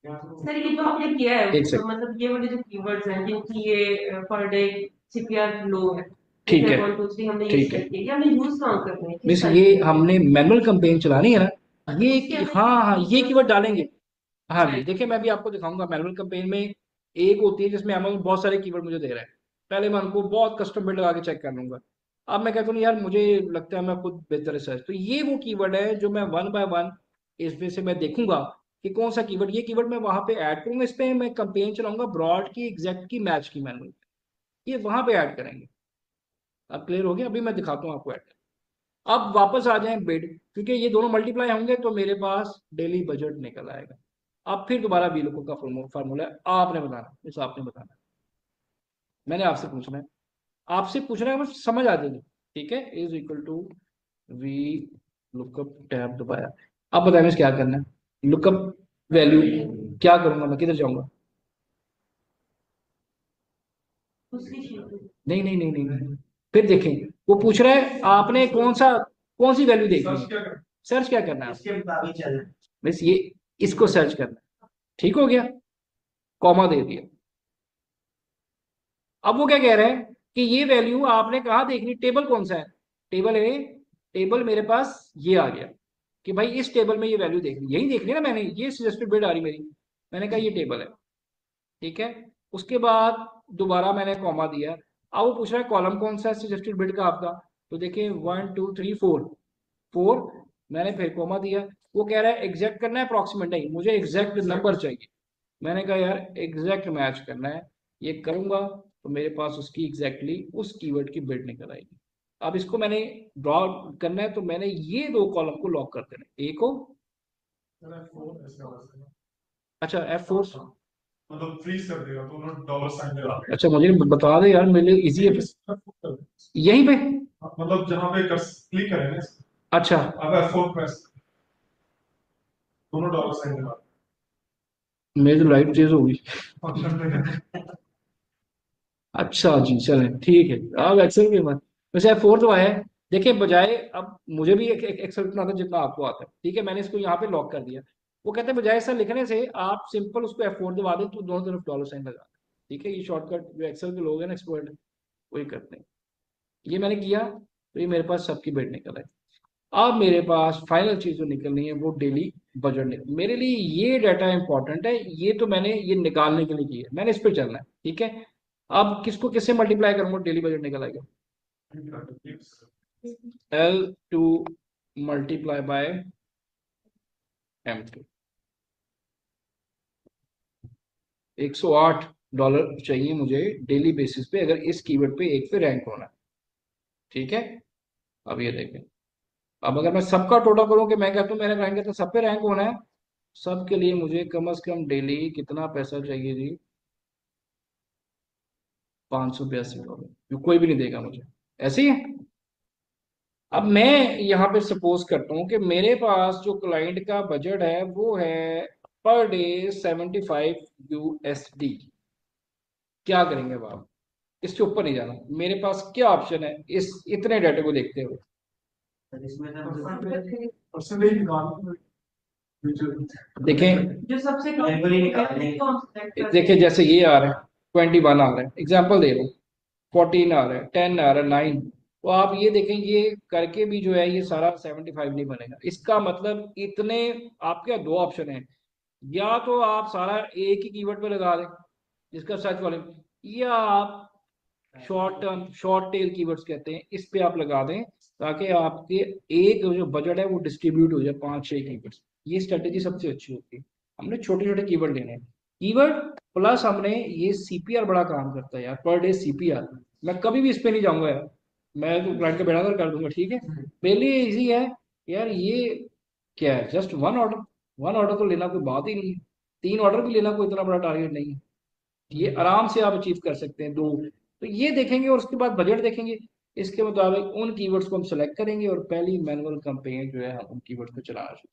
सर ये जो आपने किया है, एक सेकंड, मतलब ये वाले जो कीवर्ड्स हैं जिनकी ये पर डे CPR लो है, ठीक है 1 2 3 हमने ये ठीक है। सेट किया, ये हमने यूज कहाँ करने हैं, किस मिस टाइप ये के? हमने मैनुअल कंपेन चलानी है ना, ये हाँ हाँ ये कीवर्ड डालेंगे। हाँ जी राइट। देखिए मैं भी आपको दिखाऊंगा, मैनुअल कंपेन में एक होती है जिसमें अमेज़न बहुत सारे कीवर्ड मुझे दे रहा है, पहले मैं उनको बहुत कस्टम बिल्ड लगा के चेक कर लूंगा। अब मैं कहता हूँ यार मुझे लगता है मैं खुद बेहतर रिसर्च, तो ये वो कीवर्ड है जो मैं 1 बाय 1 इसमें से मैं देखूंगा कि कौन सा कीवर्ड, ये कीवर्ड मैं वहां पे ऐड करूंगा, इस पे मैं कंपेन चलाऊंगा, ब्रॉड की, एग्जैक्ट की, मैच की, मैनुअल, ये वहां पे ऐड करेंगे। अब क्लियर हो गया, अभी मैं दिखाता हूँ आपको ऐड। अब वापस आ जाएं बिड, क्योंकि ये दोनों मल्टीप्लाई होंगे तो मेरे पास डेली बजट निकल आएगा। अब फिर दोबारा वीलुक का फार्मूला आपने बताना, इस आपने बताना, मैंने आपसे पूछना है, आपसे पूछना है, मुझे समझ आ जाएगी। ठीक है। Is equal to V lookup tab दबाया। अब बताएं मुझे क्या करना है, लुकअप वैल्यू क्या करूंगा, मैं किधर जाऊंगा, दूसरी चीज नहीं नहीं नहीं नहीं नहीं। फिर देखें, वो पूछ रहा है आपने कौन सी वैल्यू देखनी सर्च है, क्या करना सर्च क्या करना है आपको, इसके मुताबिक चलना। बस ये इसको सर्च करना है। ठीक हो गया, कॉमा दे दिया। अब वो क्या कह रहे हैं कि ये वैल्यू आपने कहा देखनी, टेबल कौन सा है, टेबल है, टेबल मेरे पास ये आ गया, कि भाई इस टेबल में ये वैल्यू देखनी, यही देखनी है ना, मैंने ये सजेस्टेड बिड आ रही मेरी, मैंने कहा ये टेबल है। ठीक है। उसके बाद दोबारा मैंने कॉमा दिया। अब वो पूछ रहा है कॉलम कौन सा है सजेस्टेड बिड का आपका, तो देखिए 1 2 3 4, 4, मैंने फिर कॉमा दिया। वो कह रहा है एग्जैक्ट करना है, अप्रॉक्सीमेट नहीं, मुझे एग्जैक्ट नंबर चाहिए। मैंने कहा यार एग्जैक्ट मैच करना है, ये करूंगा तो मेरे पास उसकी एग्जैक्टली उस कीवर्ड की बिड निकल आएगी। अब इसको मैंने ड्रॉ करना है, तो मैंने ये 2 कॉलम को लॉक कर देना, एक को, अच्छा F4, मतलब फ्रीज कर देगा तो उन्होंने डॉलर साइन लगा देगा। अच्छा मुझे बता दे यार, मेरे लिए इजी है। यहीं पे मतलब जहां पे क्लिक करें ना अच्छा अब F4 प्रेस दोनों डॉलर साइन लगा मेरी तो लाइट तेज होगी। फंक्शन पे गए। अच्छा जी चलें ठीक है। अब एक्सेल की मत, वैसे फोर तो आया है। देखिए बजाय, अब मुझे भी एक एक्सेल इतना आता है जितना आपको आता है, ठीक है, मैंने इसको यहाँ पे लॉक कर दिया। वो कहते हैं बजाय ऐसा लिखने से आप सिंपल उसको F4 दबा दें तो दोनों तरफ डॉलर साइन लगा दें। ठीक है, ये शॉर्टकट जो एक्सेल के लोग हैं ना एक्सपर्ट, वही करते हैं। ये मैंने किया तो ये मेरे पास सबकी बेट निकल है। अब मेरे पास फाइनल चीज जो निकलनी है वो डेली बजट निकल, मेरे लिए ये डाटा इंपॉर्टेंट है। ये तो मैंने ये निकालने के लिए किया है, मैंने इस पे चलना है। ठीक है, अब किसको किससे मल्टीप्लाई करूंगा डेली बजट निकल आएगा। L2 मल्टीप्लाई बाय M2, $108 चाहिए मुझे डेली बेसिस पे अगर इस कीवर्ड पे एक पे रैंक होना है। ठीक है, अब ये देखें, अब अगर मैं सबका टोटल करूं कि मैं कहता हूं मेरा रैंक है तो सब पे रैंक होना है, सब के लिए मुझे कम से कम डेली कितना पैसा चाहिए जी, $582, जो कोई भी नहीं देगा मुझे। ऐसे ही है। अब मैं यहाँ पे सपोज करता हूँ कि मेरे पास जो क्लाइंट का बजट है वो है पर डे 75 USD। क्या करेंगे अब आप, इसके ऊपर नहीं जाना, मेरे पास क्या ऑप्शन है इस इतने डाटे को देखते हुए। इसमें परसेंटेज निकाल देखें, जो सबसे कम Primary निकालने है, कौन select कर देखिए जैसे ये आ रहा है 21 आ रहा है, एग्जाम्पल दे रहा हूँ, 14 आ रहा है, 10 आ रहा है, 9, तो आप ये देखें ये करके भी जो है ये सारा 75 नहीं बनेगा। इसका मतलब इतने, आपके यहाँ दो ऑप्शन है, या तो आप सारा एक ही कीवर्ड पे लगा दें जिसका सर्च वॉल्यूम, या आप short term short tail keywords कहते हैं इस पे आप लगा दें, ताकि आपके एक जो बजट है वो डिस्ट्रीब्यूट हो जाए 5-6 कीवर्ड्स। ये स्ट्रेटेजी सबसे अच्छी होती है। हमने छोटे छोटे कीवर्ड लेने हैं, कीवर्ड प्लस हमने ये सीपीआर बड़ा काम करता है यार, पर डे सीपीआर। मैं कभी भी इस पे नहीं जाऊंगा यार, मैं तो क्लाइंट का बेड़ा कर दूंगा। ठीक है, मेरे लिए इजी है यार। ये क्या है, just one order, one order तो लेना कोई बात ही नहीं है, 3 ऑर्डर भी लेना कोई इतना बड़ा टारगेट नहीं है। ये आराम से आप अचीव कर सकते हैं दो। तो ये देखेंगे और उसके बाद बजट देखेंगे, इसके मुताबिक उन कीवर्ड्स को हम सेलेक्ट करेंगे और पहली मैनुअल कैंपेन जो है हम उन कीवर्ड्स को चलाना शुरू,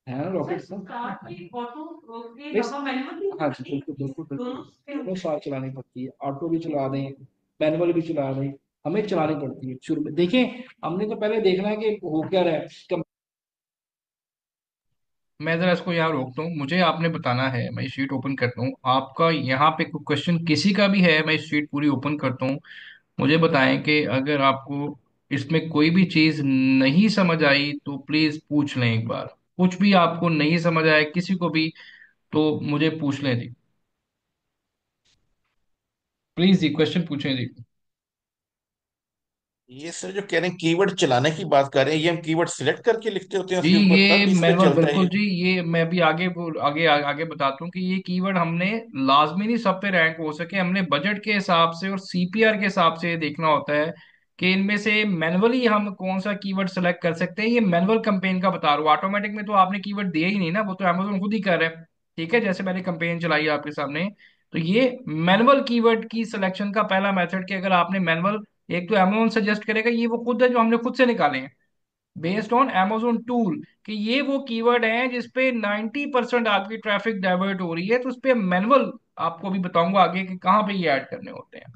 है ना रॉकेट सर ना। स्टार्ट की ऑटो के Yes. यहाँ मैनुअल भी हाँ हो जी सकती है, बिल्कुल बिल्कुल बिल्कुल, दोनों दोनों साथ चलानी पड़ती है, ऑटो भी चला दें मैनुअल भी चला दें, हमें चलानी पड़ती है शुरू में। देखें हमने तो पहले देखना है कि हो क्या रहा है। मैं जरा इसको यहाँ रोकता हूँ, मुझे आपने बताना है, मैं शीट ओपन करता हूँ, आपका यहाँ पे कोई क्वेश्चन किसी का भी है, मैं शीट पूरी ओपन करता हूँ। मुझे बताएं कि अगर आपको इसमें कोई भी चीज नहीं समझ आई तो प्लीज पूछ लें एक बार। कुछ भी आपको नहीं समझ आया किसी को भी तो मुझे पूछ लें जी, प्लीज जी क्वेश्चन पूछें जी। ये सर जो कह रहे हैं कीवर्ड चलाने की बात कर रहे हैं, ये हम कीवर्ड सिलेक्ट करके लिखते होते हैं जी उसके ऊपर ये तब इस पे मैनुअल चलता है बिल्कुल ये। जी, ये मैं भी आगे आगे आगे बताता हूँ कि ये कीवर्ड हमने लाजमी नहीं सब पे रैंक हो सके, हमने बजट के हिसाब से और सीपीआर के हिसाब से देखना होता है कि इनमें से मैनुअली हम कौन सा कीवर्ड सेलेक्ट कर सकते हैं। ये मैनुअल कंपेन का बता रहा हूँ, ऑटोमेटिक में तो आपने कीवर्ड दिया ही नहीं ना, वो तो अमेजोन खुद ही कर रहा है। ठीक है, जैसे मैंने कंपेन चलाई है आपके सामने, तो ये मैनुअल कीवर्ड की सिलेक्शन का पहला मेथड कि अगर आपने मैनुअल, एक तो अमेजोन सजेस्ट करेगा, ये वो खुद है जो हमने खुद से निकाले हैं बेस्ड ऑन Amazon टूल, कि ये वो कीवर्ड हैं जिसपे 90% आपकी ट्रैफिक डाइवर्ट हो रही है, तो उस पे मैनुअल आपको भी बताऊंगा आगे कि कहाँ पे ये ऐड करने होते हैं।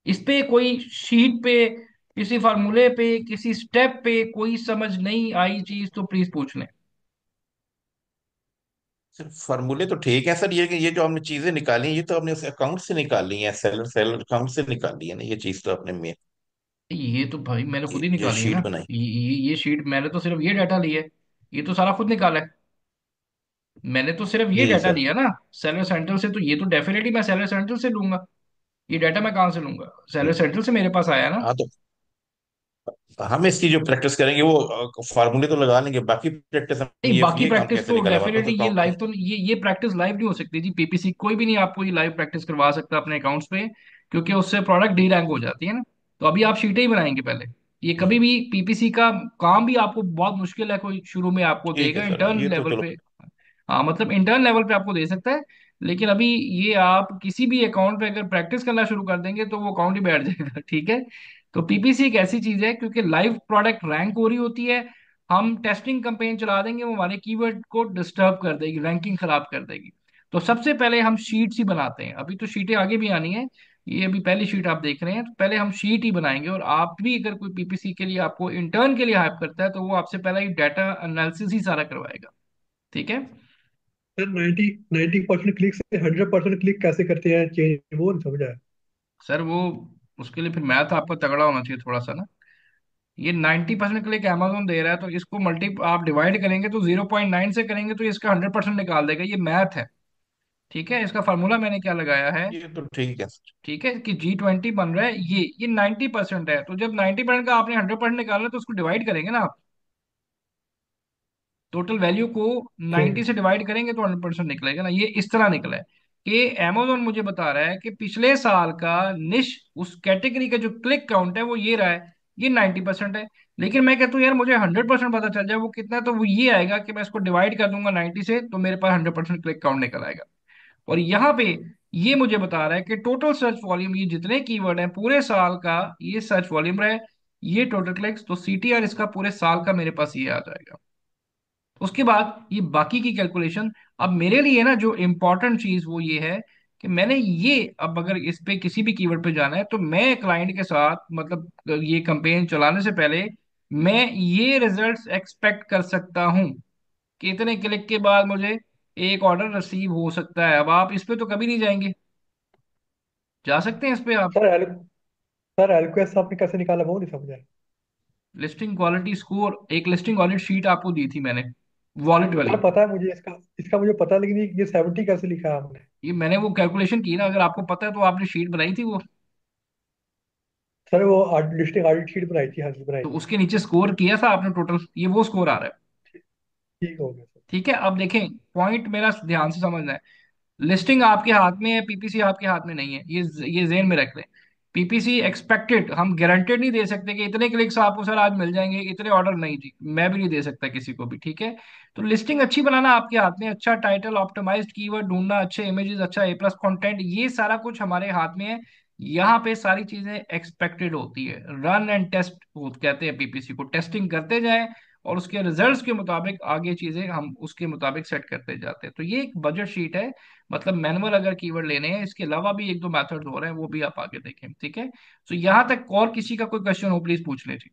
इस पे कोई शीट पे, किसी फार्मूले पे, किसी स्टेप पे कोई समझ नहीं आई चीज तो प्लीज पूछ लें। सर फॉर्मूले तो ठीक है सर, ये जो हमने चीजें निकाली हैं, ये तो हमने उस अकाउंट से निकाली हैं, सेलर सेलर अकाउंट से निकाली है ना ये चीज तो आपने में ये तो भाई मैंने खुद ही जो निकाली है ना, शीट बनाई। ये शीट मैंने तो सिर्फ ये डाटा लिया है, ये तो सारा खुद निकाला है। मैंने तो सिर्फ ये जी डाटा सर। लिया ना सेलर सेंट्रल से, तो ये तो डेफिनेटली मैं सेलर सेंट्रल से लूंगा। ये डाटा मैं कहाँ से लूंगा, सेलर सेंट्रल से मेरे पास आया ना। हाँ तो हम इसकी जो प्रैक्टिस करेंगे वो फार्मूले तो लगा लेंगे, बाकी प्रैक्टिस हम नहीं बाकी ये काम प्रैक्टिस कैसे तो निकाले हमारे पास डेफिनेटली, ये अकाउंट लाइव में। तो ये प्रैक्टिस लाइव नहीं हो सकती जी, पीपीसी कोई भी नहीं आपको ये लाइव प्रैक्टिस करवा सकता अपने अकाउंट्स पे, क्योंकि उससे प्रोडक्ट डी रैंक हो जाती है ना। तो अभी आप शीटें ही बनाएंगे पहले, ये कभी भी पीपीसी का काम भी आपको बहुत मुश्किल है, कोई शुरू में आपको ठीक है देगा सर, हाँ इंटर्न ये तो लेवल चलो। पे। हाँ मतलब इंटर्न लेवल पे आपको दे सकता है, लेकिन अभी ये आप किसी भी अकाउंट पे अगर प्रैक्टिस करना शुरू कर देंगे तो वो अकाउंट ही बैठ जाएगा। ठीक है। तो पीपीसी एक ऐसी चीज है, क्योंकि लाइव प्रोडक्ट रैंक हो रही होती है, हम टेस्टिंग कैंपेन चला देंगे, वो हमारे कीवर्ड को डिस्टर्ब कर देगी, रैंकिंग खराब कर देगी। तो सबसे पहले हम शीट्स ही बनाते हैं, अभी तो शीटें आगे भी आनी है, ये अभी पहली शीट आप देख रहे हैं, तो पहले हम शीट ही बनाएंगे। और आप भी अगर कोई पीपीसी के लिए आपको इंटर्न के लिए हायर करता है तो वो आपसे पहले ही डाटा एनालिसिस ही सारा करवाएगा। ठीक है। सर 90% क्लिक से 100% क्लिक कैसे करते हैं चेंज, वो नहीं समझ आया। सर वो उसके लिए फिर मैथ आपका तगड़ा होना चाहिए थोड़ा सा ना। ये 90% क्लिक अमेजोन दे रहा है, तो इसको मल्टी आप डिवाइड करेंगे तो 0.9 से करेंगे तो ये इसका 100% निकाल देगा, ये मैथ है। ठीक है। इसका फार्मूला मैंने क्या लगाया है, ये तो ठीक है सर। ठीक है, कि G20 बन रहा है, ये 90% है, तो जब 90% का आपने 100% निकालना है तो उसको डिवाइड करेंगे ना आप, टोटल वैल्यू को ठीक 90 से डिवाइड करेंगे तो 100% निकलेगा ना, ये इस तरह निकला है कि Amazon मुझे बता रहा है कि पिछले साल का निश उस कैटेगरी का जो क्लिक काउंट है वो ये रहा है, ये 90% है। लेकिन मैं कहता हूँ यार मुझे 100% पता चल जाए वो कितना है, तो वो ये आएगा कि मैं इसको डिवाइड कर दूंगा 90 से तो मेरे पास 100% क्लिक काउंट निकल आएगा। और यहाँ पे ये मुझे बता रहा है कि टोटल सर्च वॉल्यूम, ये जितने कीवर्ड हैं पूरे साल का, ये सर्च वॉल्यूम रहा है, ये टोटल क्लिक्स, तो सीटीआर इसका पूरे साल का मेरे पास ये आ जाएगा। उसके बाद ये बाकी की कैलकुलेशन, अब मेरे लिए ना जो इम्पोर्टेंट चीज वो ये है कि मैंने ये, अब अगर इस पे किसी भी कीवर्ड पे जाना है तो मैं क्लाइंट के साथ मतलब ये कैंपेन चलाने से पहले मैं ये रिजल्ट्स एक्सपेक्ट कर सकता हूँ कि इतने क्लिक के बाद मुझे एक ऑर्डर रिसीव हो सकता है। अब आप इस पे तो कभी नहीं जाएंगे, जा सकते हैं इस पे आप। सर सर एलक्यूएस आपने कैसे निकाला वो नहीं समझ आया। लिस्टिंग क्वालिटी स्कोर, एक लिस्टिंग ऑडिट शीट आपको दी थी मैंने, वॉलेट वाली। सर पता है मुझे इसका, इसका मुझे पता है, लेकिन ये 70 कैसे लिखा है आपने। ये मैंने वो कैलकुलेशन की ना, अगर आपको पता है तो आपने शीट बनाई थी वो, सर वो लिस्टिंग ऑडिट शीट बनाई थी, हाँ जी बनाई तो थी। उसके नीचे स्कोर किया था आपने टोटल, ये वो स्कोर आ रहा है। ठीक हो गया सर। ठीक है। अब देखें, पॉइंट मेरा ध्यान से समझना है, लिस्टिंग आपके हाथ में है, पीपीसी आपके हाथ में नहीं है, ये जेन में रख लें। पीपीसी एक्सपेक्टेड, हम गारंटेड नहीं दे सकते कि इतने क्लिक्स आपको सर आज मिल जाएंगे, इतने ऑर्डर नहीं जी, मैं भी नहीं दे सकता किसी को भी। ठीक है। तो लिस्टिंग अच्छी बनाना आपके हाथ में, अच्छा टाइटल, ऑप्टिमाइज्ड कीवर्ड ढूंढना, अच्छे इमेजेस, अच्छा ए प्लस कॉन्टेंट, ये सारा कुछ हमारे हाथ में है। यहाँ पे सारी चीजें एक्सपेक्टेड होती है, रन एंड टेस्ट कहते हैं पीपीसी को, टेस्टिंग करते जाएं और उसके रिजल्ट्स के मुताबिक आगे चीजें हम उसके मुताबिक सेट करते जाते हैं। तो ये एक बजट शीट है, मतलब मैनुअल अगर कीवर्ड लेने हैं, इसके अलावा भी एक दो मेथड्स हो रहे हैं वो भी आप आगे देखें। ठीक है। तो यहां तक और किसी का कोई क्वेश्चन हो प्लीज पूछ लीजिए,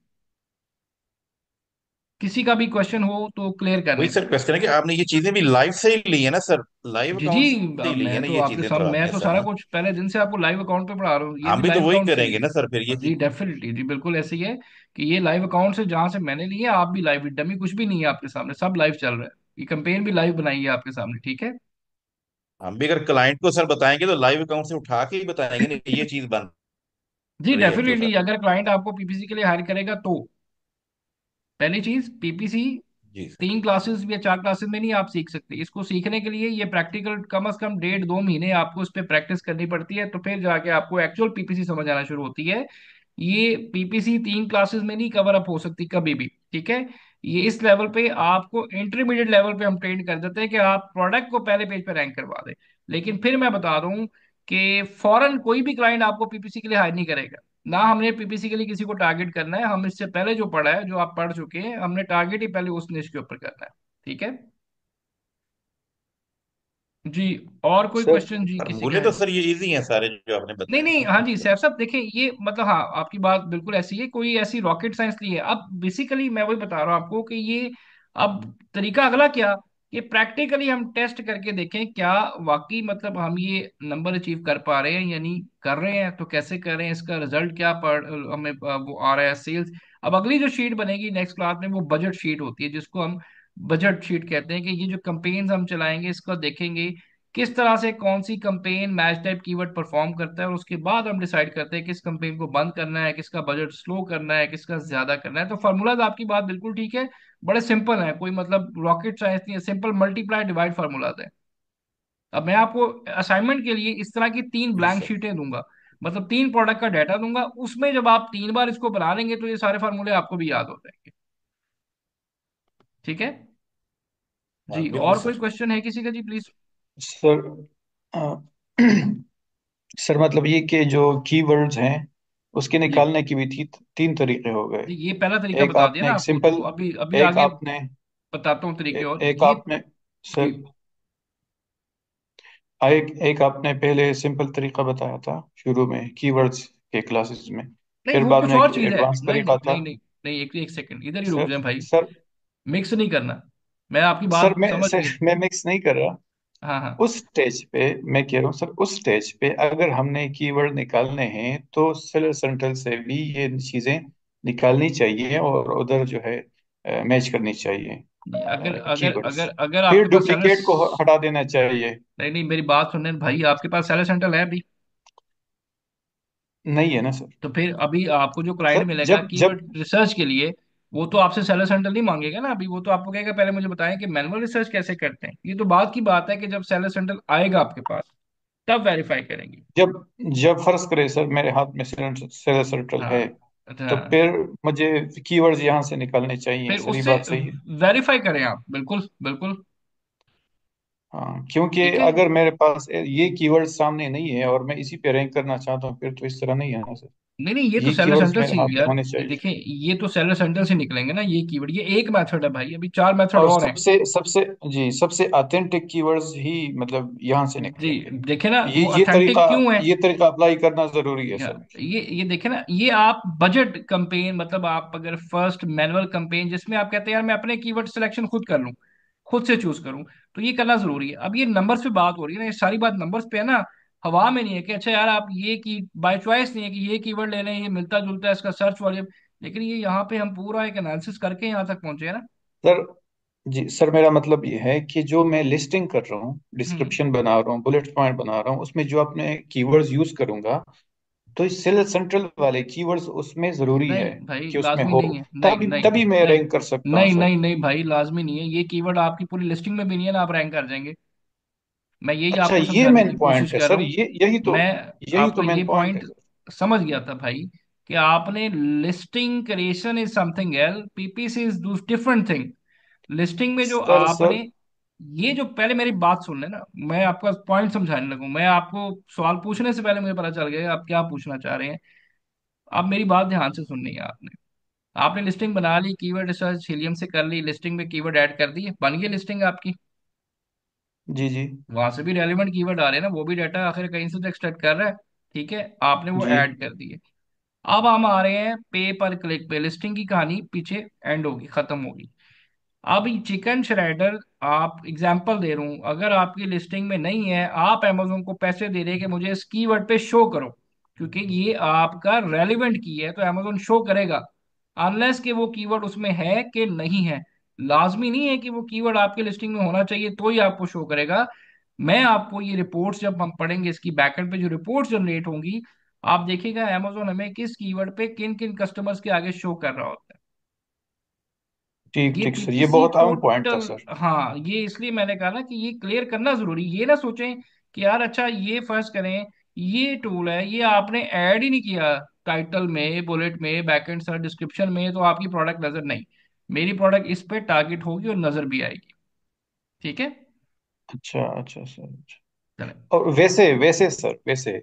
किसी का भी क्वेश्चन हो तो क्लियर कर वही लें। सर क्वेश्चन है कि आपने ये चीजें भी लाइव से ही ली है ना सर, लाइव जी जी, अकाउंट से ही ली है मैं ना तो ये आपके चीजें तो सामने, मैं आपने तो सर सारा ना। कुछ पहले दिन से आपको लाइव अकाउंट पे पढ़ा रहा हूँ, ये हम भी भी तो लाइव वही अकाउंट से ली करेंगे है। ना सर फिर ये जी चीज। डेफिनेटली जी, बिल्कुल ऐसे ही है कि ये लाइव अकाउंट से जहां से मैंने ली है, आप भी लाइव, डमी कुछ भी नहीं है आपके सामने, सब लाइव चल रहा है, ये कंपेन भी लाइव बनाई है आपके सामने। ठीक है। हम भी अगर क्लाइंट को सर बताएंगे तो लाइव अकाउंट से उठा के ही बताएंगे नहीं ये चीज बन जी रही है तो डेफिनेटली, सर। अगर क्लाइंट आपको पीपीसी के लिए हायर करेगा तो पहली चीज पीपीसी जी सर। 3 क्लासेस या 4 क्लासेस में नहीं आप सीख सकते, इसको सीखने के लिए ये प्रैक्टिकल कम से कम 1.5 2 महीने आपको इस पे प्रैक्टिस करनी पड़ती है, तो फिर जाके आपको एक्चुअल पीपीसी समझ आना शुरू होती है। ये पीपीसी 3 क्लासेस में नहीं कवर अप हो सकती कभी भी। ठीक है। ये इस लेवल पे आपको इंटरमीडिएट लेवल पे हम ट्रेन कर देते हैं कि आप प्रोडक्ट को पहले पेज पे रैंक करवा दें। लेकिन फिर मैं बता दूं कि फॉरेन कोई भी क्लाइंट आपको पीपीसी के लिए हायर नहीं करेगा, ना हमने पीपीसी के लिए किसी को टारगेट करना है, हम इससे पहले जो पढ़ा है, जो आप पढ़ चुके हैं, हमने टारगेट ही पहले उस निश के ऊपर करना है। ठीक है। जी। और कोई सर क्वेश्चन जी किसी का फॉर्मूले है तो तो। सर ये इजी हैं सारे जो आपने नहीं बताए नहीं, हाँ जी हैं। सैफ साहब देखें, ये मतलब हाँ आपकी बात बिल्कुल ऐसी है, कोई ऐसी रॉकेट साइंस नहीं है। अब बेसिकली मैं वही बता रहा हूँ आपको कि ये, अब तरीका अगला क्या, कि प्रैक्टिकली हम टेस्ट करके देखें क्या वाकई मतलब हम ये नंबर अचीव कर पा रहे हैं, यानी कर रहे हैं तो कैसे कर रहे हैं, इसका रिजल्ट क्या पड़ हमें वो आ रहा है सेल्स। अब अगली जो शीट बनेगी नेक्स्ट क्लास में वो बजट शीट होती है, जिसको हम बजट शीट कहते हैं, कि ये जो कंपेन्स हम चलाएंगे इसको देखेंगे किस तरह से कौन सी campaign match type keyword perform करता है, और उसके बाद हम डिसाइड करते हैं किस कंपेन को बंद करना है, किसका बजट स्लो करना है, किसका ज्यादा करना है। तो फार्मूलाज आपकी बात बिल्कुल ठीक है, बड़े सिंपल है, कोई मतलब रॉकेट साइंस नहीं है, सिंपल मल्टीप्लाई डिवाइड फार्मूलाज है। अब मैं आपको असाइनमेंट के लिए इस तरह की 3 ब्लैंक सर शीटें दूंगा, मतलब 3 प्रोडक्ट का डाटा दूंगा, उसमें जब आप 3 बार इसको बना लेंगे तो ये सारे फार्मूले आपको भी याद हो जाएंगे। ठीक है। हाँ जी, बिल्कुल और कोई सर। क्वेश्चन है किसी का जी, प्लीज। सर अ, सर मतलब ये कि जो कीवर्ड्स हैं उसके जी निकालने की भी थी, तीन तरीके हो गए। जी, ये पहला तरीका एक बता दिया ना आपने एक आपको, तो सिंपल, अभी अभी एक आगे आपने बताता हूँ तरीके और एक ये। आपने जी, सर एक आपने पहले सिंपल तरीका बताया था शुरू में कीवर्ड्स के क्लासेस में, नहीं फिर वो बाद कुछ में एक और चीज है, एडवांस नहीं तरीका नहीं था। नहीं नहीं नहीं, एक एक सेकंड इधर ही रुक सर जाए भाई। सर मिक्स नहीं करना, मैं आपकी सर बात समझ गया। मैं मिक्स नहीं कर रहा। हाँ हाँ। उस स्टेज पे मैं कह रहा हूँ सर, उस स्टेज पे अगर हमने कीवर्ड निकालने हैं तो सेलर सेंट्रल से भी ये चीजें निकालनी चाहिए और उधर जो है मैच करनी चाहिए नहीं, अगर अगर कीवर्ड्स। अगर अगर फिर आपके पास डुप्लीकेट सैलस, को हटा देना चाहिए। नहीं नहीं, मेरी बात सुनने भाई, आपके पास सैलस सेंटर है अभी? नहीं है ना सर। तो फिर अभी आपको जो क्लाइंट सर मिलेगा जब जब कीवर्ड रिसर्च के लिए, वो तो आपसे सेलर सेंटर नहीं मांगेगा ना अभी, वो तो आपको कहेगा पहले मुझे बताएं कि मैनुअल रिसर्च कैसे करते हैं। ये तो बात की बात है कि जब सेलर सेंटर आएगा आपके पास तब वेरीफाई करेंगे। जब जब फर्ज करे सर मेरे हाथ में सेलर सेंट्रल हाँ है, अच्छा, तो फिर मुझे कीवर्ड्स यहाँ से निकालने चाहिए, फिर सर ये उससे बात सही है। वेरीफाई करें आप, बिल्कुल बिल्कुल। हाँ, क्योंकि ठीक है, अगर मेरे पास ये कीवर्ड सामने नहीं है और मैं इसी पे रैंक करना चाहता हूँ, फिर तो इस तरह नहीं है ना सर। नहीं नहीं, ये तो ये सेलर कीवर्ड्स सेंटर से मेरे हाथ में यार, होने ये चाहिए। देखिए, ये तो सेलर सेंटर से निकलेंगे ना ये कीवर्ड, ये एक मेथड है भाई, अभी चार मेथड और और हैं। सबसे सबसे जी सबसे ऑथेंटिक कीवर्ड्स ही मतलब यहाँ से जी, निकलेंगे। देखे ना वो तरीका ऑथेंटिक क्यों है। ये तरीका अप्लाई करना जरूरी है या, सर। ये देखे ना, ये आप बजट कंपेन, मतलब आप अगर फर्स्ट मैनुअल कंपेन जिसमें आप कहते हैं यार मैं अपने कीवर्ड सिलेक्शन खुद कर लूं, खुद से चूज करूं, तो ये करना जरूरी है। अब ये नंबर्स पे बात हो रही है ना, ये सारी बात नंबर्स पे है ना, हवा में नहीं है कि अच्छा यार आप ये की बाय चॉइस नहीं है कि ये कीवर्ड ले लें, ये मिलता जुलता है इसका सर्च वॉल्यूम, लेकिन ये यहाँ पे हम पूरा एक एनालिसिस करके यहाँ तक पहुंचे हैं ना। सर जी सर, मेरा मतलब ये है कि जो मैं लिस्टिंग कर रहा हूँ, हम्म। डिस्क्रिप्शन बना रहा हूँ, बुलेट पॉइंट बना रहा हूँ, उसमें जो अपने कीवर्ड्स यूज करूंगा, तो इस सेंट्रल वाले कीवर्ड्स उसमें जरूरी है नहीं भाई कि उसमें लाजमी हो। नहीं है, नहीं तभी नहीं तभी मैं नहीं रैंक कर सकता हूँ नहीं सर। नहीं नहीं भाई, लाजमी नहीं है, ये कीवर्ड आपकी पूरी लिस्टिंग में भी नहीं है ना, आप रैंक कर जाएंगे। मैं यही अच्छा, आपको ये समझाने की मेन कोशिश पॉइंट है कर रहा सर, हूँ। ये मैं यही तो आपको ये मेन पॉइंट है पॉइंट सर। समझ गया था भाई, कि आपने listing creation is something L, PPC is different thing. Listing में जो सर सर आपने, ये जो पहले मेरी बात सुन लेना, मैं आपका पॉइंट समझाने लगूँ, मैं आपको सवाल पूछने से पहले मुझे पता चल गया कि आप क्या पूछना चाह रहे हैं। अब मेरी बात ध्यान से सुननी है आपने। आपने लिस्टिंग बना ली, कीवर्ड रिसर्च हीलियम से कर ली, लिस्टिंग में कीवर्ड ऐड कर दिए, बन गई लिस्टिंग आपकी। जी जी वहां से भी रेलिवेंट कीवर्ड आ रहे हैं ना, वो भी डाटा आखिर कहीं से तो एक्सट्रैक्ट कर रहा है। ठीक है, आपने वो जी। ऐड कर दिए। अब हम आ रहे हैं पे पर क्लिक पे, लिस्टिंग की कहानी पीछे एंड होगी, खत्म होगी। अब ये चिकन श्रेडर, आप एग्जांपल दे रहा हूं, अगर आपकी लिस्टिंग में नहीं है, आप अमेजोन को पैसे दे रहे हैं कि मुझे इस कीवर्ड पे शो करो, क्योंकि ये आपका रेलिवेंट की है तो अमेजोन शो करेगा, अनलेस कि वो कीवर्ड उसमें है कि नहीं है। लाजमी नहीं है कि वो कीवर्ड आपके लिस्टिंग में होना चाहिए तो ही आपको शो करेगा। मैं आपको ये रिपोर्ट्स जब हम पढ़ेंगे, इसकी बैकएंड पे जो रिपोर्ट्स जनरेट होंगी, आप देखिएगा अमेजोन हमें किस कीवर्ड पे किन किन कस्टमर्स के आगे शो कर रहा होता है। ठीक ये ठीक सर, ये पीपीसी बहुत अहम पॉइंट था टोटल। सर। हाँ, ये इसलिए मैंने कहा ना कि ये क्लियर करना जरूरी, ये ना सोचें कि यार अच्छा ये फर्ज करें, ये टूल है, ये आपने ऐड ही नहीं किया टाइटल में, बुलेट में, बैकएंड सर्च डिस्क्रिप्शन में, तो आपकी प्रोडक्ट नजर नहीं। मेरी प्रोडक्ट इस पे टारगेट होगी और नजर भी आएगी। ठीक है, अच्छा अच्छा सर, अच्छा। चले। और वैसे वैसे सर, वैसे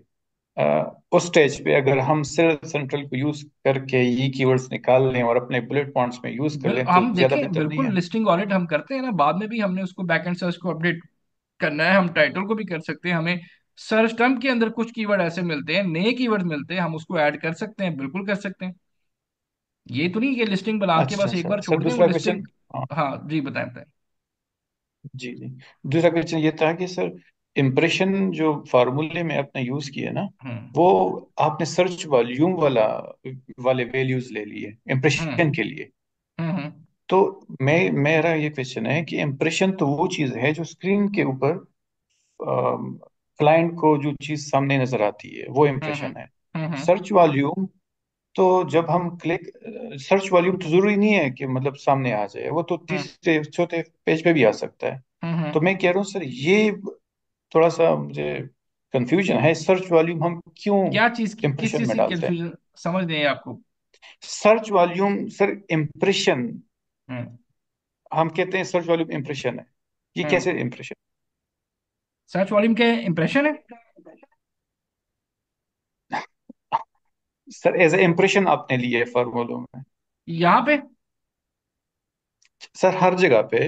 उस स्टेज पे अगर हम सेंट्रल को यूज करके ये कीवर्ड्स निकाल लें और अपने बुलेट पॉइंट्स में यूज कर लें, तो हम ज्यादा देखें बेहतर नहीं बिल्कुल है? लिस्टिंग ऑडिट हम करते हैं ना, बाद में भी हमने उसको बैकएंड सर्च को अपडेट करना है, हम टाइटल को भी कर सकते हैं, हमें सर्च टर्म के अंदर कुछ कीवर्ड ऐसे मिलते हैं, नए कीवर्ड मिलते हैं, हम उसको ऐड कर सकते हैं, बिल्कुल कर सकते हैं। ये तो नहीं कि लिस्टिंग बना के अच्छा बस एक अच्छा बार सर, छोड़ दें वो दूसरा क्वेश्चन। लिस्टिंग। हाँ जी, बताएं बताएं। जी जी, दूसरा क्वेश्चन ये था कि सर, इम्प्रेशन जो फार्मूले में आपने यूज किया ना, हम्म वो आपने सर्च वॉल्यूम वाले वैल्यूज ले लिए हम्म इम्प्रेशन के लिए। हम्म। तो मेरा ये क्वेश्चन है कि इम्प्रेशन तो वो चीज है जो स्क्रीन के ऊपर क्लाइंट को जो चीज सामने नजर आती है, वो हम्म इम्प्रेशन है। हम्म सर्च वॉल्यूम तो जब हम क्लिक, सर्च वॉल्यूम तो जरूरी नहीं है कि मतलब सामने आ जाए, वो तो हम्म तीसरे चौथे पेज पे भी आ सकता है। तो हम्म। मैं कह रहा हूँ सर, ये थोड़ा सा मुझे कंफ्यूजन है, सर्च वॉल्यूम हम क्यों क्या चीज की, किस इम्प्रेशन चीज में की डालते हैं? कंफ्यूजन समझ नहीं है आपको? सर्च वॉल्यूम सर, इम्प्रेशन, हम्म हम कहते हैं सर्च वॉल्यूम इम्प्रेशन है। ये हम्म। कैसे इम्प्रेशन? सर्च वॉल्यूम के इम्प्रेशन है सर एज ए इम्प्रेशन आपने लिए है फॉर्मूलों में? यहाँ पे। सर हर जगह पे।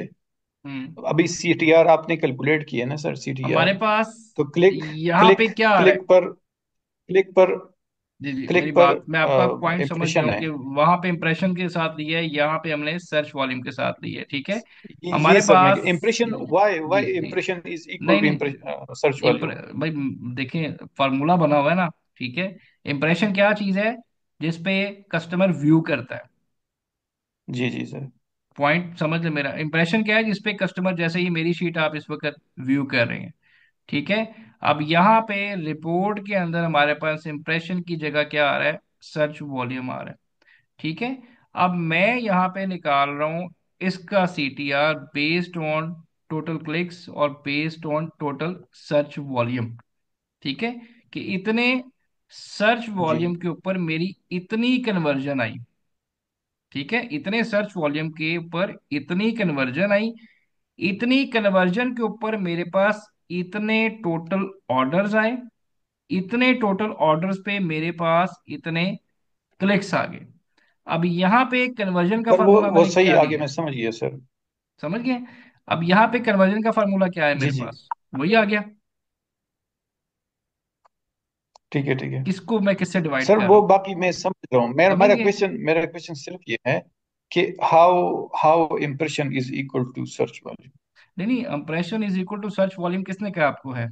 हम्म। अभी CTR आपने कैलकुलेट किया ना सर, CTR? हमारे पास तो क्लिक यहाँ क्लिक पे क्या आ रहा है? क्लिक पर क्लिक पर जी जी, मेरी क्लिक पर बात, मैं आपका पॉइंट समझ गया इम्प्रेशन हूँ है। कि वहां पे इंप्रेशन के साथ लिया है, यहाँ पे हमने सर्च वॉल्यूम के साथ लिया है, ठीक है। ये हमारे सब मैं पास इम्प्रेशन, व्हाई जी व्हाई जी, इम्प्रेशन इज इक्वल नहीं टू नहीं, इम्प्रेशन सर्च वॉल्यूम? भाई देखिए फॉर्मूला बना हुआ है ना, ठीक है। इंप्रेशन क्या चीज है? जिसपे कस्टमर व्यू करता है। जी जी सर। पॉइंट समझ ले मेरा, इंप्रेशन क्या है? जिसपे कस्टमर, जैसे ही मेरी शीट आप इस वक्त व्यू कर रहे हैं, ठीक है। अब यहाँ पे रिपोर्ट के अंदर हमारे पास इंप्रेशन की जगह क्या आ रहा है? सर्च वॉल्यूम आ रहा है, ठीक है। अब मैं यहाँ पे निकाल रहा हूँ इसका CTR based on total clicks और based on total search volume, ठीक है। कि इतने सर्च जी वॉल्यूम के ऊपर मेरी इतनी कन्वर्जन आई, ठीक है। इतने सर्च वॉल्यूम के ऊपर इतनी कन्वर्जन आई, इतनी कन्वर्जन के ऊपर मेरे पास इतने टोटल ऑर्डर्स आए, इतने टोटल ऑर्डर्स पे मेरे पास इतने क्लिक्स आ गए। अब यहाँ पे कन्वर्जन का सर, फार्मूला वो मैंने सही क्या आगे लिया मैं है? समझ गया सर। समझ गए? अब यहाँ पे कन्वर्जन का फार्मूला क्या है जी मेरे जी। पास? वही आ गया। ठीक है ठीक है। किसको मैं किससे डिवाइड सर कर रहा वो हूँ? बाकी मैं समझ रहा हूँ, मेरा समझ गए? मेरा क्वेश्चन सिर्फ ये है कि how how impression is equal to search volume? नहीं नहीं, impression is equal to search volume किसने कहा आपको है?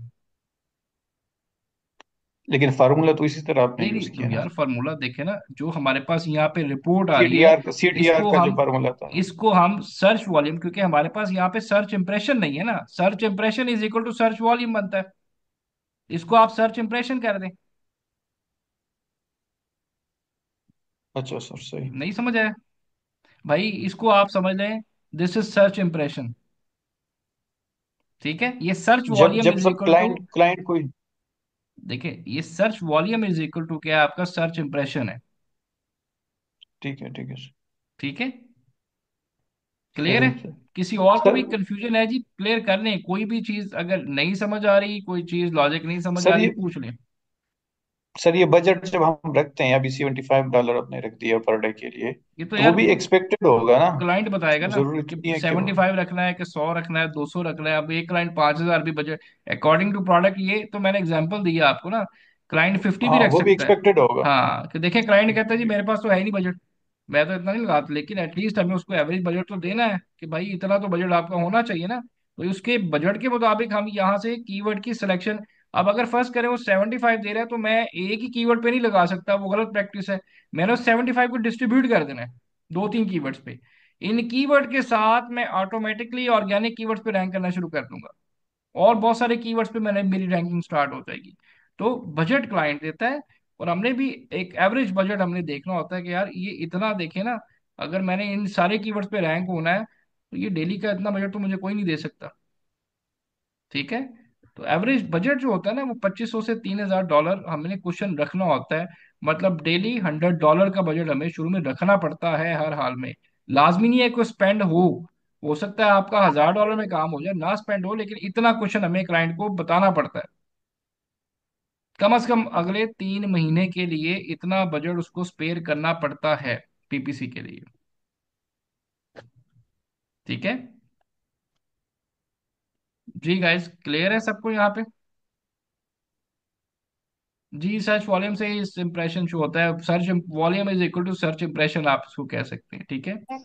लेकिन फार्मूला तो इसी तरह आपने नहीं यूज नहीं, किया तो ना यार सर। फॉर्मूला देखे ना, जो हमारे पास यहाँ पे रिपोर्ट आ रही है, CTR इसको का जो हम फार्मूला था। इसको हम सर्च वॉल्यूम, क्योंकि हमारे पास यहाँ पे सर्च इंप्रेशन नहीं है ना, search impression is equal to search volume बनता है। इसको आप सर्च इंप्रेशन कर दें। अच्छा सर सही। नहीं समझ आया? भाई इसको आप समझ लें, दिस इज सर्च इंप्रेशन, ठीक है। ये सर्च जब वॉल्यूम जब is sir equal to, client client कोई। देखिए ये search volume is equal to क्या है? आपका सर्च इंप्रेशन है, ठीक है सर। ठीक है। क्लियर है? सही सर। किसी और को सर भी कंफ्यूजन है जी? क्लियर कर लें, कोई भी चीज अगर नहीं समझ आ रही, कोई चीज लॉजिक नहीं समझ आ सर रही, ये पूछ लें। सर ये बजट जब हम रखते हैं, अभी $75 आपने रख दिया पर डे के लिए, ये तो तो वो यार भी एक्सपेक्टेड होगा ना? क्लाइंट बताएगा ना जरूरी कि तो नहीं है कि वो। 75 रखना है कि 100 रखना है, 200 रखना है। अब एक क्लाइंट 5,000 भी बजट, अकॉर्डिंग टू प्रोडक्ट, ये तो मैंने एग्जांपल दिया आपको ना। क्लाइंट 50 भी हाँ रख वो भी सकता है। एक्सपेक्टेड होगा। हाँ, कि देखें क्लाइंट ठीक कहता है जी ठीक। मेरे पास तो है ही नहीं बजट, मैं तो इतना नहीं लगाता, लेकिन एटलीस्ट हमें उसको एवरेज बजट तो देना है कि भाई इतना तो बजट आपका होना चाहिए ना। तो उसके बजट के मुताबिक हम यहाँ से कीवर्ड की सिलेक्शन, अब अगर फर्स्ट करें वो 75 दे रहा है, तो मैं एक ही कीवर्ड पे नहीं लगा सकता, वो गलत प्रैक्टिस है। मैंने उस 75 को डिस्ट्रीब्यूट कर देना है दो तीन कीवर्ड्स पे। इन कीवर्ड के साथ मैं ऑटोमेटिकली ऑर्गेनिक कीवर्ड्स पे रैंक करना शुरू कर दूंगा, और बहुत सारे कीवर्ड्स पे मैंने मेरी रैंकिंग स्टार्ट हो जाएगी। तो बजट क्लाइंट देता है, और हमने भी एक एवरेज बजट हमने देखना होता है कि यार ये इतना देखे ना, अगर मैंने इन सारे कीवर्ड्स पे रैंक होना है, तो ये डेली का इतना बजट तो मुझे कोई नहीं दे सकता, ठीक है। तो एवरेज बजट जो होता है ना, वो 2,500 से $3,000 हमने क्वेश्चन रखना होता है। मतलब डेली $100 का बजट हमें शुरू में रखना पड़ता है हर हाल में। लाजमी नहीं है कोई स्पेंड हो सकता है आपका $1,000 में काम हो जाए, ना स्पेंड हो, लेकिन इतना क्वेश्चन हमें क्लाइंट को बताना पड़ता है। कम से कम अगले 3 महीने के लिए इतना बजट उसको स्पेयर करना पड़ता है PPC के लिए, ठीक है। जी गाइस, क्लियर है सबको यहाँ पे? जी, सर्च वॉल्यूम से ही इंप्रेशन शो होता है, search volume is equal to search impression, आप इसको कह सकते हैं, ठीक है।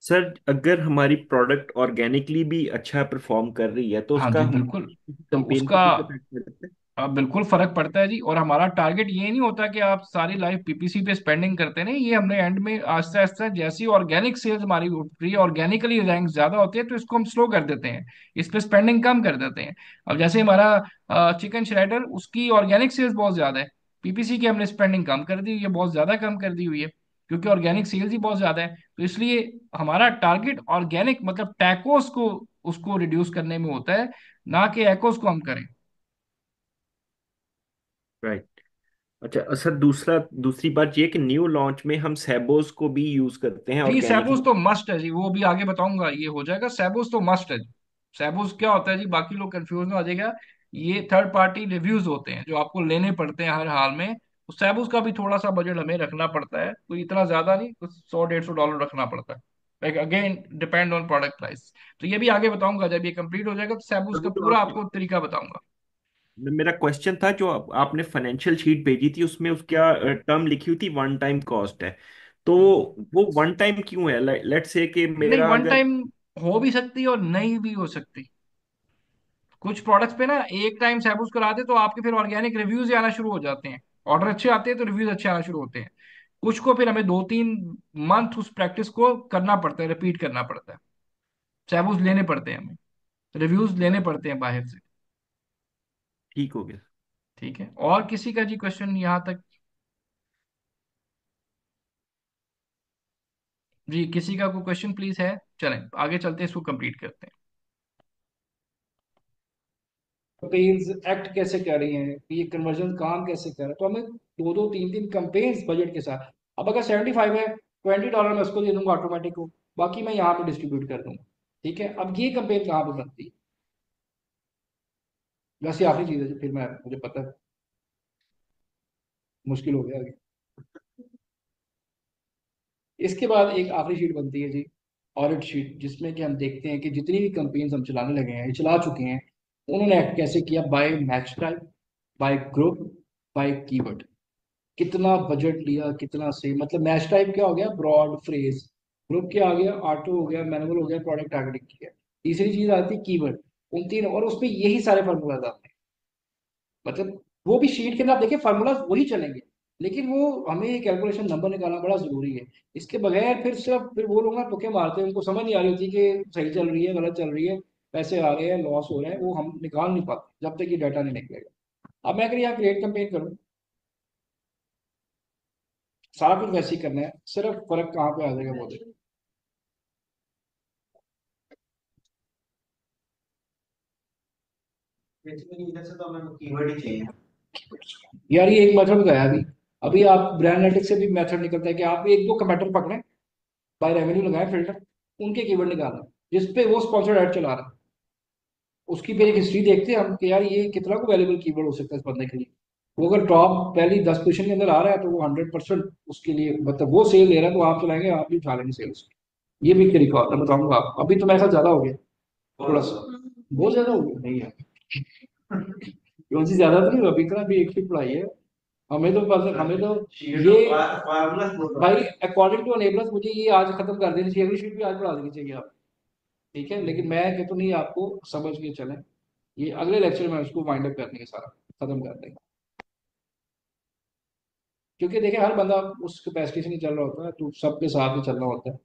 सर अगर हमारी प्रोडक्ट ऑर्गेनिकली भी अच्छा परफॉर्म कर रही है तो हाँ उसका जी हम बिल्कुल। तो कैंपेन पे उसका कुछ इफेक्ट पड़ता है? बिल्कुल फर्क पड़ता है जी। और हमारा टारगेट ये नहीं होता कि आप सारी लाइफ PPC पे स्पेंडिंग करते नहीं, ये हमने एंड में आस्ते आस्ते जैसी ऑर्गेनिक सेल्स हमारी उठ रही है, ऑर्गेनिकली रैंक ज्यादा होती है, तो इसको हम स्लो कर देते हैं, इस पे स्पेंडिंग कम कर देते हैं। अब जैसे हमारा चिकन श्रेडर, उसकी ऑर्गेनिक सेल्स बहुत ज्यादा है, PPC की हमने स्पेंडिंग कम कर दी हुई है, बहुत ज्यादा कम कर दी हुई है, क्योंकि ऑर्गेनिक सेल्स ही बहुत ज्यादा है। तो इसलिए हमारा टारगेट ऑर्गेनिक मतलब टैकोस को उसको रिड्यूस करने में होता है, ना कि एक्ोस को हम करें। राइट। अच्छा सर, दूसरी बात ये कि न्यू लॉन्च में हम सेबोस को भी यूज करते हैं जी ऑर्गेनिकली। सैबोस तो मस्ट है जी, वो भी आगे बताऊंगा, ये हो जाएगा, सैबोस तो मस्ट है जी। सैबूस क्या होता है जी, बाकी लोग कंफ्यूज ना हो जाएगा, ये थर्ड पार्टी रिव्यूज होते हैं जो आपको लेने पड़ते हैं हर हाल में। तो सैबूस का भी थोड़ा सा बजट हमें रखना पड़ता है, कोई इतना ज्यादा नहीं, कुछ 100-150 डॉलर रखना पड़ता है। Like again depend on product price. तो ये भी आगे बताऊंगा, जब ये कंप्लीट हो जाएगा तो सैबूस सर का वो जो पूरा आपने, आपको तरीका बताऊंगा। मेरा क्वेश्चन था, जो आपने फाइनेंशियल शीट भेजी थी उसमें उसका टर्म लिखी हुई थी वन टाइम कॉस्ट है, तो वो वन टाइम क्यों है? लेट्स से कि नहीं, मेरा वन अगर, टाइम हो भी सकती है और नहीं भी हो सकती। कुछ प्रोडक्ट्स पे ना एक टाइम सैबूस कराते तो आपके फिर ऑर्गेनिक रिव्यूज आना शुरू हो जाते हैं। ऑर्डर अच्छे आते हैं तो रिव्यूज अच्छे आना शुरू होते हैं। कुछ को फिर हमें 2-3 मंथ उस प्रैक्टिस को करना पड़ता है, रिपीट करना पड़ता है। सैबूस लेने पड़ते हैं हमें, रिव्यूज लेने पड़ते हैं बाहर से। ठीक हो गया। ठीक है, और किसी का जी क्वेश्चन यहाँ तक? जी किसी का कोई क्वेश्चन प्लीज है? चलें आगे चलते हैं, इसको कंप्लीट करते हैं। कंपेन्स एक्ट कैसे कर रही हैं, ये कन्वर्जन काम कैसे कर रहा है, तो हमें 2-2 3-3 कंपेन्स बजट के साथ। अब अगर 75 है, $20 मैं उसको दे दूंगा ऑटोमेटिक को, बाकी मैं यहाँ पे डिस्ट्रीब्यूट कर दूंगा। ठीक है, अब ये कंपेन कहाँ पे बनती है? वैसे आखिरी चीज है जी, फिर मैं, मुझे पता है मुश्किल हो गया आगे। इसके बाद एक आखिरी शीट बनती है जी, ऑडिट शीट, जिसमें कि हम देखते हैं कि जितनी भी कंपेन्स हम चलाने लगे हैं, चला चुके हैं, उन्होंने एक्ट कैसे किया, by match type, by group, by keyword. कितना बजट लिया, कितना सही, मतलब मैच टाइप क्या हो गया, ब्रॉड फ्रेज। ग्रुप क्या आ गया, ऑटो हो गया, मैनुअल हो गया, प्रोडक्ट टारगेटिंग किया। तीसरी चीज आती है कीवर्ड। उन तीन, और उसमें यही सारे फार्मूलाज आते हैं। मतलब वो भी शीट के अंदर आप देखिए फार्मूलाज वही चलेंगे, लेकिन वो हमें कैलकुलेशन नंबर निकालना बड़ा जरूरी है। इसके बगैर फिर सिर्फ फिर वो लोग ना तुक्के मारते हैं, उनको समझ नहीं आ रही होती कि सही चल रही है गलत चल रही है, पैसे आ रहे हैं लॉस हो रहे हैं, वो हम निकाल नहीं पाते जब तक ये डाटा नहीं निकलेगा। अब मैं अगर यहाँ क्रिएट कंपेन करूँ, सारा कुछ वैसे ही करना है, सिर्फ फर्क कहाँ पे आ जाएगा वो देखो। बेसिकली इधर से तो हमें कीवर्ड ही चाहिए। यार ये एक मेथड बताया अभी। अभी आप ब्रांड एनालिटिक्स से भी मेथड निकलता है कि आप एक दो कमेंटर पकड़े, बाय रेवेन्यू लगाए फिल्टर, उनके कीवर्ड निकालना जिसपे वो स्पॉन्सर्ड ऐड चला रहा है। उसकी फिर एक हिस्ट्री देखते हैं हम कि यार ये कितना को वैल्यूबल कीवर्ड हो सकता है इस बंदे के लिए। वो अगर टॉप पहली 10 पोजीशन के अंदर आ रहा है तो वो 100% उसके लिए, मतलब वो सेल ले रहा है तो आप चलाएंगे, आप भी उठा लेंगे सेल उसकी। ये भी एक तरीका होता है, बताऊंगा आपको। अभी तो मेरे साथ ज्यादा हो गया, थोड़ा सा बहुत ज्यादा हो गया, नहीं है कौन सी ज्यादा तो नहीं, अभी इतना भी एक ही पढ़ाई है। हमें तो पता, हमें तो ये भाई अकॉर्डिंग टू अनेबलर्स मुझे ये आज खत्म कर देनी चाहिए, अगली शीट भी आज पढ़ा देनी चाहिए आप। ठीक है, लेकिन मैं कहता नहीं, आपको समझ के चलें। ये अगले लेक्चर में उसको वाइंड अप करने के सारा खत्म कर देंगे, क्योंकि देखिए हर बंदा उस कैपेसिटी से नहीं चल रहा होता है, तो सबके साथ में चलना होता है।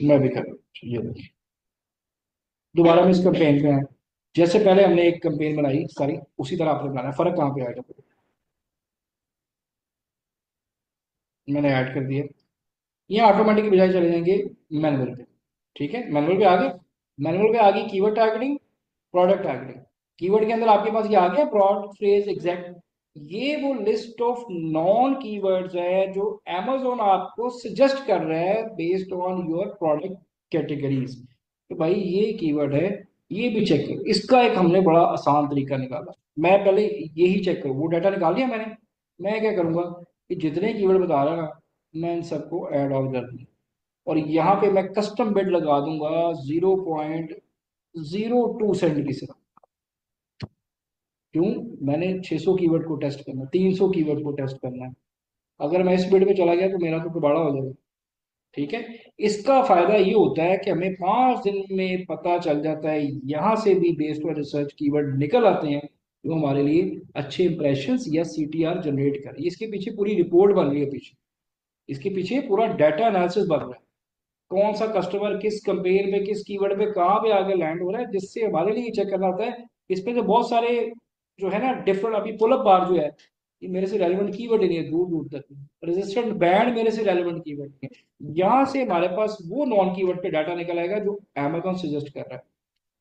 मैं भी कर रहा हूँ ये देखिए। दोबारा में इस कंपेन में है, जैसे पहले हमने एक कंपेन बनाई सारी, उसी तरह आपने बनाना है। फर्क कहाँ पे आएगा, मैंने ऐड कर दिया। ये ऑटोमेटिक की बजाय चले जाएंगे मैनुअल पे। ठीक है, मैनुअल पे आ गए। मैनुअल पे आ गई keyword targeting, product targeting. Keyword के अंदर आपके पास ये आ गया ब्रॉड फ्रेज एग्जैक्ट। ये वो लिस्ट ऑफ नॉन कीवर्ड्स है जो amazon आपको सजेस्ट कर रहा है based on your product categories. तो भाई ये कीवर्ड है, ये भी चेक करो। इसका एक हमने बड़ा आसान तरीका निकाला। मैं पहले यही चेक करूँ, वो डाटा निकाल लिया मैंने। मैं क्या करूंगा कि जितने कीवर्ड बता रहा है ना, मैं इन सबको ऐड ऑन कर दूंगा, और यहाँ पे मैं कस्टम बिड लगा दूंगा 0.02 सेंट की सिर्फ। क्यों? मैंने 600 कीवर्ड को टेस्ट करना है, 300 कीवर्ड को टेस्ट करना है। अगर मैं इस बिड में चला गया तो मेरा तो बड़ा हो जाएगा। ठीक है, इसका फायदा ये होता है कि हमें 5 दिन में पता चल जाता है, यहाँ से भी बेस्ड ऑन रिसर्च कीवर्ड निकल आते हैं जो हमारे लिए अच्छे इंप्रेशंस या सीटीआर जनरेट करें। इसके पीछे पूरी रिपोर्ट बन रही है, पीछे इसके पीछे पूरा डाटा एनालिसिस बन रहा है, कौन सा कस्टमर किस कंपेन पे किस कीवर्ड पे कहाँ पे आगे लैंड हो रहा है, जिससे हमारे लिए चेक करना होता है। इस पे तो बहुत सारे जो है ना डिफरेंट, अभी पुल अप बार जो है, ये मेरे से रेलिवेंट कीवर्ड ही नहीं है दूर दूर तक। रेजिस्टेंट बैंड मेरे से रेलिवेंट कीवर्ड नहीं है। यहाँ से हमारे पास वो नॉन कीवर्ड पे डाटा निकल आएगा जो Amazon सजेस्ट कर रहा है।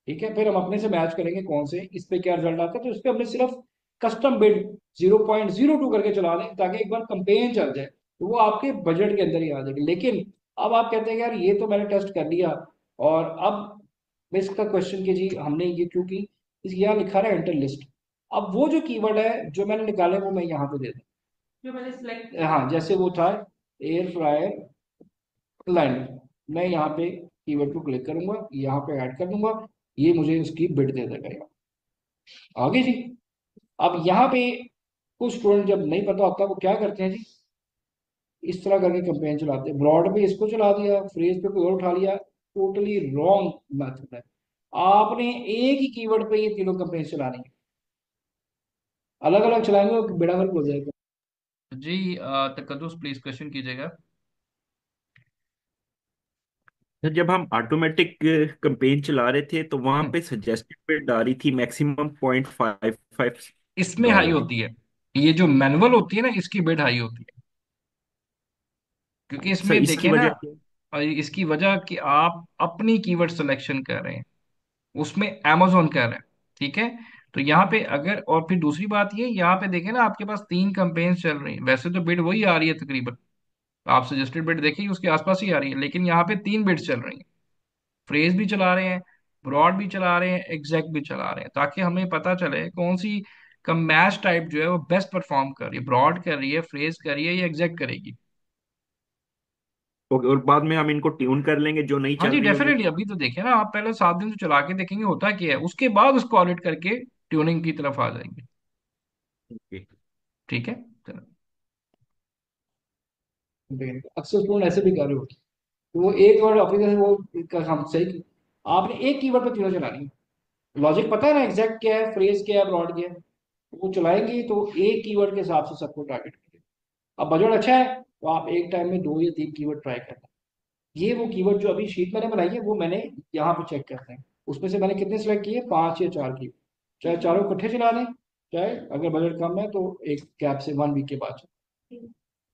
ठीक है, फिर हम अपने से मैच करेंगे कौन से, इस पे क्या रिजल्ट आता है, तो इस पे हमने सिर्फ कस्टम बिड 0.02 करके चला दें ताकि एक बार कंपेन चल जाए, तो वो आपके बजट के अंदर ही आ जाएगी। लेकिन अब आप कहते हैं यार ये तो मैंने टेस्ट कर लिया, और अब मैं इसका क्वेश्चन कि जी हमने ये क्यों की, यहाँ लिखा रहा है एंटर लिस्ट। अब वो जो कीवर्ड है जो मैंने निकाले वो मैं यहाँ पे दे दूँ। जो मैंने सिलेक्ट हाँ, जैसे वो था एयर फ्रायर लाइनर, मैं यहाँ पे कीवर्ड को क्लिक करूंगा, यहाँ पे ऐड कर दूंगा, ये मुझे उसकी बिट दे देगा यहाँ। आगे जी, अब यहाँ पे कुछ स्टूडेंट जब नहीं पता होता वो क्या करते हैं जी, इस तरह करके कैंपेन चलाते हैं, ब्रॉड पे इसको चला दिया, फ्रेज पे कोई और उठा लिया। टोटली रॉन्ग मेथड है। आपने एक ही कीवर्ड पे ये तीनों कैंपेन चलानी है, अलग अलग चलाएंगे तो बेड़ा गर्क हो जाएगा। जी तकद्दुस प्लीज क्वेश्चन कीजिएगा। सर जब हम ऑटोमेटिक कैंपेन चला रहे थे तो वहां पे सजेस्टेड बिड आ रही थी मैक्सिमम 0.55 इसमें हाई डॉलर। होती है, ये जो मैनुअल होती है ना इसकी बिड हाई होती है, क्योंकि सर इसमें इसकी देखें ना, वजह क्या है? और इसकी वजह कि आप अपनी कीवर्ड सिलेक्शन कर रहे हैं, उसमें amazon कर रहे हैं, ठीक है। तो यहाँ पे अगर, और फिर दूसरी बात ये, यहाँ पे देखें ना आपके पास 3 कैंपेन्स चल रही हैं, वैसे तो बिड वही आ रही है तकरीबन, आप सजेस्टेड बिड देखिए उसके आसपास ही आ रही है, लेकिन यहाँ पे 3 बिड्स चल रही हैं, फ्रेज भी चला रहे हैं, ब्रॉड भी चला रहे हैं, एग्जैक्ट भी चला रहे हैं, ताकि हमें पता चले कौन सी मैच टाइप जो है वो बेस्ट परफॉर्म कर रही है, ब्रॉड कर रही है, फ्रेज कर रही है या एग्जैक्ट करेगी। और बाद में हम इनको ट्यून कर लेंगे जो नहीं हाँ चल जी रही होगी। डेफिनेटली, अभी तो देखें ना आप, पहले 7 दिन तो चला के देखेंगे होता क्या है, उसके बाद उसको ऑडिट करके ट्यूनिंग की तरफ आ जाएंगे। ओके। ठीक है, चलो। अक्सर स्टूडेंट ऐसे भी कर रहे होते, तो वो एक वर्ड अपनी तरह से वो हम सही, आपने एक कीवर्ड पे तीनों चलानी है, लॉजिक पता है ना, एग्जैक्ट क्या है, फ्रेज क्या है, ब्रॉड क्या है, वो चलाएंगे तो एक कीवर्ड के हिसाब से सबको टारगेट करेंगे। अब बजट अच्छा है तो आप एक टाइम में 2 या 3 कीवर्ड ट्राई करना। ये वो कीवर्ड जो अभी शीट मैंने बनाई है वो मैंने यहाँ पे चेक करते हैं, उसमें से मैंने कितने सेलेक्ट किए, 5 या 4 की, चाहे चारों इकट्ठे चला लें, चाहे अगर बजट कम है तो एक गैप से 1 वीक के बाद।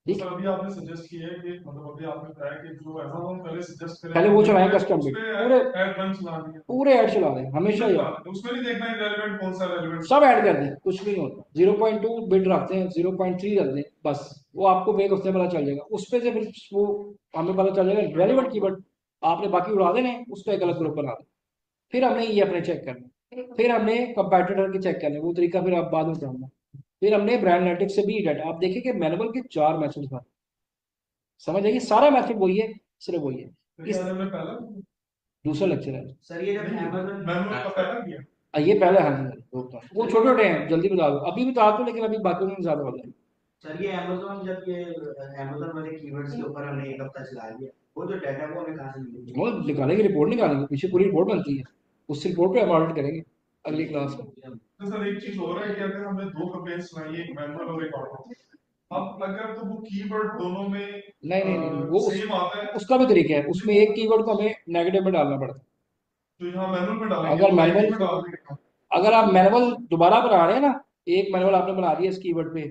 तो सर अभी आपने सजेस्ट किया है कि मतलब अभी आपने बताया कि जो Amazon पहले सजेस्ट पहले वो चलाएं करें कस्टम उस बिट, पे पूरे ऐड रन चलानी है, पूरे ऐड चला दें हमेशा ही, उसमें नहीं देखना है रेलेवेंट कौन सा रेलेवेंट, सब ऐड कर दें, कुछ भी नहीं होता। 0.2 बिट रखते हैं, 0.3 रख दें, बस वो आपको वेग उससे पता चल जाएगा, उस पे से फिर वो हमें पता चल जाएगा रेलिवेंट कीवर्ड, आपने बाकी उड़ा देने, उसका एक अलग ग्रुप बना दें। फिर हमने ये अपने चेक करना, फिर हमने कंपैटिटर की चेक करना, वो तरीका फिर आप बाद में जानना। फिर हमने ब्रांड एनालिटिक्स से भी डाटा, आप देखिए कि मैनुअल के 4 मैथड था, समझ आइए, सारा मैथड वही है, सिर्फ वही है। इस पहला दूसरा लेक्चर है सर ये जब Amazon मैनुअल का पहला किया, ये पहले, हाँ जी रोकता हूँ। वो छोटे छोटे हैं, जल्दी बता दो, अभी बता दो, लेकिन अभी बाकी में ज्यादा हो जाएगा। सर ये Amazon जब ये Amazon वाले कीवर्ड्स के ऊपर हमने एक हफ्ता चला लिया, वो जो डाटा है वो हमें कहाँ से मिलेगी? वो निकालेंगे, रिपोर्ट निकालेंगे, पीछे पूरी रिपोर्ट बनती है, उस रिपोर्ट पे हम ऑडिट करेंगे अगली क्लास में। तो सर एक चीज और है कि अगर हमने 2 कैंपेन्स बनाई, एक मैनुअल और एक ऑटो, अब अगर तो वो कीवर्ड दोनों में नहीं नहीं नहीं, वो सेम आता है, उसका भी तरीका है, उसमें एक कीवर्ड को हमें नेगेटिव में डालना पड़ता है। तो यहाँ मैनुअल में डालेंगे अगर तो मैनुअल, में डाल देंगे। अगर आप मैनुअल दोबारा बना रहे हैं ना, एक मैनुअल आपने बना दिया इस कीवर्ड पे,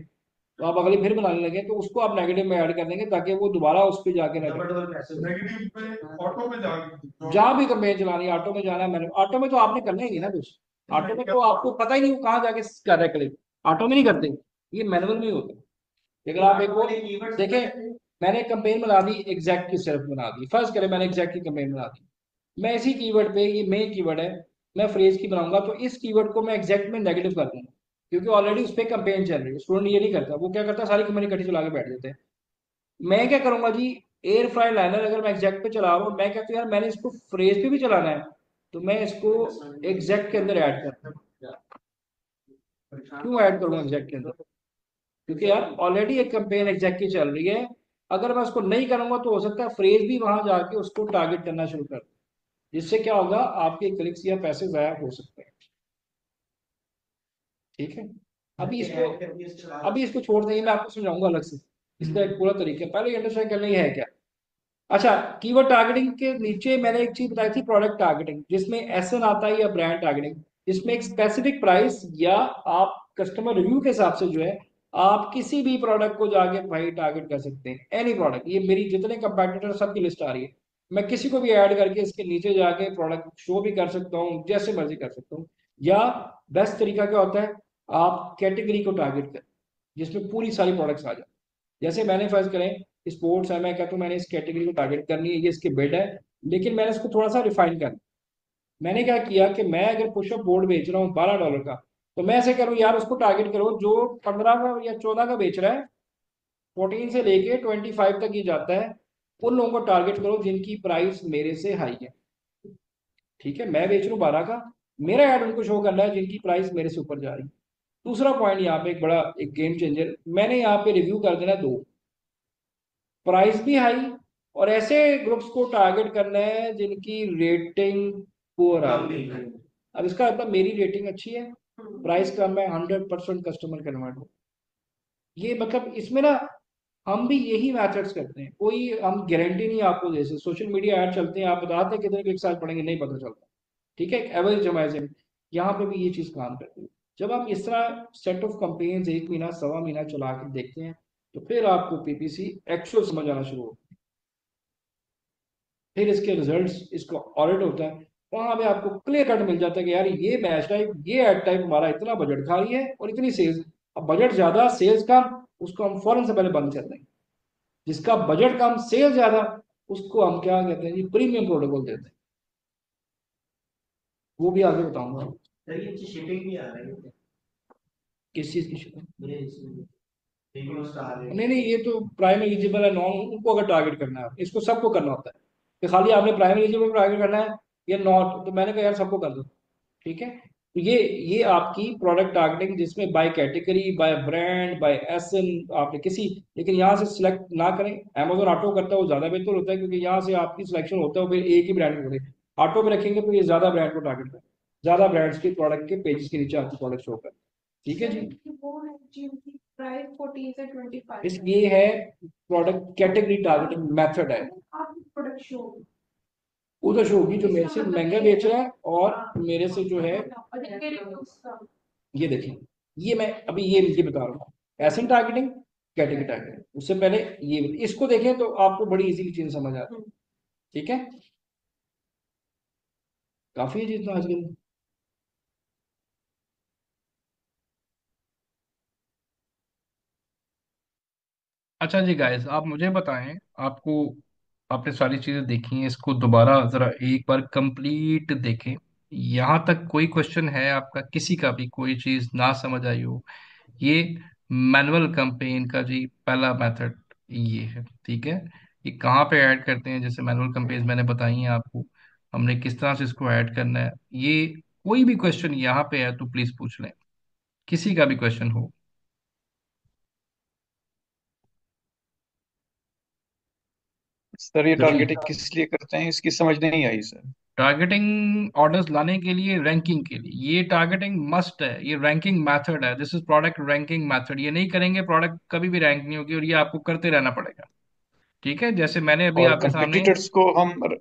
तो आप अगली फिर बनाने लगे तो उसको आप नेगेटिव में ऐड कर देंगे ताकि वो दोबारा उस पे जाके नेगेटिव में ऑटो में जाके जहाँ भी कंपेन चलानी है, ऑटो में जाना है, मैंने ऑटो में तो आपने करना ही नहीं ना कुछ, ऑटो में तो आपको पता ही नहीं वो कहाँ जाके कर रहा है क्लिक, ऑटो में नहीं करते, ये मैनुअल में ही होता है। अगर आप एक वो देखें, मैंने कंपेन बना दी, एग्जैक्ट की सिर्फ बना दी, फर्स्ट करें मैंने एग्जैक्ट की कंपेन बना दी, मैं इसी कीवर्ड पे, ये मेन कीवर्ड है, मैं फ्रेज की बनाऊंगा तो इस कीवर्ड को मैं एग्जैक्ट में नेगेटिव कर दूंगा, क्योंकि ऑलरेडी उस पर कंपेन चल रही है। स्टूडेंट ये नहीं करता, वो क्या करता है, सारी कंपनी इकट्ठी चला के बैठ जाते हैं। मैं क्या करूंगा जी, एयर फ्राई लाइनर अगर मैं एग्जैक्ट पे चला रहा हूँ, मैं कहता हूँ यार मैंने इसको फ्रेज पे भी चलाना है, तो मैं इसको एग्जैक्ट के अंदर ऐड करता हूँ। क्यों ऐड करूंगा एग्जैक्ट के अंदर, क्योंकि यार ऑलरेडी एक कंपेन एग्जैक्ट की चल रही है, अगर मैं उसको नहीं करूंगा तो हो सकता है फ्रेज भी वहां जाके उसको टारगेट करना शुरू कर, जिससे क्या होगा, आपके क्लिक्स या पैसे जाया हो सकते हैं। ठीक है, अभी इसको छोड़ देंगे, मैं आपको समझाऊंगा अलग से, इसका एक पूरा तरीका है, पहले अंडरस्टैंड करना ही है क्या। अच्छा, कीवर्ड टारगेटिंग के नीचे मैंने एक चीज बताई थी, प्रोडक्ट टारगेटिंग, जिसमें एसएन आता है या ब्रांड टारगेटिंग, जिसमें एक स्पेसिफिक प्राइस या आप कस्टमर रिव्यू के हिसाब से जो है आप किसी भी प्रोडक्ट को जाके भाई टारगेट कर सकते हैं, एनी प्रोडक्ट, ये मेरी जितने कंपैटिटर सबकी लिस्ट आ रही है, मैं किसी को भी ऐड करके इसके नीचे जाके प्रोडक्ट शो भी कर सकता हूँ, जैसे मर्जी कर सकता हूँ। या बेस्ट तरीका क्या होता है, आप कैटेगरी को टारगेट कर, जिसमें पूरी सारी प्रोडक्ट्स आ जाए। जैसे मैंने फर्ज करें स्पोर्ट्स है, मैं कहता हूँ मैंने इस कैटेगरी को टारगेट करनी है, ये इसके बिड है, लेकिन मैंने इसको थोड़ा सा रिफाइन कर, मैंने क्या किया कि मैं अगर पुशअप बोर्ड बेच रहा हूँ $12 का, तो मैं ऐसे करूँ यार उसको टारगेट करो जो 15 का या 14 का बेच रहा है, 14 से लेके 25 तक ही जाता है, उन लोगों को टारगेट करो जिनकी प्राइस मेरे से हाई है। ठीक है, मैं बेच रहा हूँ 12 का, मेरा ऐड उनको शो करना है जिनकी प्राइस मेरे से ऊपर जा रही है। दूसरा पॉइंट यहाँ पे एक बड़ा एक गेम चेंजर, मैंने यहाँ पे रिव्यू कर देना दो, प्राइस भी हाई, और ऐसे ग्रुप्स को टारगेट करना है जिनकी रेटिंग पुअर आ रही है। अब इसका मतलब मेरी रेटिंग अच्छी है, प्राइस कम है, 100% कस्टमर कन्वर्ट हो। ये मतलब इसमें ना हम भी यही मैथड्स करते हैं, कोई हम गारंटी नहीं आपको दे सकते। सोशल मीडिया ऐड चलते हैं, आप बताते हैं कितने क्लिक आज पड़ेंगे, नहीं पता चलता। ठीक है, एक एवरेज जमाइजे में यहाँ पे भी ये चीज काम करती है। जब आप इस तरह सेट ऑफ कंपेन्स 1 महीना सवा महीना चला के देखते हैं, तो फिर आपको पीपीसी एक्चुअल समझ आना शुरू होता है। फिर इसके रिजल्ट्स, इसका ऑडिट होता है, वहां पे आपको क्लियर कट मिल जाता है कि यार ये मैच टाइप, ये एड टाइप हमारा इतना बजट खा रही है और इतनी सेल्स। अब बजट ज्यादा सेल्स कम, उसको हम फौरन से पहले बंद कर देंगे। जिसका बजट कम सेल्स ज्यादा, उसको हम क्या कहते हैं जी, प्रीमियम प्रोटोकॉल देते हैं। वो भी आगे बताऊंगा। सर ये शिपिंग भी आ रही है, किस चीज की शिपिंग? ये इसमें रिव्यू स्टार नहीं नहीं, ये तो प्राइम एलिजिबल है, नॉन उनको अगर टारगेट करना है, इसको सबको करना होता है कि खाली आपने प्राइम एलिजिबल टारगेट करना है या नॉट, तो मैंने कहा यार सबको कर दो। ठीक है, तो ये आपकी प्रोडक्ट टारगेटिंग, जिसमें by category, by brand, by SN आपने किसी, लेकिन यहाँ से सिलेक्ट ना करें। अमेजोन ऑटो करता है वो ज्यादा बेहतर होता है, क्योंकि यहाँ से आपकी सिलेक्शन होता है वो फिर एक ही ब्रांड में करें। ऑटो में रखेंगे तो ये ज्यादा ब्रांड को टारगेट करें, ज्यादा ब्रांड्स के प्रोडक्ट के पेजेस के नीचे आपकी प्रोडक्ट शो कर। ठीक है जी, वो है जिनकी प्राइस 14 से 25 इस ये है प्रोडक्ट कैटेगरी टारगेटिंग मेथड है। आपकी प्रोडक्ट शो उधर शो होगी जो मेरे से महंगा बेच रहा है और मेरे से जो है, ये देखिए, ये मैं अभी ये बता रहा हूँ, एसेंट टारगेटिंग, कैटेगरी टारगेटिंग। उससे पहले ये इसको देखें तो आपको बड़ी इजीली चीज समझ आती है। ठीक है, काफी है जितना आजकल। अच्छा जी गाइस, आप मुझे बताएं, आपको, आपने सारी चीजें देखी हैं, इसको दोबारा जरा एक बार कंप्लीट देखें। यहाँ तक कोई क्वेश्चन है आपका, किसी का भी कोई चीज ना समझ आई हो? ये मैनुअल कैंपेन का जी पहला मेथड ये है। ठीक है, ये कहाँ पे ऐड करते हैं, जैसे मैनुअल कैंपेन मैंने बताई हैं आपको, हमने किस तरह से इसको ऐड करना है। ये कोई भी क्वेश्चन यहाँ पे है तो प्लीज पूछ लें, किसी का भी क्वेश्चन हो। सर ये जी, टारगेटिंग किस लिए करते हैं, इसकी समझ नहीं आई सर। टारगेटिंग ऑर्डर्स लाने के लिए, रैंकिंग के लिए, ये टारगेटिंग मस्ट है, ये रैंकिंग मेथड है, this is product ranking method. ये नहीं करेंगे प्रोडक्ट कभी भी रैंक नहीं होगी, और ये आपको करते रहना पड़ेगा। ठीक है, जैसे मैंने अभी और आपके सामने, जी जी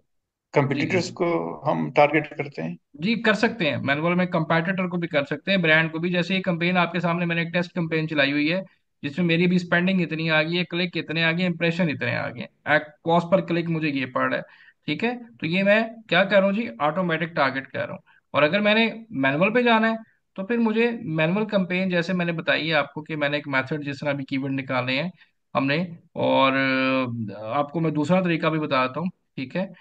कंपिटिटर्स को हम टारगेट करते हैं। जी कर सकते हैं, मैनुअल में कंपैटिटर को भी कर सकते हैं, ब्रांड को भी। जैसे ये कंपेन आपके सामने मैंने एक टेस्ट कंपेन चलाई हुई है, जिसमें मेरी भी स्पेंडिंग इतनी आ गई है, क्लिक इतने आ गए, इंप्रेशन इतने आ गए, कॉस्ट पर क्लिक मुझे ये पड़ रहा है। ठीक है, तो ये मैं क्या कर रहा हूँ जी, ऑटोमेटिक टारगेट कर रहा हूँ। और अगर मैंने मैनुअल पे जाना है, तो फिर मुझे मैनुअल कंपेन, जैसे मैंने बताई है आपको कि मैंने एक मेथड, जिस तरह अभी कीवर्ड निकाले हैं हमने, और आपको मैं दूसरा तरीका भी बताता हूँ। ठीक है,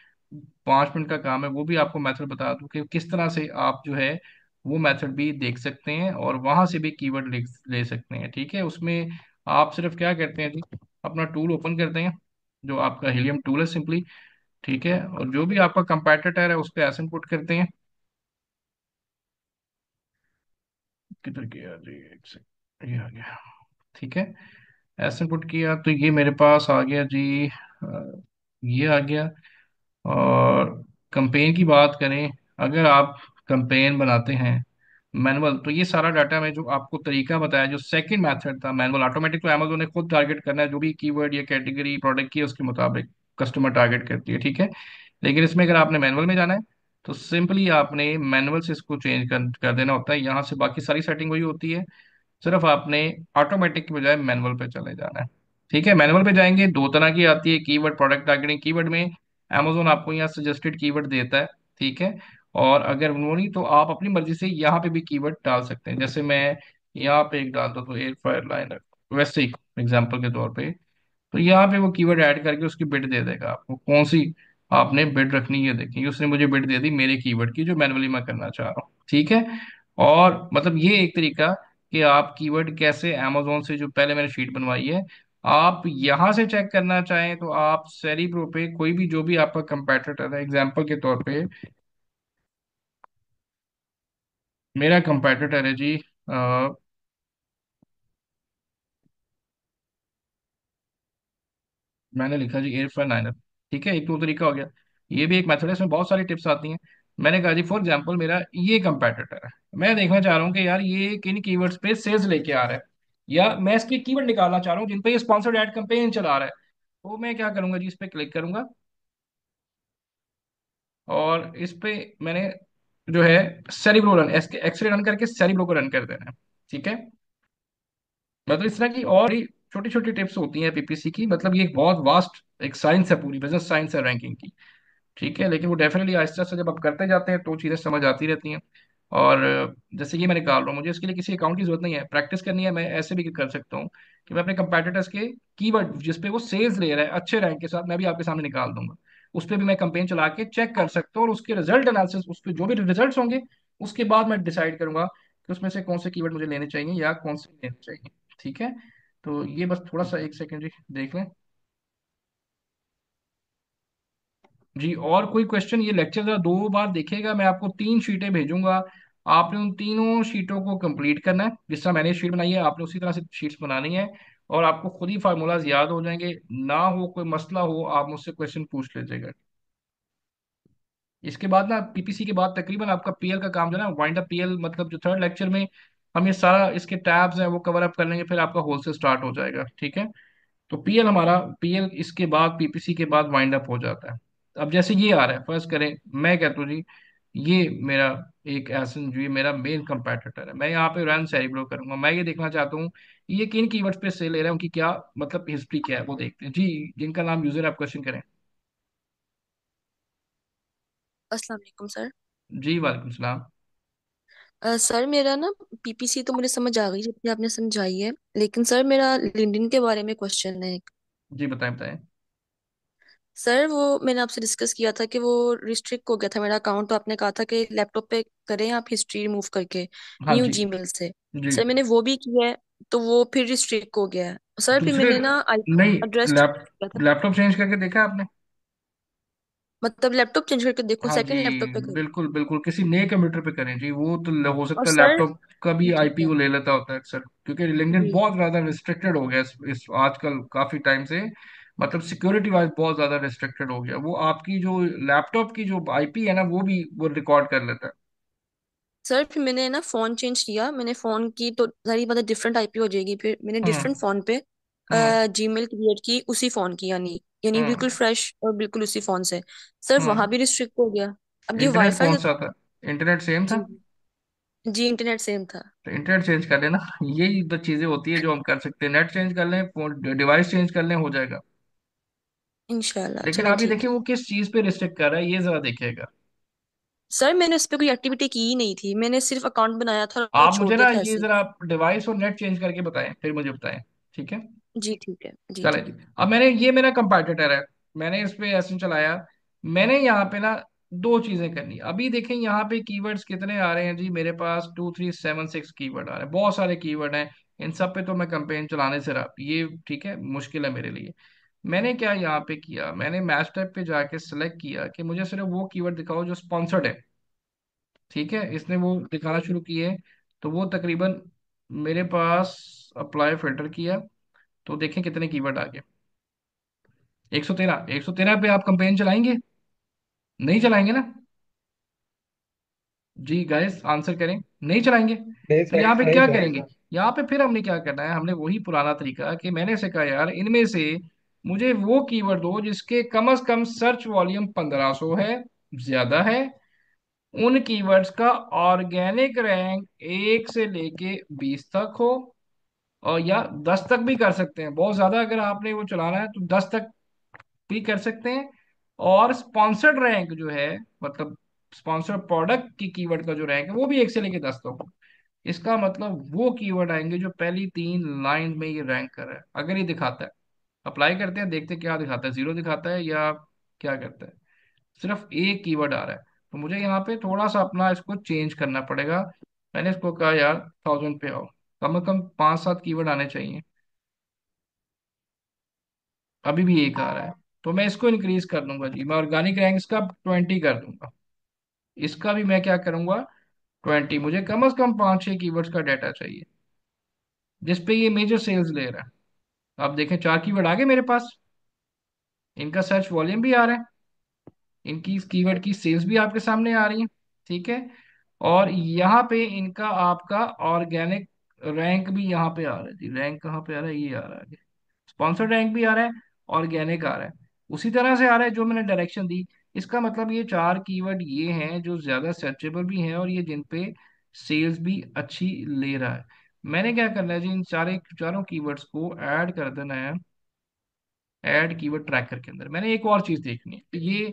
5 मिनट का काम है, वो भी आपको मेथड बता दूं कि किस तरह से आप जो है वो मेथड भी देख सकते हैं और वहां से भी कीवर्ड ले सकते हैं। ठीक है, उसमें आप सिर्फ क्या करते हैं जी, अपना टूल ओपन करते हैं, जो आपका हीलियम टूल है सिंपली। ठीक है, और जो भी आपका कंपैटिटर है उस पर एस इनपुट करते हैं। किधर गया जी, एक सेकंड, ये आ गया। ठीक है, एस इनपुट किया तो ये मेरे पास आ गया जी, ये आ गया। और कंपेन की बात करें, अगर आप कंपेन बनाते हैं मैनुअल, तो ये सारा डाटा में जो आपको तरीका बताया, जो सेकंड मेथड था मैनुअल, ऑटोमेटिक, तो अमेजोन ने खुद टारगेट करना है, जो भी कीवर्ड या कैटेगरी प्रोडक्ट की है उसके मुताबिक कस्टमर टारगेट करती है। ठीक है, लेकिन इसमें अगर आपने मैनुअल में जाना है, तो सिंपली आपने मैनुअल से इसको चेंज कर देना होता है, यहाँ से बाकी सारी सेटिंग वही होती है, सिर्फ आपने ऑटोमेटिक के बजाय मैनुअल पे चले जाना है। ठीक है, मैनुअल पे जाएंगे, दो तरह की आती है कीवर्ड प्रोडक्ट टारगेटिंग। कीवर्ड में Amazon आपको यहाँ सजेस्टेड कीवर्ड देता है। ठीक है, और अगर वो नहीं तो आप अपनी मर्जी से यहाँ पे भी कीवर्ड डाल सकते हैं। जैसे मैं यहाँ पे एक डालता तो एयर फ्रायर लाइनर, वैसे ही एग्जाम्पल के तौर पे, तो यहाँ पे वो कीवर्ड ऐड करके उसकी बिड दे देगा आपको, कौन सी आपने बिड रखनी है देखेंगे, उसने मुझे बिड दे दी मेरे कीवर्ड की जो मैनुअली मैं करना चाह रहा हूँ, ठीक है। और मतलब ये एक तरीका कि आप कीवर्ड कैसे amazon से, जो पहले मैंने शीट बनवाई है, आप यहाँ से चेक करना चाहें तो आप सेरिप्रो पे कोई भी जो भी आपका कंपेटिटर है, एग्जाम्पल के तौर पे मेरा कंपेटिटर है जी, मैंने लिखा जी एयर फ्राई नाइनर, ठीक है, एक तो तरीका हो गया। ये भी एक मेथड है, इसमें बहुत सारी टिप्स आती हैं। मैंने कहा जी फॉर एग्जांपल मेरा ये कंपेटिटर है, मैं देखना चाह रहा हूँ कि यार ये किन कीवर्ड्स पे सेल्स लेके आ रहा है, या मैं इसके कीवर्ड निकालना चाह रहा हूँ जिन पे ये स्पॉन्सर्ड एड कैंपेन चला रहा है। तो मैं क्या करूंगा जी, इस पे क्लिक करूंगा और इस पे मैंने जो है सेरिब्रो रन, एक्सरे रन करके सेरिब्रो को रन कर देना है, ठीक है। मतलब इस तरह की और छोटी छोटी टिप्स होती हैं पीपीसी की, मतलब ये एक बहुत वास्ट एक साइंस है, पूरी बिजनेस साइंस है रैंकिंग की, ठीक है। लेकिन वो डेफिनेटली आहिस्ता आहिस्ता जब आप करते जाते हैं तो चीज़ें समझ आती रहती हैं। और जैसे ये मैं निकाल रहा हूँ, मुझे इसके लिए किसी अकाउंट की जरूरत नहीं है, प्रैक्टिस करनी है, मैं ऐसे भी कर सकता हूँ कि मैं अपने कंपेटिटर्स के कीवर्ड जिस पे वो सेल्स ले रहा है अच्छे रैंक के साथ, मैं भी आपके सामने निकाल दूंगा, उस पर भी मैं कंपेन चला के चेक कर सकता हूँ, और उसके रिजल्ट एनालिसिस, उस पर जो भी रिजल्ट होंगे उसके बाद मैं डिसाइड करूंगा कि उसमें से कौन से कीवर्ड मुझे लेने चाहिए या कौन से लेने चाहिए, ठीक है। तो ये बस थोड़ा सा एक सेकंड जी देख लें जी। और कोई क्वेश्चन, ये लेक्चर जरा 2 बार देखिएगा, मैं आपको 3 शीटें भेजूंगा, आपने उन तीनों शीटों को कंप्लीट करना है, जिस तरह मैंने शीट बनाई है आपने उसी तरह से शीट्स बनानी है, और आपको खुद ही फार्मूलाज याद हो जाएंगे। ना हो कोई मसला हो आप मुझसे क्वेश्चन पूछ लीजिएगा। इसके बाद ना पीपीसी के बाद तकरीबन आपका पीएल का काम जो है ना, वाइंड अप पीएल, मतलब जो थर्ड लेक्चर में हम ये सारा इसके टैब्स हैं वो कवर अप कर लेंगे, फिर आपका होलसेल स्टार्ट हो जाएगा, ठीक है। तो पीएल हमारा, पीएल इसके बाद पीपीसी के बाद वाइंड अप हो जाता है। अब जैसे ये आ रहा है, फर्ज करें मैं कहता हूँ जी ये मेरा एक एसन जो ये मेरा मेन कंपेटिटर है, मैं यहाँ पे रन सेरिब्रो करूंगा, मैं ये देखना चाहता हूँ ये किन कीवर्ड्स पे सेल ले रहा है, उनकी क्या मतलब हिस्ट्री क्या है वो देखते हैं जी। जिनका नाम यूजर आप क्वेश्चन करें। अस्सलाम वालेकुम सर। जी वालेकुम सलाम। सर मेरा ना पीपीसी तो मुझे समझ आ गई जितनी आपने समझाई है, लेकिन सर मेरा लिंक्डइन के बारे में क्वेश्चन है एक। जी बताएं बताएं। सर वो मैंने आपसे डिस्कस किया था कि वो रिस्ट्रिक्ट हो गया था मेरा अकाउंट, तो आपने कहा था कि लैपटॉप पे करें आप हिस्ट्री रिमूव करके हाँ न्यू जी। जीमेल से। जी। सर मैंने वो भी किया है, तो वो फिर रिस्ट्रिक्ट हो गया है सर। फिर दूसरे, मैंने ना आई नहीं, एड्रेस चेंज लैप किया था, लैपटॉप चेंज करके देखा आपने? मतलब लैपटॉप चेंज करके देखो हाँ जी, सेकंड लैपटॉप पे करूँ। बिल्कुल बिल्कुल, किसी नए कंप्यूटर पे करें जी, वो तो हो और सकता है सर लैपटॉप का भी ठीक आईपी है। वो ले लेता होता है अक्सर, क्योंकि लिंक्डइन जी बहुत ज्यादा रिस्ट्रिक्टेड हो गया इस आजकल काफी टाइम से, मतलब सिक्योरिटी वाइज बहुत ज्यादा रिस्ट्रिक्टेड हो गया, वो आपकी जो लैपटॉप की जो आईपी है ना वो भी वो रिकॉर्ड कर लेता है। सर फिर मैंने ना फोन चेंज किया, मैंने फोन की तो सारी मतलब डिफरेंट आईपी हो जाएगी, फिर मैंने हम्म। डिफरेंट फोन पे हम्म। जीमेल क्रिएट की उसी फोन की, यानी यानी बिल्कुल हम्म। फ्रेश और बिल्कुल उसी फोन से। सर वहां हम्म। भी रिस्ट्रिक्ट हो गया। अब ये इंटरनेट वाईफाई कौन के। सा था? इंटरनेट सेम था? जी जी इंटरनेट सेम था। तो इंटरनेट चेंज कर लेना, यही तो चीजें होती है जो हम कर सकते हैं, नेट चेंज कर लें, फोन डिवाइस चेंज कर लें, हो जाएगा। इंशाल्लाह लेकिन चले आप ये ठीक देखिए है। वो किस चीज पे रिस्ट्रिक्ट कर रहा है, ये जरा देखिएगा। सर मैंने उस पर कोई एक्टिविटी की ही नहीं थी, मैंने सिर्फ अकाउंट बनाया था और आप छोड़ मुझे दिया ना था ये ऐसे ही। जरा डिवाइस और नेट चेंज करके बताएं, फिर मुझे बताएं, ठीक है। जी ठीक है, जी चले ठीक जी। है। अब मैंने, ये मेरा कंपेटिटर है, मैंने इस पे ऐसे चलाया, मैंने यहाँ पे ना 2 चीजें करनी। अभी देखें यहाँ पे कीवर्ड्स कितने आ रहे हैं जी, मेरे पास 2376 कीवर्ड आ रहे हैं, बहुत सारे कीवर्ड हैं, इन सब पे तो मैं कंपेन चलाने से रहा, ये ठीक है मुश्किल है मेरे लिए। मैंने क्या यहाँ पे किया, मैंने मैच टैब पे जाके सिलेक्ट किया कि मुझे सिर्फ वो कीवर्ड दिखाओ जो स्पॉन्सर्ड है, ठीक है। इसने वो दिखाना शुरू किए, तो वो तकरीबन मेरे पास अप्लाई फिल्टर किया, तो देखें कितने कीवर्ड आ गए। 113, 113 पे आप कंपेन चलाएंगे? नहीं चलाएंगे ना? जी गाइस आंसर करें, नहीं चलाएंगे। नहीं तो यहाँ पे नहीं क्या करेंगे, चलाएगा। यहाँ पे फिर हमने क्या करना है, हमने वही पुराना तरीका कि मैंने से कहा यार इनमें से मुझे वो कीवर्ड दो जिसके कम से कम सर्च वॉल्यूम 1500 है, ज्यादा है, उन कीवर्ड्स का ऑर्गेनिक रैंक 1 से लेके 20 तक हो, और या 10 तक भी कर सकते हैं, बहुत ज्यादा अगर आपने वो चलाना है तो 10 तक भी कर सकते हैं। और स्पॉन्सर्ड रैंक जो है, मतलब स्पॉन्सर्ड प्रोडक्ट की कीवर्ड का जो रैंक है वो भी 1 से लेके 10 तक हो। इसका मतलब वो कीवर्ड आएंगे जो पहली 3 लाइन में ये रैंक कर रहा है। अगर ये दिखाता है, अप्लाई करते हैं, देखते हैं क्या दिखाता है, जीरो दिखाता है या क्या करता है, सिर्फ एक कीवर्ड आ रहा है, तो मुझे यहाँ पे थोड़ा सा अपना इसको चेंज करना पड़ेगा। मैंने इसको कहा यार 1000 पे आओ, कम से कम 5-7 कीवर्ड आने चाहिए, अभी भी एक आ रहा है। तो मैं इसको इंक्रीज कर दूंगा जी, मैं ऑर्गेनिक रैंक्स का 20 कर दूंगा, इसका भी मैं क्या करूंगा 20। मुझे कम से कम 5-6 कीवर्ड्स का डाटा चाहिए जिसपे ये मेजर सेल्स ले रहा है। आप देखें 4 कीवर्ड आ गए मेरे पास, इनका सर्च वॉल्यूम भी आ रहा है, इनकी इस कीवर्ड की सेल्स भी आपके सामने आ रही है, ठीक है। और यहाँ पे इनका आपका ऑर्गेनिक रैंक भी यहाँ पे आ रहा है जी। रैंक कहाँ पे आ रहा है, ये आ रहा है, स्पॉन्सर्ड रैंक भी आ रहा है, ऑर्गेनिक आ रहा है, उसी तरह से आ रहा है जो मैंने डायरेक्शन दी। इसका मतलब ये 4 कीवर्ड ये हैं जो ज्यादा सर्चेबल भी हैं और ये जिन पे सेल्स भी अच्छी ले रहा है। मैंने क्या करना है जी, इन चारों कीवर्ड्स को ऐड कर देना है ऐड कीवर्ड ट्रैकर के अंदर। मैंने एक और चीज देखनी है कि ये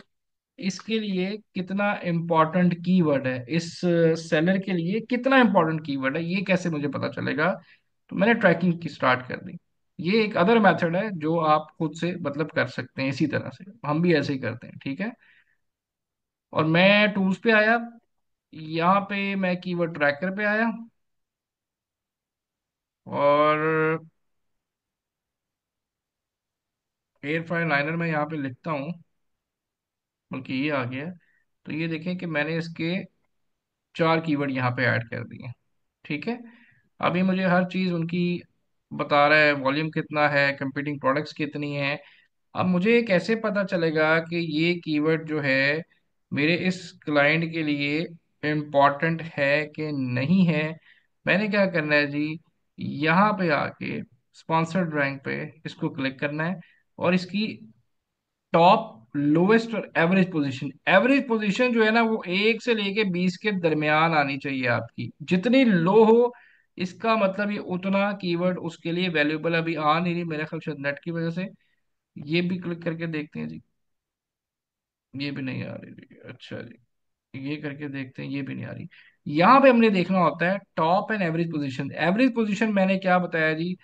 इसके लिए कितना इंपॉर्टेंट कीवर्ड है, इस सेलर के लिए कितना इंपॉर्टेंट कीवर्ड है, ये कैसे मुझे पता चलेगा। तो मैंने ट्रैकिंग की स्टार्ट कर दी। ये एक अदर मेथड है जो आप खुद से मतलब कर सकते हैं, इसी तरह से हम भी ऐसे ही करते हैं, ठीक है। और मैं टूल्स पे आया, यहाँ पे मैं कीवर्ड ट्रैकर पे आया, और एयर फाइल लाइनर में यहाँ पे लिखता हूँ, बल्कि ये आ गया है। तो ये देखें कि मैंने इसके 4 कीवर्ड यहाँ पे ऐड कर दिए, ठीक है। अभी मुझे हर चीज़ उनकी बता रहा है, वॉल्यूम कितना है, कंपीटिंग प्रोडक्ट्स कितनी है। अब मुझे कैसे पता चलेगा कि ये कीवर्ड जो है मेरे इस क्लाइंट के लिए इम्पोर्टेंट है कि नहीं है। मैंने क्या करना है जी, यहाँ पे आके स्पॉन्सर्ड रैंक पे इसको क्लिक करना है, और इसकी टॉप, लोएस्ट और एवरेज पोजीशन जो है ना वो 1 से लेके 20 के दरमियान आनी चाहिए आपकी। जितनी लो हो, इसका मतलब ये उतना कीवर्ड उसके लिए वैल्यूएबल अभी आ नहीं रही, मेरे ख्याल से नेट की वजह से। ये भी क्लिक करके देखते हैं जी, ये भी नहीं आ रही जी, अच्छा जी, ये करके देखते हैं, ये भी नहीं आ रही। यहाँ पे हमने देखना होता है टॉप एंड एवरेज पोजीशन मैंने क्या बताया जी,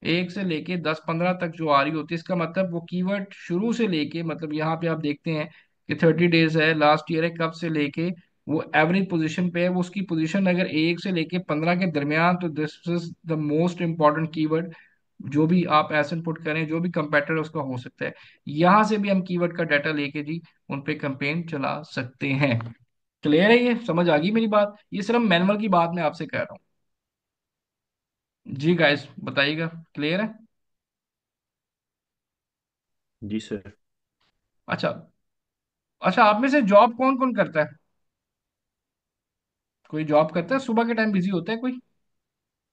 1 से लेके 10-15 तक जो आ रही होती है, इसका मतलब वो कीवर्ड शुरू से लेके, मतलब यहाँ पे आप देखते हैं कि 30 डेज है, लास्ट ईयर है, कब से लेके वो एवरेज पोजीशन पे है, वो उसकी पोजीशन अगर 1 से लेके 15 के दरमियान, तो this is the most important keyword. जो भी आप ऐसे पुट करें, जो भी कंपेटिटर उसका हो सकता है, यहाँ से भी हम कीवर्ड का डाटा लेके जी उन पे कैंपेन चला सकते हैं। क्लियर है, ये समझ आ गई मेरी बात, ये सिर्फ मैनुअल की बात मैं आपसे कह रहा हूँ जी। गाइस बताइएगा, क्लियर है। जी सर। अच्छा, अच्छा, आप में से जॉब कौन कौन करता है, कोई जॉब करता है, सुबह के टाइम बिजी होता है कोई,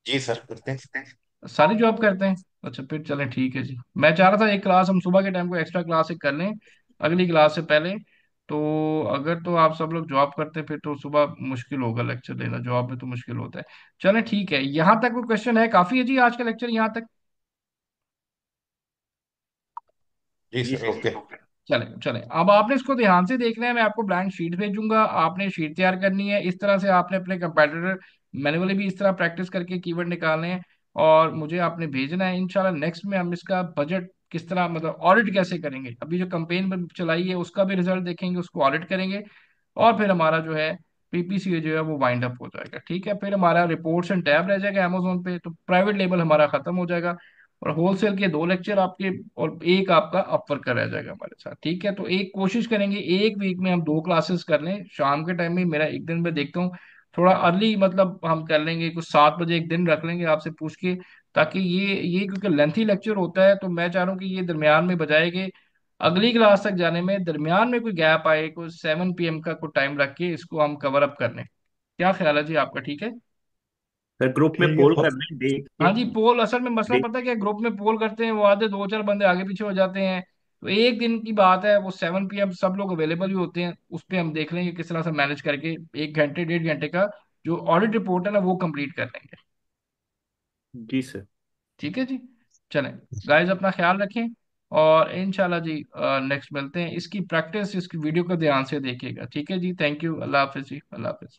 जी सर करते हैं। सारी जॉब करते हैं। अच्छा फिर चलें, ठीक है जी। मैं चाह रहा था एक क्लास हम सुबह के टाइम को एक्स्ट्रा क्लास एक कर लें अगली क्लास से पहले। तो अगर तो आप सब लोग जॉब करते हैं फिर तो सुबह मुश्किल होगा लेक्चर देना, जॉब में तो मुश्किल होता है। चलें ठीक है, यहाँ तक कोई क्वेश्चन है, काफी है जी आज का लेक्चर यहाँ तक। जी जी सर सर। ओके। चले चले, अब आपने इसको ध्यान से देखना है, मैं आपको ब्लैंक शीट भेजूंगा, आपने शीट तैयार करनी है, इस तरह से आपने अपने कंपेटिटर मैनुअली भी इस तरह प्रैक्टिस करके कीवर्ड निकालने हैं, और मुझे आपने भेजना है। इंशाल्लाह नेक्स्ट में हम इसका बजट किस तरह, मतलब ऑडिट कैसे करेंगे, अभी जो कंपेन चलाई है उसका भी रिजल्ट देखेंगे, उसको ऑडिट करेंगे, और फिर हमारा जो है पीपीसी जो है वो वाइंड अप हो जाएगा, ठीक है। फिर हमारा रिपोर्ट्स एंड टैब रह जाएगा अमेजोन पे, तो प्राइवेट लेबल हमारा खत्म हो जाएगा, और होलसेल के 2 लेक्चर आपके, और एक आपका अपवर्क का रह जाएगा हमारे साथ, ठीक है। तो एक कोशिश करेंगे एक वीक में हम 2 क्लासेस कर लें, शाम के टाइम में मेरा एक दिन में देखता हूँ थोड़ा अर्ली, मतलब हम कर लेंगे कुछ 7 बजे एक दिन रख लेंगे आपसे पूछ के, ताकि ये क्योंकि लेंथी लेक्चर होता है, तो मैं चाह रहा हूँ कि ये दरमियान में बजाए कि अगली क्लास तक जाने में दरमियान में कोई गैप आए, कोई 7 PM का कोई टाइम रख के इसको हम कवर अप कर लें। क्या ख्याल है जी आपका, ठीक है। सर ग्रुप में ठीक है पोल सर। कर लें, देख के हाँ जी, पोल, असल में मसला देख। पता है क्या, ग्रुप में पोल करते हैं वो आधे 2-4 बंदे आगे पीछे हो जाते हैं, तो एक दिन की बात है, वो 7 PM सब लोग अवेलेबल भी होते हैं, उस पर हम देख लेंगे किस तरह से मैनेज करके 1 घंटे 1.5 घंटे का जो ऑडिट रिपोर्ट है ना वो कंप्लीट कर लेंगे, जी सर। ठीक है जी। चलें, गाइस अपना ख्याल रखें, और इंशाल्लाह जी नेक्स्ट मिलते हैं। इसकी प्रैक्टिस, इसकी वीडियो को ध्यान से देखिएगा, ठीक है जी। Thank you, Allah Hafiz ji, Allah Hafiz.